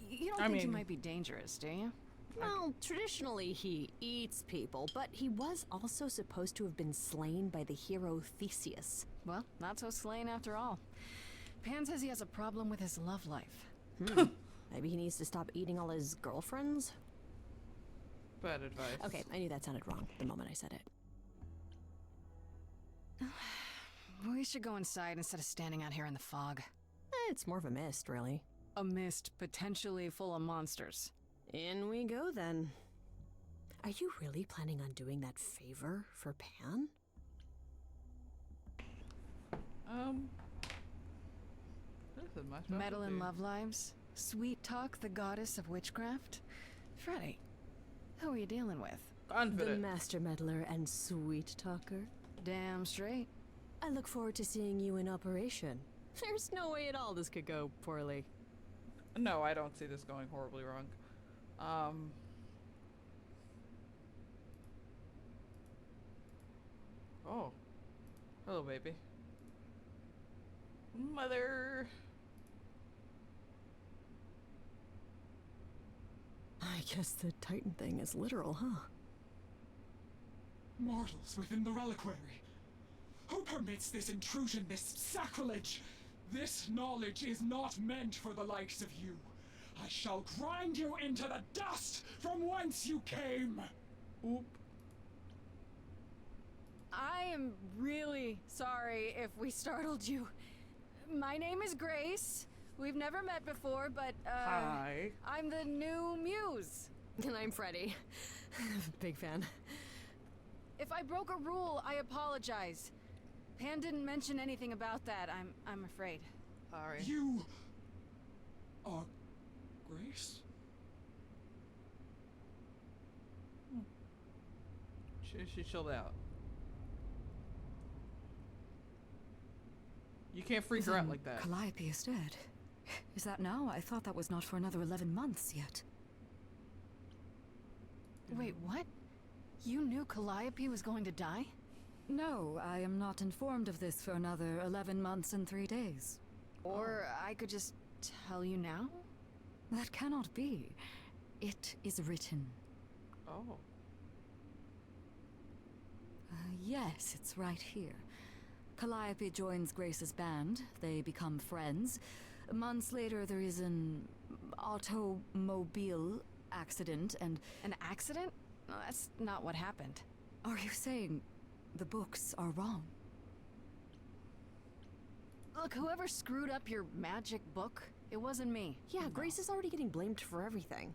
Speaker 2: You don't think he might be dangerous, do you?
Speaker 9: Well, traditionally he eats people, but he was also supposed to have been slain by the hero Theseus.
Speaker 2: Well, not so slain after all. Pan says he has a problem with his love life.
Speaker 9: Maybe he needs to stop eating all his girlfriends?
Speaker 1: Bad advice.
Speaker 9: Okay, I knew that sounded wrong the moment I said it.
Speaker 2: We should go inside instead of standing out here in the fog.
Speaker 9: It's more of a mist, really.
Speaker 2: A mist potentially full of monsters.
Speaker 9: In we go, then. Are you really planning on doing that favor for Pan?
Speaker 1: This is my
Speaker 2: Metal and love lives? Sweet Talk, the goddess of witchcraft? Freddy, who are you dealing with?
Speaker 1: Confident.
Speaker 9: The master meddler and sweet talker.
Speaker 2: Damn straight.
Speaker 9: I look forward to seeing you in operation. There's no way at all this could go poorly.
Speaker 1: No, I don't see this going horribly wrong. Oh. Hello, baby. Mother.
Speaker 9: I guess the Titan thing is literal, huh?
Speaker 14: Mortals within the reliquary. Who permits this intrusion, this sacrilege? This knowledge is not meant for the likes of you. I shall grind you into the dust from whence you came.
Speaker 1: Oop.
Speaker 2: I am really sorry if we startled you. My name is Grace. We've never met before, but,
Speaker 1: Hi.
Speaker 2: I'm the new muse.
Speaker 9: And I'm Freddy. Big fan.
Speaker 2: If I broke a rule, I apologize. Pan didn't mention anything about that, I'm afraid.
Speaker 1: Sorry.
Speaker 14: You are Grace?
Speaker 1: She chilled out. You can't freak her out like that.
Speaker 7: Calliope is dead. Is that now? I thought that was not for another 11 months yet.
Speaker 2: Wait, what? You knew Calliope was going to die? No, I am not informed of this for another 11 months and 3 days. Or I could just tell you now? That cannot be. It is written.
Speaker 1: Oh.
Speaker 2: Yes, it's right here. Calliope joins Grace's band. They become friends. Months later, there is an automobile accident and...
Speaker 3: An accident? No, that's not what happened.
Speaker 2: Are you saying the books are wrong?
Speaker 3: Look, whoever screwed up your magic book, it wasn't me.
Speaker 9: Yeah, Grace is already getting blamed for everything.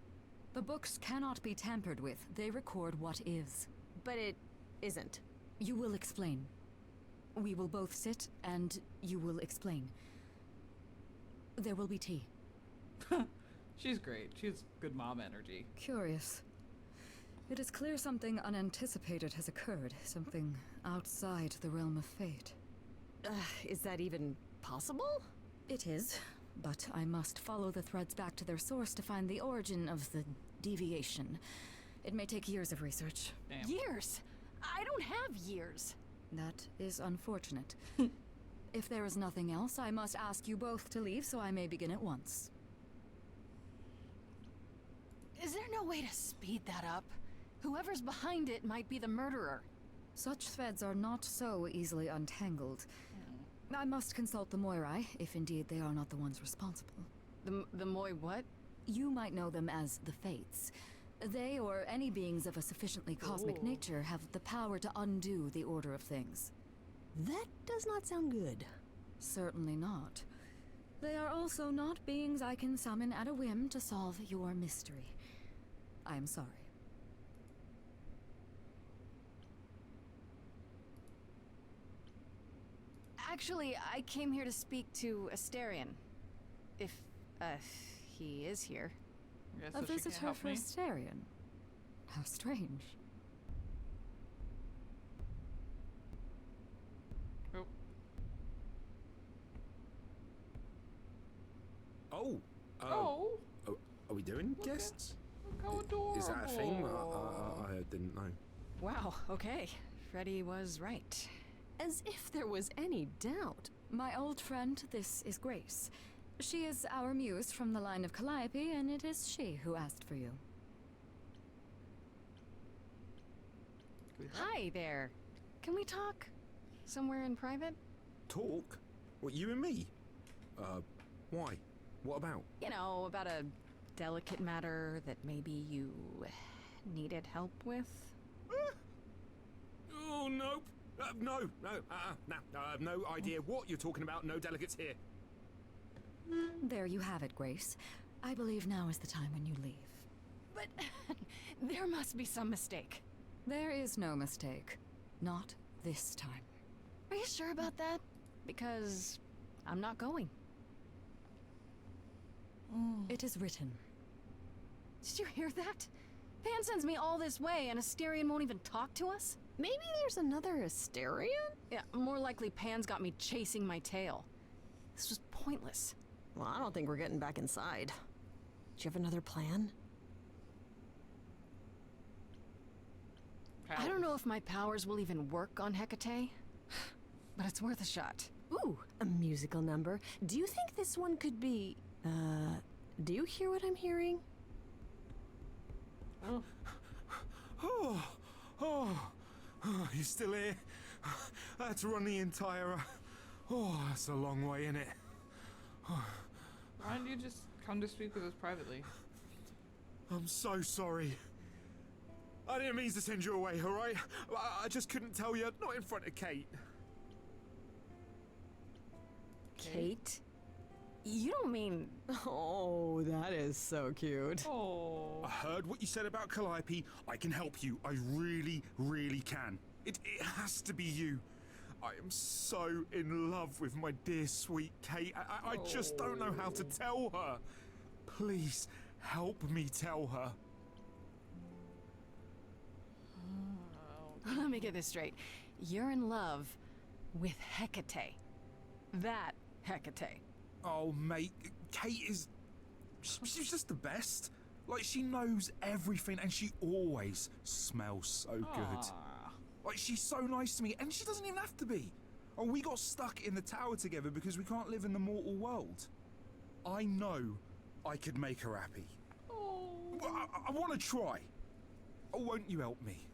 Speaker 2: The books cannot be tampered with. They record what is.
Speaker 9: But it isn't.
Speaker 2: You will explain. We will both sit, and you will explain. There will be tea.
Speaker 1: She's great. She's good mom energy.
Speaker 2: Curious. It is clear something unanticipated has occurred. Something outside the realm of fate.
Speaker 9: Is that even possible?
Speaker 2: It is, but I must follow the threads back to their source to find the origin of the deviation. It may take years of research.
Speaker 1: Damn.
Speaker 3: Years? I don't have years.
Speaker 2: That is unfortunate. If there is nothing else, I must ask you both to leave so I may begin at once.
Speaker 3: Is there no way to speed that up? Whoever's behind it might be the murderer.
Speaker 2: Such threads are not so easily untangled. I must consult the Moirai, if indeed they are not the ones responsible.
Speaker 3: The Moi what?
Speaker 2: You might know them as the Fates. They, or any beings of a sufficiently cosmic nature, have the power to undo the order of things.
Speaker 9: That does not sound good.
Speaker 2: Certainly not. They are also not beings I can summon at a whim to solve your mystery. I am sorry.
Speaker 3: Actually, I came here to speak to Asterion. If, he is here.
Speaker 2: A visitor for Asterion? How strange.
Speaker 11: Are we doing guests?
Speaker 1: Look how adorable.
Speaker 11: Is that a thing? I didn't know.
Speaker 3: Wow, okay. Freddy was right.
Speaker 9: As if there was any doubt.
Speaker 2: My old friend, this is Grace. She is our muse from the line of Calliope, and it is she who asked for you.
Speaker 3: Hi there. Can we talk? Somewhere in private?
Speaker 11: Talk? What, you and me? Why? What about?
Speaker 3: You know, about a delicate matter that maybe you needed help with?
Speaker 11: Oh, nope. No, I have no idea what you're talking about. No delegates here.
Speaker 2: There you have it, Grace. I believe now is the time when you leave.
Speaker 3: But there must be some mistake.
Speaker 2: There is no mistake. Not this time.
Speaker 3: Are you sure about that? Because I'm not going.
Speaker 2: It is written.
Speaker 3: Did you hear that? Pan sends me all this way and Asterion won't even talk to us?
Speaker 9: Maybe there's another Asterion?
Speaker 3: Yeah, more likely Pan's got me chasing my tail. This was pointless.
Speaker 9: Well, I don't think we're getting back inside. Do you have another plan?
Speaker 3: I don't know if my powers will even work on Hecate, but it's worth a shot.
Speaker 9: Ooh, a musical number. Do you think this one could be... do you hear what I'm hearing?
Speaker 11: You still here? I had to run the entire... that's a long way, innit?
Speaker 1: Why don't you just come to speak with us privately?
Speaker 11: I'm so sorry. I didn't mean to send you away, alright? I just couldn't tell you, not in front of Kate.
Speaker 3: Kate? You don't mean...
Speaker 9: Oh, that is so cute.
Speaker 1: Oh.
Speaker 11: I heard what you said about Calliope. I can help you. I really, really can. It has to be you. I am so in love with my dear sweet Kate. I just don't know how to tell her. Please, help me tell her.
Speaker 3: Let me get this straight. You're in love with Hecate. That Hecate.
Speaker 11: Oh, mate, Kate is... She's just the best. Like, she knows everything and she always smells so good.
Speaker 15: Like, she's so nice to me, and she doesn't even have to be. Oh, we got stuck in the tower together because we can't live in the mortal world. I know I could make her happy.
Speaker 1: Oh.
Speaker 15: I want to try. Oh, won't you help me?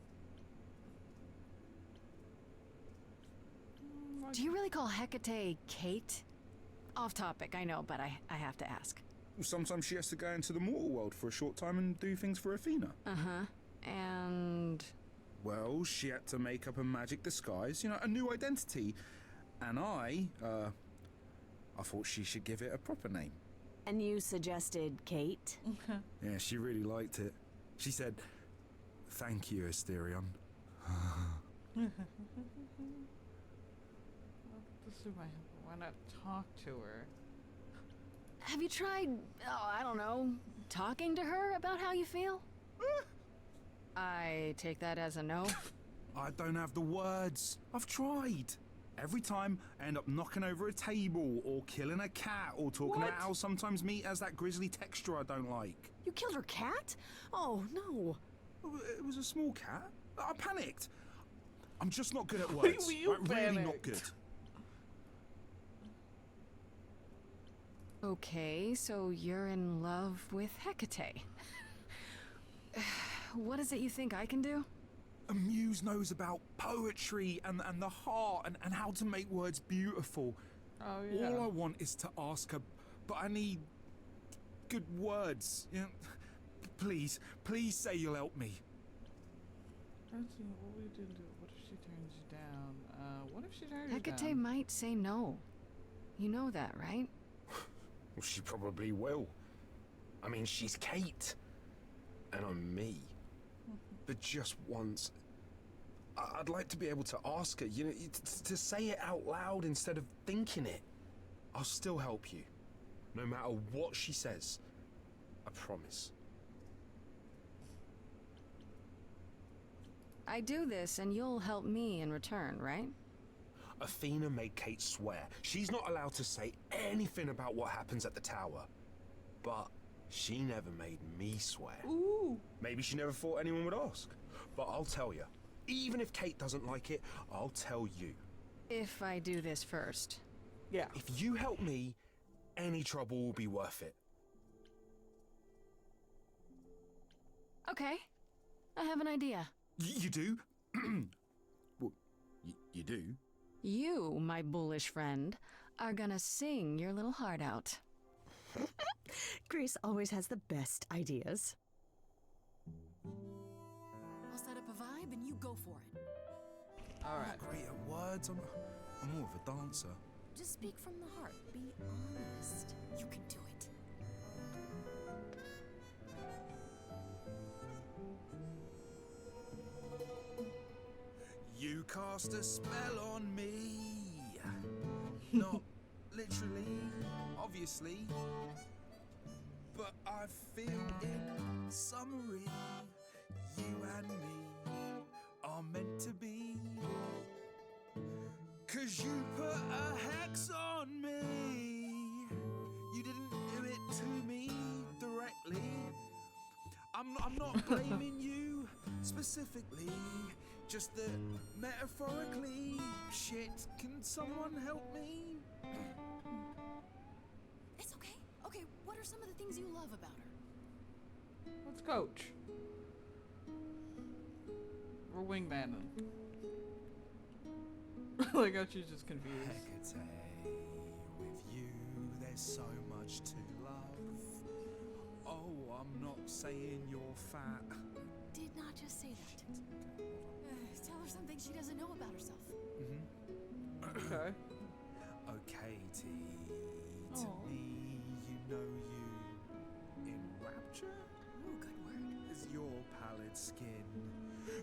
Speaker 2: Do you really call Hecate Kate? Off topic, I know, but I have to ask.
Speaker 15: Well, sometimes she has to go into the mortal world for a short time and do things for Athena.
Speaker 2: Uh-huh. And...
Speaker 15: Well, she had to make up a magic disguise, you know, a new identity. And I thought she should give it a proper name.
Speaker 9: And you suggested Kate?
Speaker 15: Yeah, she really liked it. She said, "Thank you, Asterion."
Speaker 1: Why not talk to her?
Speaker 2: Have you tried, I don't know, talking to her about how you feel? I take that as a no.
Speaker 15: I don't have the words. I've tried. Every time I end up knocking over a table or killing a cat or talking about how sometimes meat has that grisly texture I don't like.
Speaker 9: You killed her cat? Oh, no.
Speaker 15: It was a small cat. I panicked. I'm just not good at words. Really not good.
Speaker 2: Okay, so you're in love with Hecate. What is it you think I can do?
Speaker 15: A muse knows about poetry and the heart and how to make words beautiful.
Speaker 1: Oh, yeah.
Speaker 15: All I want is to ask her, but I need good words. You know, please say you'll help me.
Speaker 1: What if she turns you down? What if she turns you down?
Speaker 2: Hecate might say no. You know that, right?
Speaker 11: Well, she probably will. I mean, she's Kate. And I'm me. But just once, I'd like to be able to ask her, you know, to say it out loud instead of thinking it. I'll still help you, no matter what she says. I promise.
Speaker 2: I do this and you'll help me in return, right?
Speaker 11: Athena made Kate swear she's not allowed to say anything about what happens at the tower. But she never made me swear.
Speaker 1: Ooh.
Speaker 11: Maybe she never thought anyone would ask. But I'll tell you, even if Kate doesn't like it, I'll tell you.
Speaker 2: If I do this first.
Speaker 1: Yeah.
Speaker 11: If you help me, any trouble will be worth it.
Speaker 2: Okay. I have an idea.
Speaker 15: You do? Well, you do?
Speaker 2: You, my bullish friend, are gonna sing your little heart out.
Speaker 9: Grace always has the best ideas.
Speaker 2: I'll set up a vibe and you go for it.
Speaker 1: All right.
Speaker 15: I'm not great at words. I'm more of a dancer.
Speaker 13: Just speak from the heart. Be honest. You can do it.
Speaker 15: You cast a spell on me. Not literally, obviously. But I feel in summary, you and me are meant to be. 'Cause you put a hex on me. You didn't do it to me directly. I'm not blaming you specifically. Just that metaphorically, shit, can someone help me?
Speaker 2: It's okay. Okay, what are some of the things you love about her?
Speaker 1: Let's coach. We're wingmaning. Like how she's just confused.
Speaker 15: Hecate, with you, there's so much to love. Oh, I'm not saying you're fat.
Speaker 2: Did not just say that. Tell her something she doesn't know about herself.
Speaker 1: Okay.
Speaker 15: Okay, T. To me, you know you in rapture?
Speaker 2: Ooh, good word.
Speaker 15: Is your pallid skin.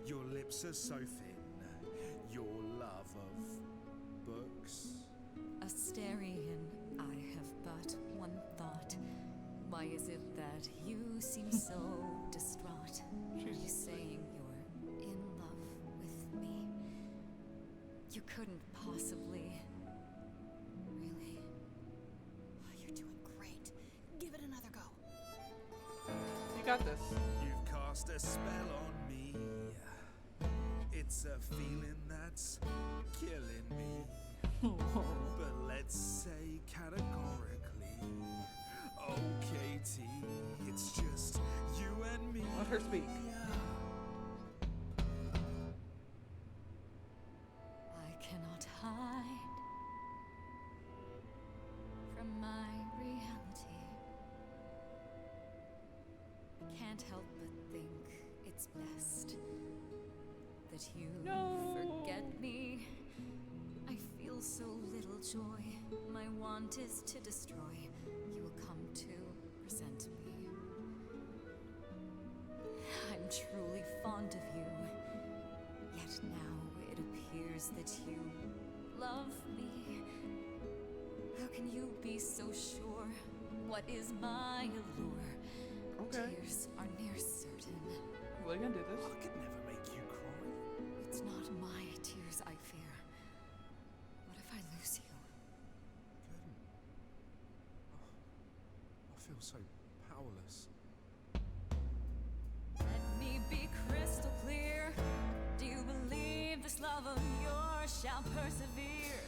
Speaker 15: Your lips are so thin. Your love of books.
Speaker 6: Asterion, I have but one thought. Why is it that you seem so distraught? Are you saying you're in love with me? You couldn't possibly. Really?
Speaker 2: Oh, you're doing great. Give it another go.
Speaker 1: You got this.
Speaker 15: You've cast a spell on me. It It's a feeling that's killing me. But let's say categorically, oh Katie, it's just you and me.
Speaker 1: Let her speak.
Speaker 6: I cannot hide from my reality. Can't help but think it's best that you forget me. I feel so little joy. My want is to destroy. You will come to resent me. I'm truly fond of you. Yet now it appears that you love me. How can you be so sure? What is my allure?
Speaker 1: Okay.
Speaker 6: Tears are near certain.
Speaker 1: We're gonna do this.
Speaker 15: I could never make you cry.
Speaker 6: It's not my tears I fear. What if I lose you?
Speaker 11: Good. Oh, I feel so powerless.
Speaker 6: Let me be crystal clear. Do you believe this love of yours shall persevere?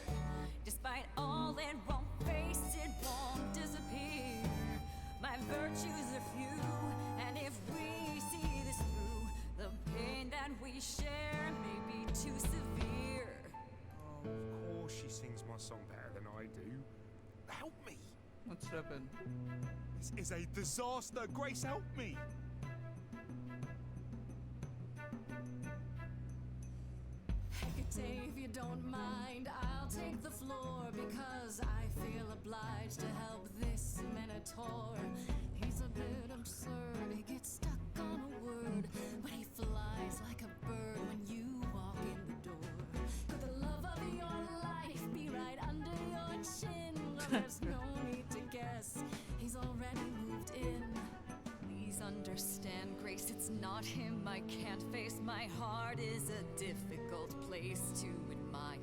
Speaker 6: Despite all it won't face, it won't disappear. My virtues are few, and if we see this through, the pain that we share may be too severe.
Speaker 11: Oh, of course she sings my song better than I do. Help me!
Speaker 1: Let's step in.
Speaker 15: This is a disaster. Grace, help me!
Speaker 2: Hecate, if you don't mind, I'll take the floor because I feel obliged to help this minotaur. He's a bit absurd, he gets stuck on a word, but he flies like a bird when you walk in the door. Could the love of your life be right under your chin? Well, there's no need to guess, he's already moved in.
Speaker 6: Please understand, Grace, it's not him I can't face. My heart is a difficult place to admire.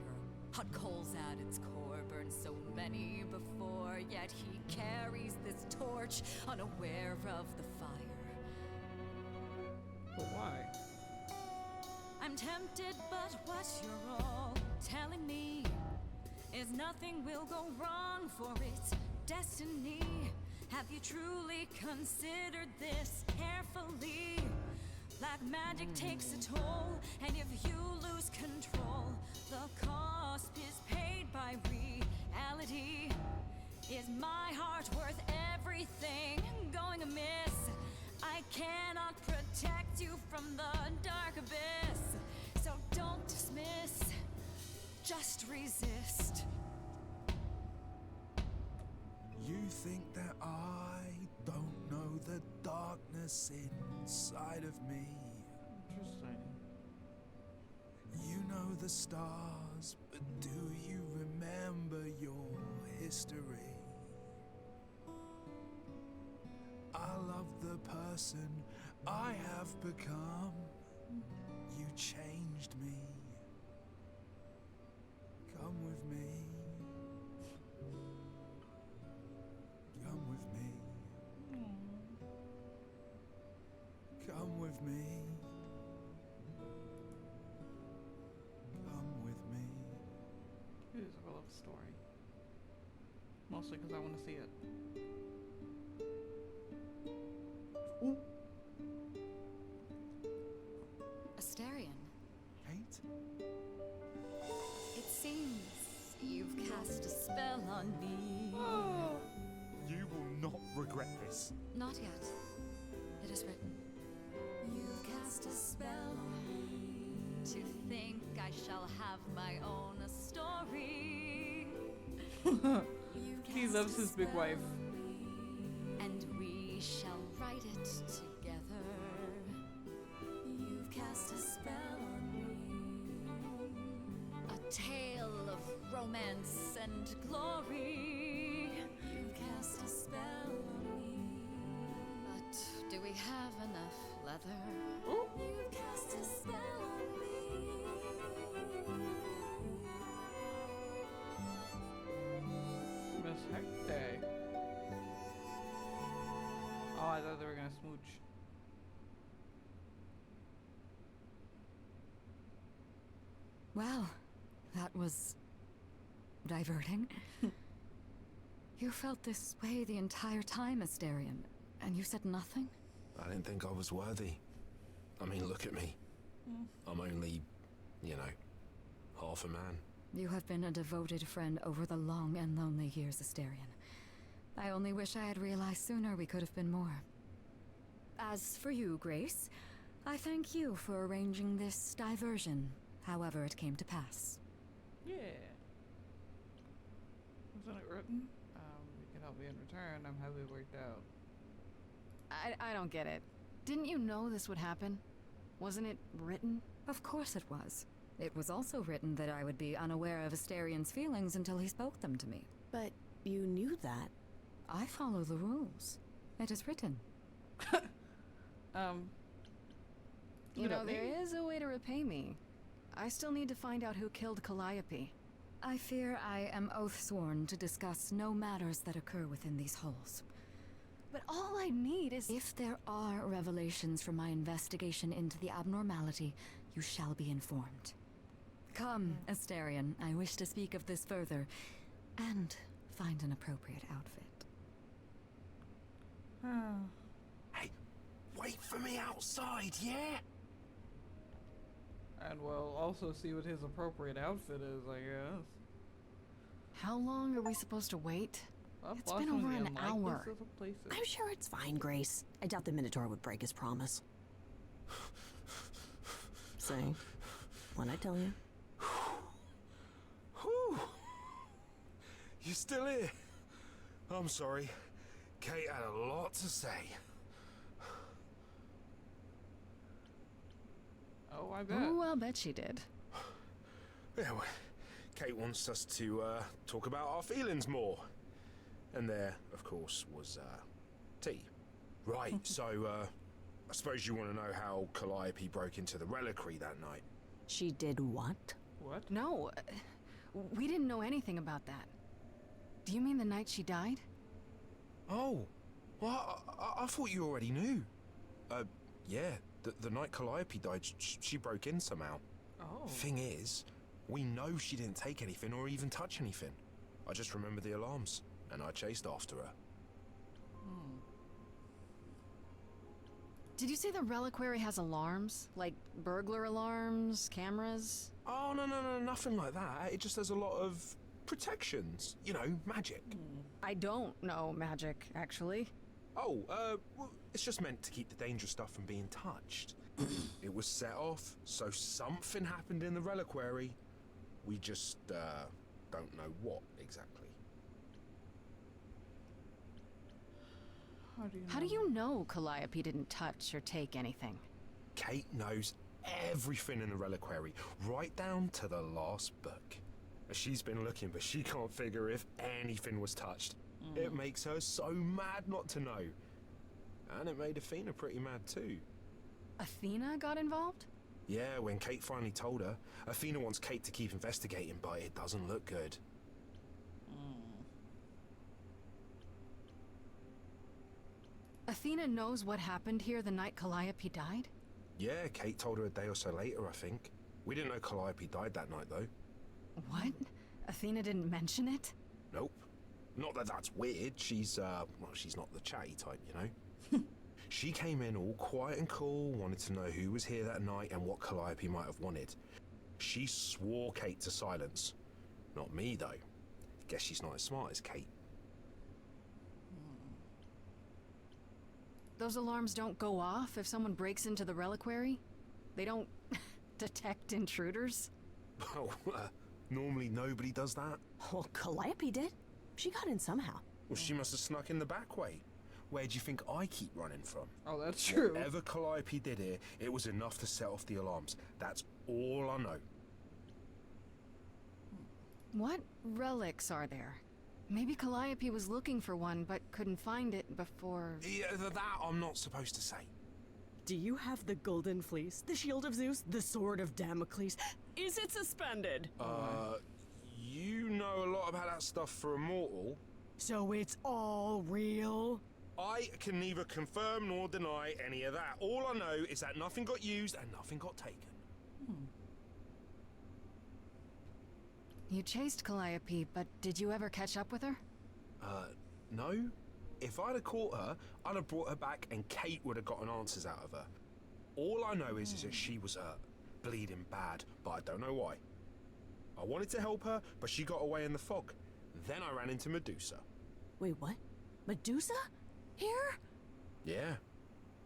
Speaker 6: Hot coals at its core, burned so many before, yet he carries this torch, unaware of the fire.
Speaker 1: But why?
Speaker 6: I'm tempted, but what you're all telling me is nothing will go wrong, for it's destiny. Have you truly considered this carefully? Black magic takes a toll, and if you lose control, the cost is paid by reality. Is my heart worth everything going amiss? I cannot protect you from the dark abyss, so don't dismiss, just resist.
Speaker 15: You think that I don't know the darkness inside of me?
Speaker 1: Interesting.
Speaker 15: You know the stars, but do you remember your history? I love the person I have become. You changed me. Come with me. Come with me. Come with me. Come with me.
Speaker 1: Musical love story. Mostly because I want to see it. Ooh.
Speaker 6: Astarion,
Speaker 15: Kate?
Speaker 6: it seems you've cast a spell on me.
Speaker 15: You will not regret this.
Speaker 6: Not yet. It is written. You've cast a spell on me. To think I shall have my own story.
Speaker 1: He loves his big wife.
Speaker 6: And we shall write it together. You've cast a spell on me. A tale of romance and glory. You've cast a spell on me. But do we have enough leather?
Speaker 1: Ooh.
Speaker 6: You've cast a spell on me.
Speaker 1: Miss Hecate. Oh, I thought they were gonna smooch.
Speaker 2: Well, that was diverting. You felt this way the entire time, Asterion, and you said nothing?
Speaker 11: I didn't think I was worthy. I mean, look at me. I'm only, you know, half a man.
Speaker 2: You have been a devoted friend over the long and lonely years, Asterion. I only wish I had realized sooner we could have been more. As for you, Grace, I thank you for arranging this diversion, however it came to pass.
Speaker 1: Yeah. Wasn't it written? You can help me in return. I'm heavily worked out.
Speaker 2: I don't get it. Didn't you know this would happen? Wasn't it written? Of course it was. It was also written that I would be unaware of Asterion's feelings until he spoke them to me.
Speaker 9: But you knew that.
Speaker 2: I follow the rules. It is written. You know, there is a way to repay me. I still need to find out who killed Calliope. I fear I am oath-sworn to discuss no matters that occur within these halls. But all I need is... If there are revelations from my investigation into the abnormality, you shall be informed. Come, Asterion, I wish to speak of this further, and find an appropriate outfit.
Speaker 11: Hey, wait for me outside, yeah?
Speaker 1: And we'll also see what his appropriate outfit is, I guess.
Speaker 2: How long are we supposed to wait?
Speaker 1: Well,
Speaker 2: it's been over an hour.
Speaker 9: I'm sure it's fine, Grace. I doubt the Minotaur would break his promise. Say, what'd I tell you?
Speaker 11: You still here? I'm sorry. Kate had a lot to say.
Speaker 1: Oh, I bet.
Speaker 2: Oh, I'll bet she did.
Speaker 11: Yeah, well, Kate wants us to talk about our feelings more. And there, of course, was tea. Right, so I suppose you want to know how Calliope broke into the reliquary that night.
Speaker 9: She did what?
Speaker 1: What?
Speaker 2: No, we didn't know anything about that. Do you mean the night she died?
Speaker 11: Oh, well, I thought you already knew. Yeah, the night Calliope died, she broke in somehow.
Speaker 1: Oh.
Speaker 11: Thing is, we know she didn't take anything or even touch anything. I just remember the alarms, and I chased after her.
Speaker 2: Did you say the reliquary has alarms? Like burglar alarms, cameras?
Speaker 11: Oh, no, nothing like that. It just has a lot of protections. You know, magic.
Speaker 2: I don't know magic, actually.
Speaker 11: Oh, well, it's just meant to keep the dangerous stuff from being touched. It was set off, so something happened in the reliquary. We just, don't know what exactly.
Speaker 2: How do you know Calliope didn't touch or take anything?
Speaker 11: Kate knows everything in the reliquary, right down to the last book. She's been looking, but she can't figure if anything was touched. It makes her so mad not to know. And it made Athena pretty mad too.
Speaker 2: Athena got involved?
Speaker 11: Yeah, when Kate finally told her. Athena wants Kate to keep investigating, but it doesn't look good.
Speaker 2: Athena knows what happened here the night Calliope died?
Speaker 11: Yeah, Kate told her a day or so later, I think. We didn't know Calliope died that night, though.
Speaker 2: What? Athena didn't mention it?
Speaker 11: Nope. Not that that's weird. She's, well, she's not the chatty type, you know? She came in all quiet and cool, wanted to know who was here that night and what Calliope might have wanted. She swore Kate to silence. Not me, though. Guess she's not as smart as Kate.
Speaker 2: Those alarms don't go off if someone breaks into the reliquary? They don't detect intruders?
Speaker 11: Well, normally nobody does that.
Speaker 9: Well, Calliope did. She got in somehow.
Speaker 11: Well, she must have snuck in the back way. Where do you think I keep running from?
Speaker 1: Oh, that's true.
Speaker 11: Whatever Calliope did here, it was enough to set off the alarms. That's all I know.
Speaker 2: What relics are there? Maybe Calliope was looking for one, but couldn't find it before...
Speaker 11: Yeah, that I'm not supposed to say.
Speaker 9: Do you have the golden fleece, the shield of Zeus, the sword of Damocles? Is it suspended?
Speaker 11: You know a lot about that stuff for a mortal.
Speaker 9: So it's all real?
Speaker 11: I can neither confirm nor deny any of that. All I know is that nothing got used and nothing got taken.
Speaker 2: You chased Calliope, but did you ever catch up with her?
Speaker 11: No. If I'd have caught her, I'd have brought her back and Kate would have gotten answers out of her. All I know is that she was hurt, bleeding bad, but I don't know why. I wanted to help her, but she got away in the fog. Then I ran into Medusa.
Speaker 9: Wait, what? Medusa? Here?
Speaker 11: Yeah.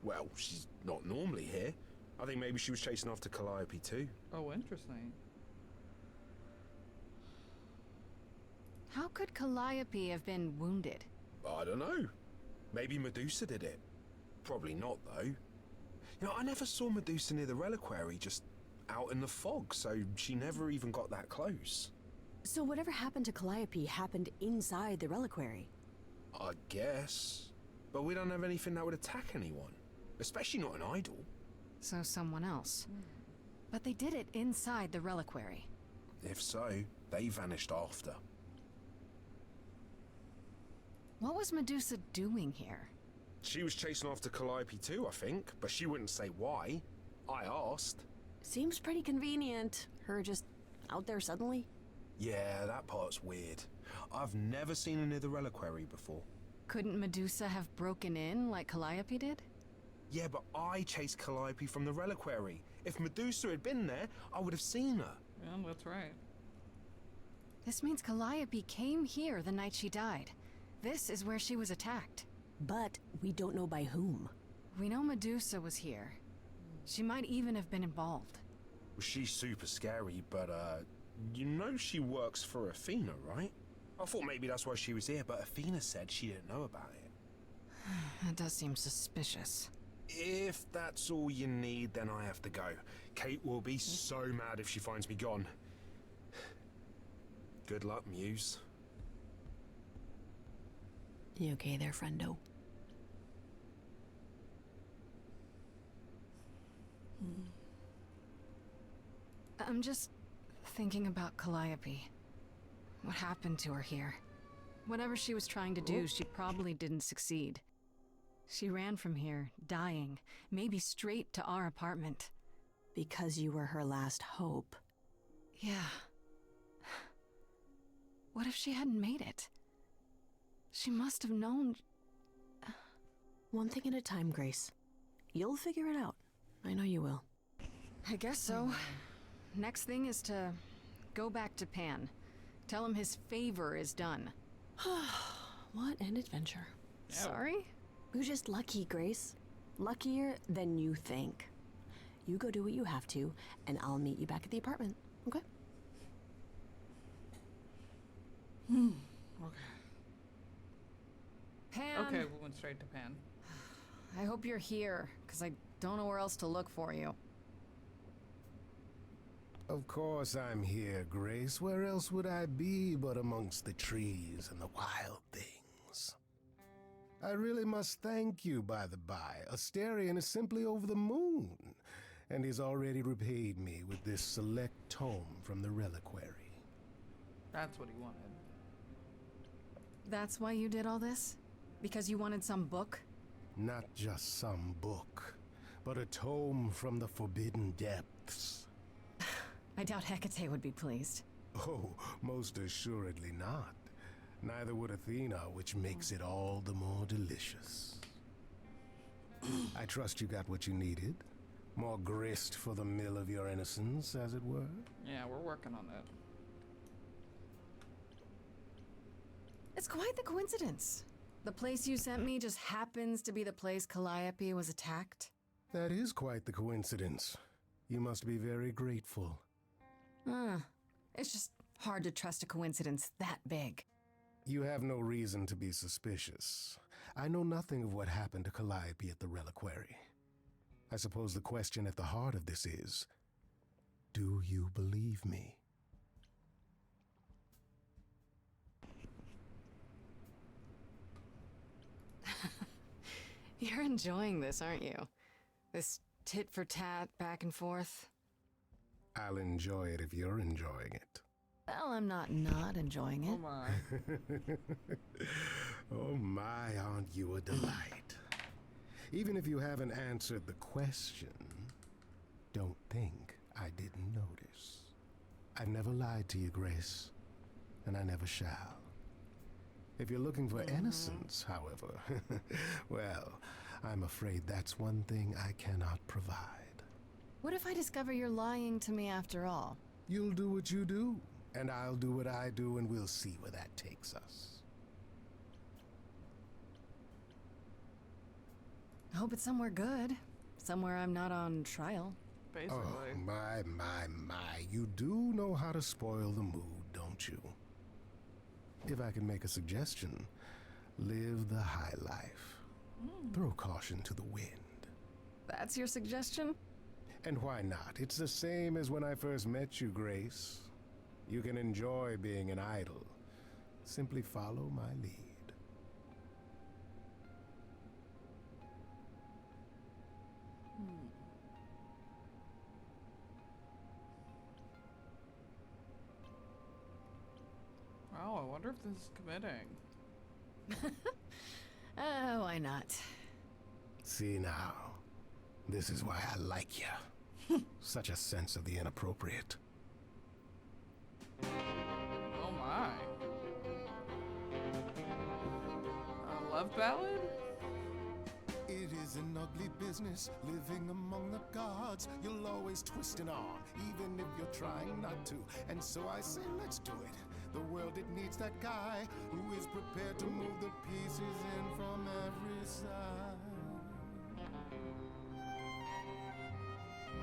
Speaker 11: Well, she's not normally here. I think maybe she was chasing after Calliope too.
Speaker 1: Oh, interesting.
Speaker 2: How could Calliope have been wounded?
Speaker 11: I don't know. Maybe Medusa did it. Probably not, though. You know, I never saw Medusa near the reliquary, just out in the fog, so she never even got that close.
Speaker 9: So whatever happened to Calliope happened inside the reliquary?
Speaker 11: I guess. But we don't have anything that would attack anyone. Especially not an idol.
Speaker 2: So someone else. But they did it inside the reliquary.
Speaker 11: If so, they vanished after.
Speaker 2: What was Medusa doing here?
Speaker 11: She was chasing after Calliope too, I think, but she wouldn't say why. I asked.
Speaker 9: Seems pretty convenient. Her just out there suddenly.
Speaker 11: Yeah, that part's weird. I've never seen her near the reliquary before.
Speaker 2: Couldn't Medusa have broken in like Calliope did?
Speaker 11: Yeah, but I chased Calliope from the reliquary. If Medusa had been there, I would have seen her.
Speaker 1: Yeah, that's right.
Speaker 2: This means Calliope came here the night she died. This is where she was attacked.
Speaker 9: But we don't know by whom.
Speaker 2: We know Medusa was here. She might even have been involved.
Speaker 11: Well, she's super scary, but, you know she works for Athena, right? I thought maybe that's why she was here, but Athena said she didn't know about it.
Speaker 2: That does seem suspicious.
Speaker 11: If that's all you need, then I have to go. Kate will be so mad if she finds me gone. Good luck, Muse.
Speaker 9: You okay there, friendo?
Speaker 2: I'm just thinking about Calliope. What happened to her here? Whatever she was trying to do, she probably didn't succeed. She ran from here, dying, maybe straight to our apartment.
Speaker 9: Because you were her last hope.
Speaker 2: Yeah. What if she hadn't made it? She must have known...
Speaker 9: One thing at a time, Grace. You'll figure it out. I know you will.
Speaker 2: I guess so. Next thing is to go back to Pan. Tell him his favor is done.
Speaker 9: What an adventure.
Speaker 2: Sorry?
Speaker 9: You're just lucky, Grace. Luckier than you think. You go do what you have to, and I'll meet you back at the apartment, okay?
Speaker 1: Okay.
Speaker 2: Pan!
Speaker 1: Okay, we went straight to Pan.
Speaker 2: I hope you're here, because I don't know where else to look for you.
Speaker 10: Of course I'm here, Grace. Where else would I be but amongst the trees and the wild things? I really must thank you, by the by. Asterion is simply over the moon, and he's already repaid me with this select tome from the reliquary.
Speaker 1: That's what he wanted.
Speaker 2: That's why you did all this? Because you wanted some book?
Speaker 10: Not just some book, but a tome from the forbidden depths.
Speaker 2: I doubt Hecate would be pleased.
Speaker 10: Oh, most assuredly not. Neither would Athena, which makes it all the more delicious. I trust you got what you needed. More grist for the mill of your innocence, as it were.
Speaker 1: Yeah, we're working on that.
Speaker 2: It's quite the coincidence. The place you sent me just happens to be the place Calliope was attacked.
Speaker 10: That is quite the coincidence. You must be very grateful.
Speaker 2: It's just hard to trust a coincidence that big.
Speaker 10: You have no reason to be suspicious. I know nothing of what happened to Calliope at the reliquary. I suppose the question at the heart of this is, do you believe me?
Speaker 2: You're enjoying this, aren't you? This tit for tat, back and forth.
Speaker 10: I'll enjoy it if you're enjoying it.
Speaker 2: Well, I'm not enjoying it.
Speaker 1: Oh my.
Speaker 10: Oh my, aren't you a delight? Even if you haven't answered the question, don't think I didn't notice. I've never lied to you, Grace. and I never shall. If you're looking for innocence, however, well, I'm afraid that's one thing I cannot provide.
Speaker 2: What if I discover you're lying to me after all?
Speaker 10: You'll do what you do, and I'll do what I do, and we'll see where that takes us.
Speaker 2: I hope it's somewhere good. Somewhere I'm not on trial.
Speaker 1: Basically.
Speaker 10: Oh, my. You do know how to spoil the mood, don't you? If I can make a suggestion, live the high life. Throw caution to the wind.
Speaker 2: That's your suggestion?
Speaker 10: And why not? It's the same as when I first met you, Grace. You can enjoy being an idol. Simply follow my lead.
Speaker 1: Oh, I wonder if this is committing.
Speaker 2: Oh, why not?
Speaker 10: See now, this is why I like you. Such a sense of the inappropriate.
Speaker 1: Oh my. A love ballad?
Speaker 10: It is an ugly business, living among the gods. You'll always twist an arm, even if you're trying not to. And so I say, let's do it. The world, it needs that guy who is prepared to move the pieces in from every side.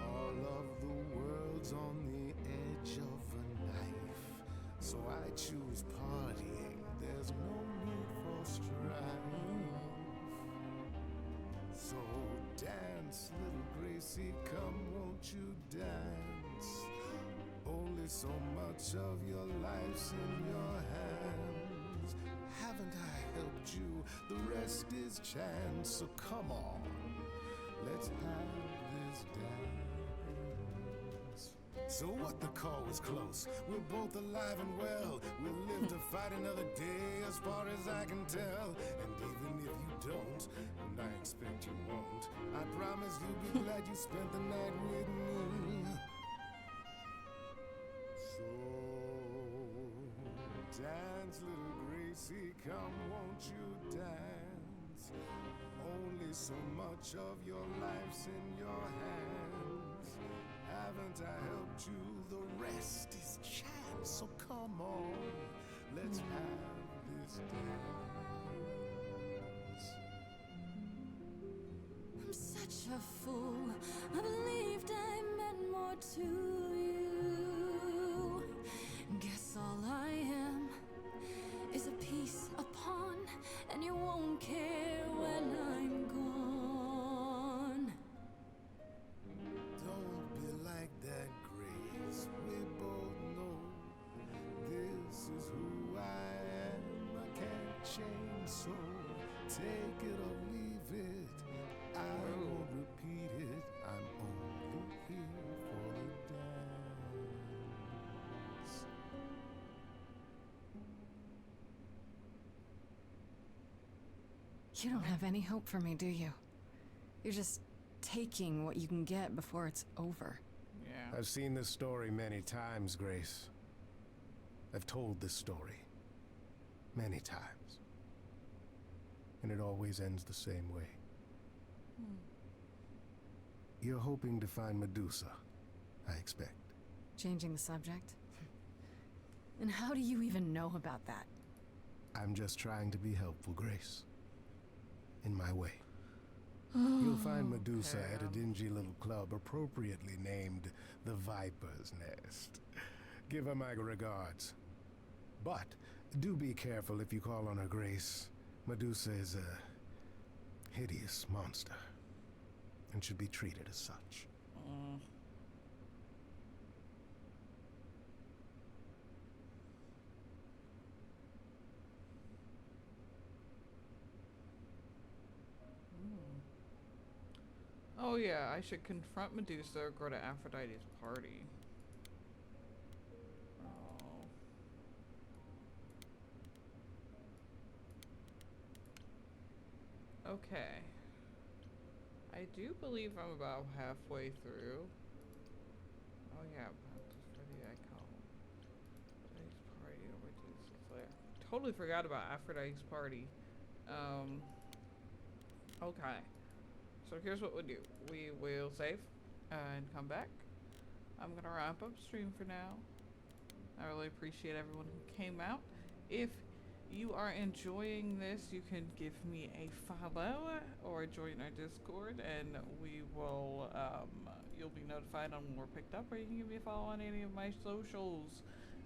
Speaker 10: All of the world's on the edge of a knife, so I choose partying. There's no need for strife. So dance, little Gracie, come, won't you dance? Only so much of your life's in your hands. Haven't I helped you? The rest is chance. So come on, let's have this dance. So what, the call was close. We're both alive and well. We'll live to fight another day, as far as I can tell. And even if you don't, and I expect you won't, I promise you'll be glad you spent the night with me. So dance, little Gracie, come, won't you dance? Only so much of your life's in your hands. Haven't I helped you? The rest is chance. So come on, let's have this dance.
Speaker 6: I'm such a fool. I believed I meant more to you. Guess all I am is a piece, a pawn, and you won't care when I'm gone.
Speaker 10: Don't be like that, Grace. We both know this is who I am. I can't change, so take it or leave it. I won't repeat it. I'm only here for the dance.
Speaker 2: You don't have any hope for me, do you? You're just taking what you can get before it's over.
Speaker 1: Yeah.
Speaker 10: I've seen this story many times, Grace. I've told this story many times. And it always ends the same way. You're hoping to find Medusa, I expect.
Speaker 2: Changing the subject? And how do you even know about that?
Speaker 10: I'm just trying to be helpful, Grace. In my way. You'll find Medusa at a dingy little club appropriately named the Viper's Nest. Give her my regards. But do be careful if you call on her, Grace. Medusa is a hideous monster and should be treated as such.
Speaker 1: Oh yeah, I should confront Medusa or go to Aphrodite's party. Oh. Okay. I do believe I'm about halfway through. Oh yeah, Aphrodite's party, I call. Aphrodite's party over to totally forgot about Aphrodite's party. Okay. So here's what we'll do. We will save and come back. I'm gonna wrap up stream for now. I really appreciate everyone who came out. If you are enjoying this, you can give me a follow or join our Discord, and we will, you'll be notified on when we're picked up, or you can give me a follow on any of my socials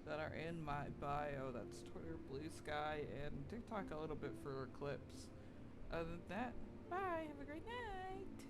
Speaker 1: that are in my bio. That's Twitter, Blue Sky, and TikTok a little bit for clips. Other than that, bye, have a great night.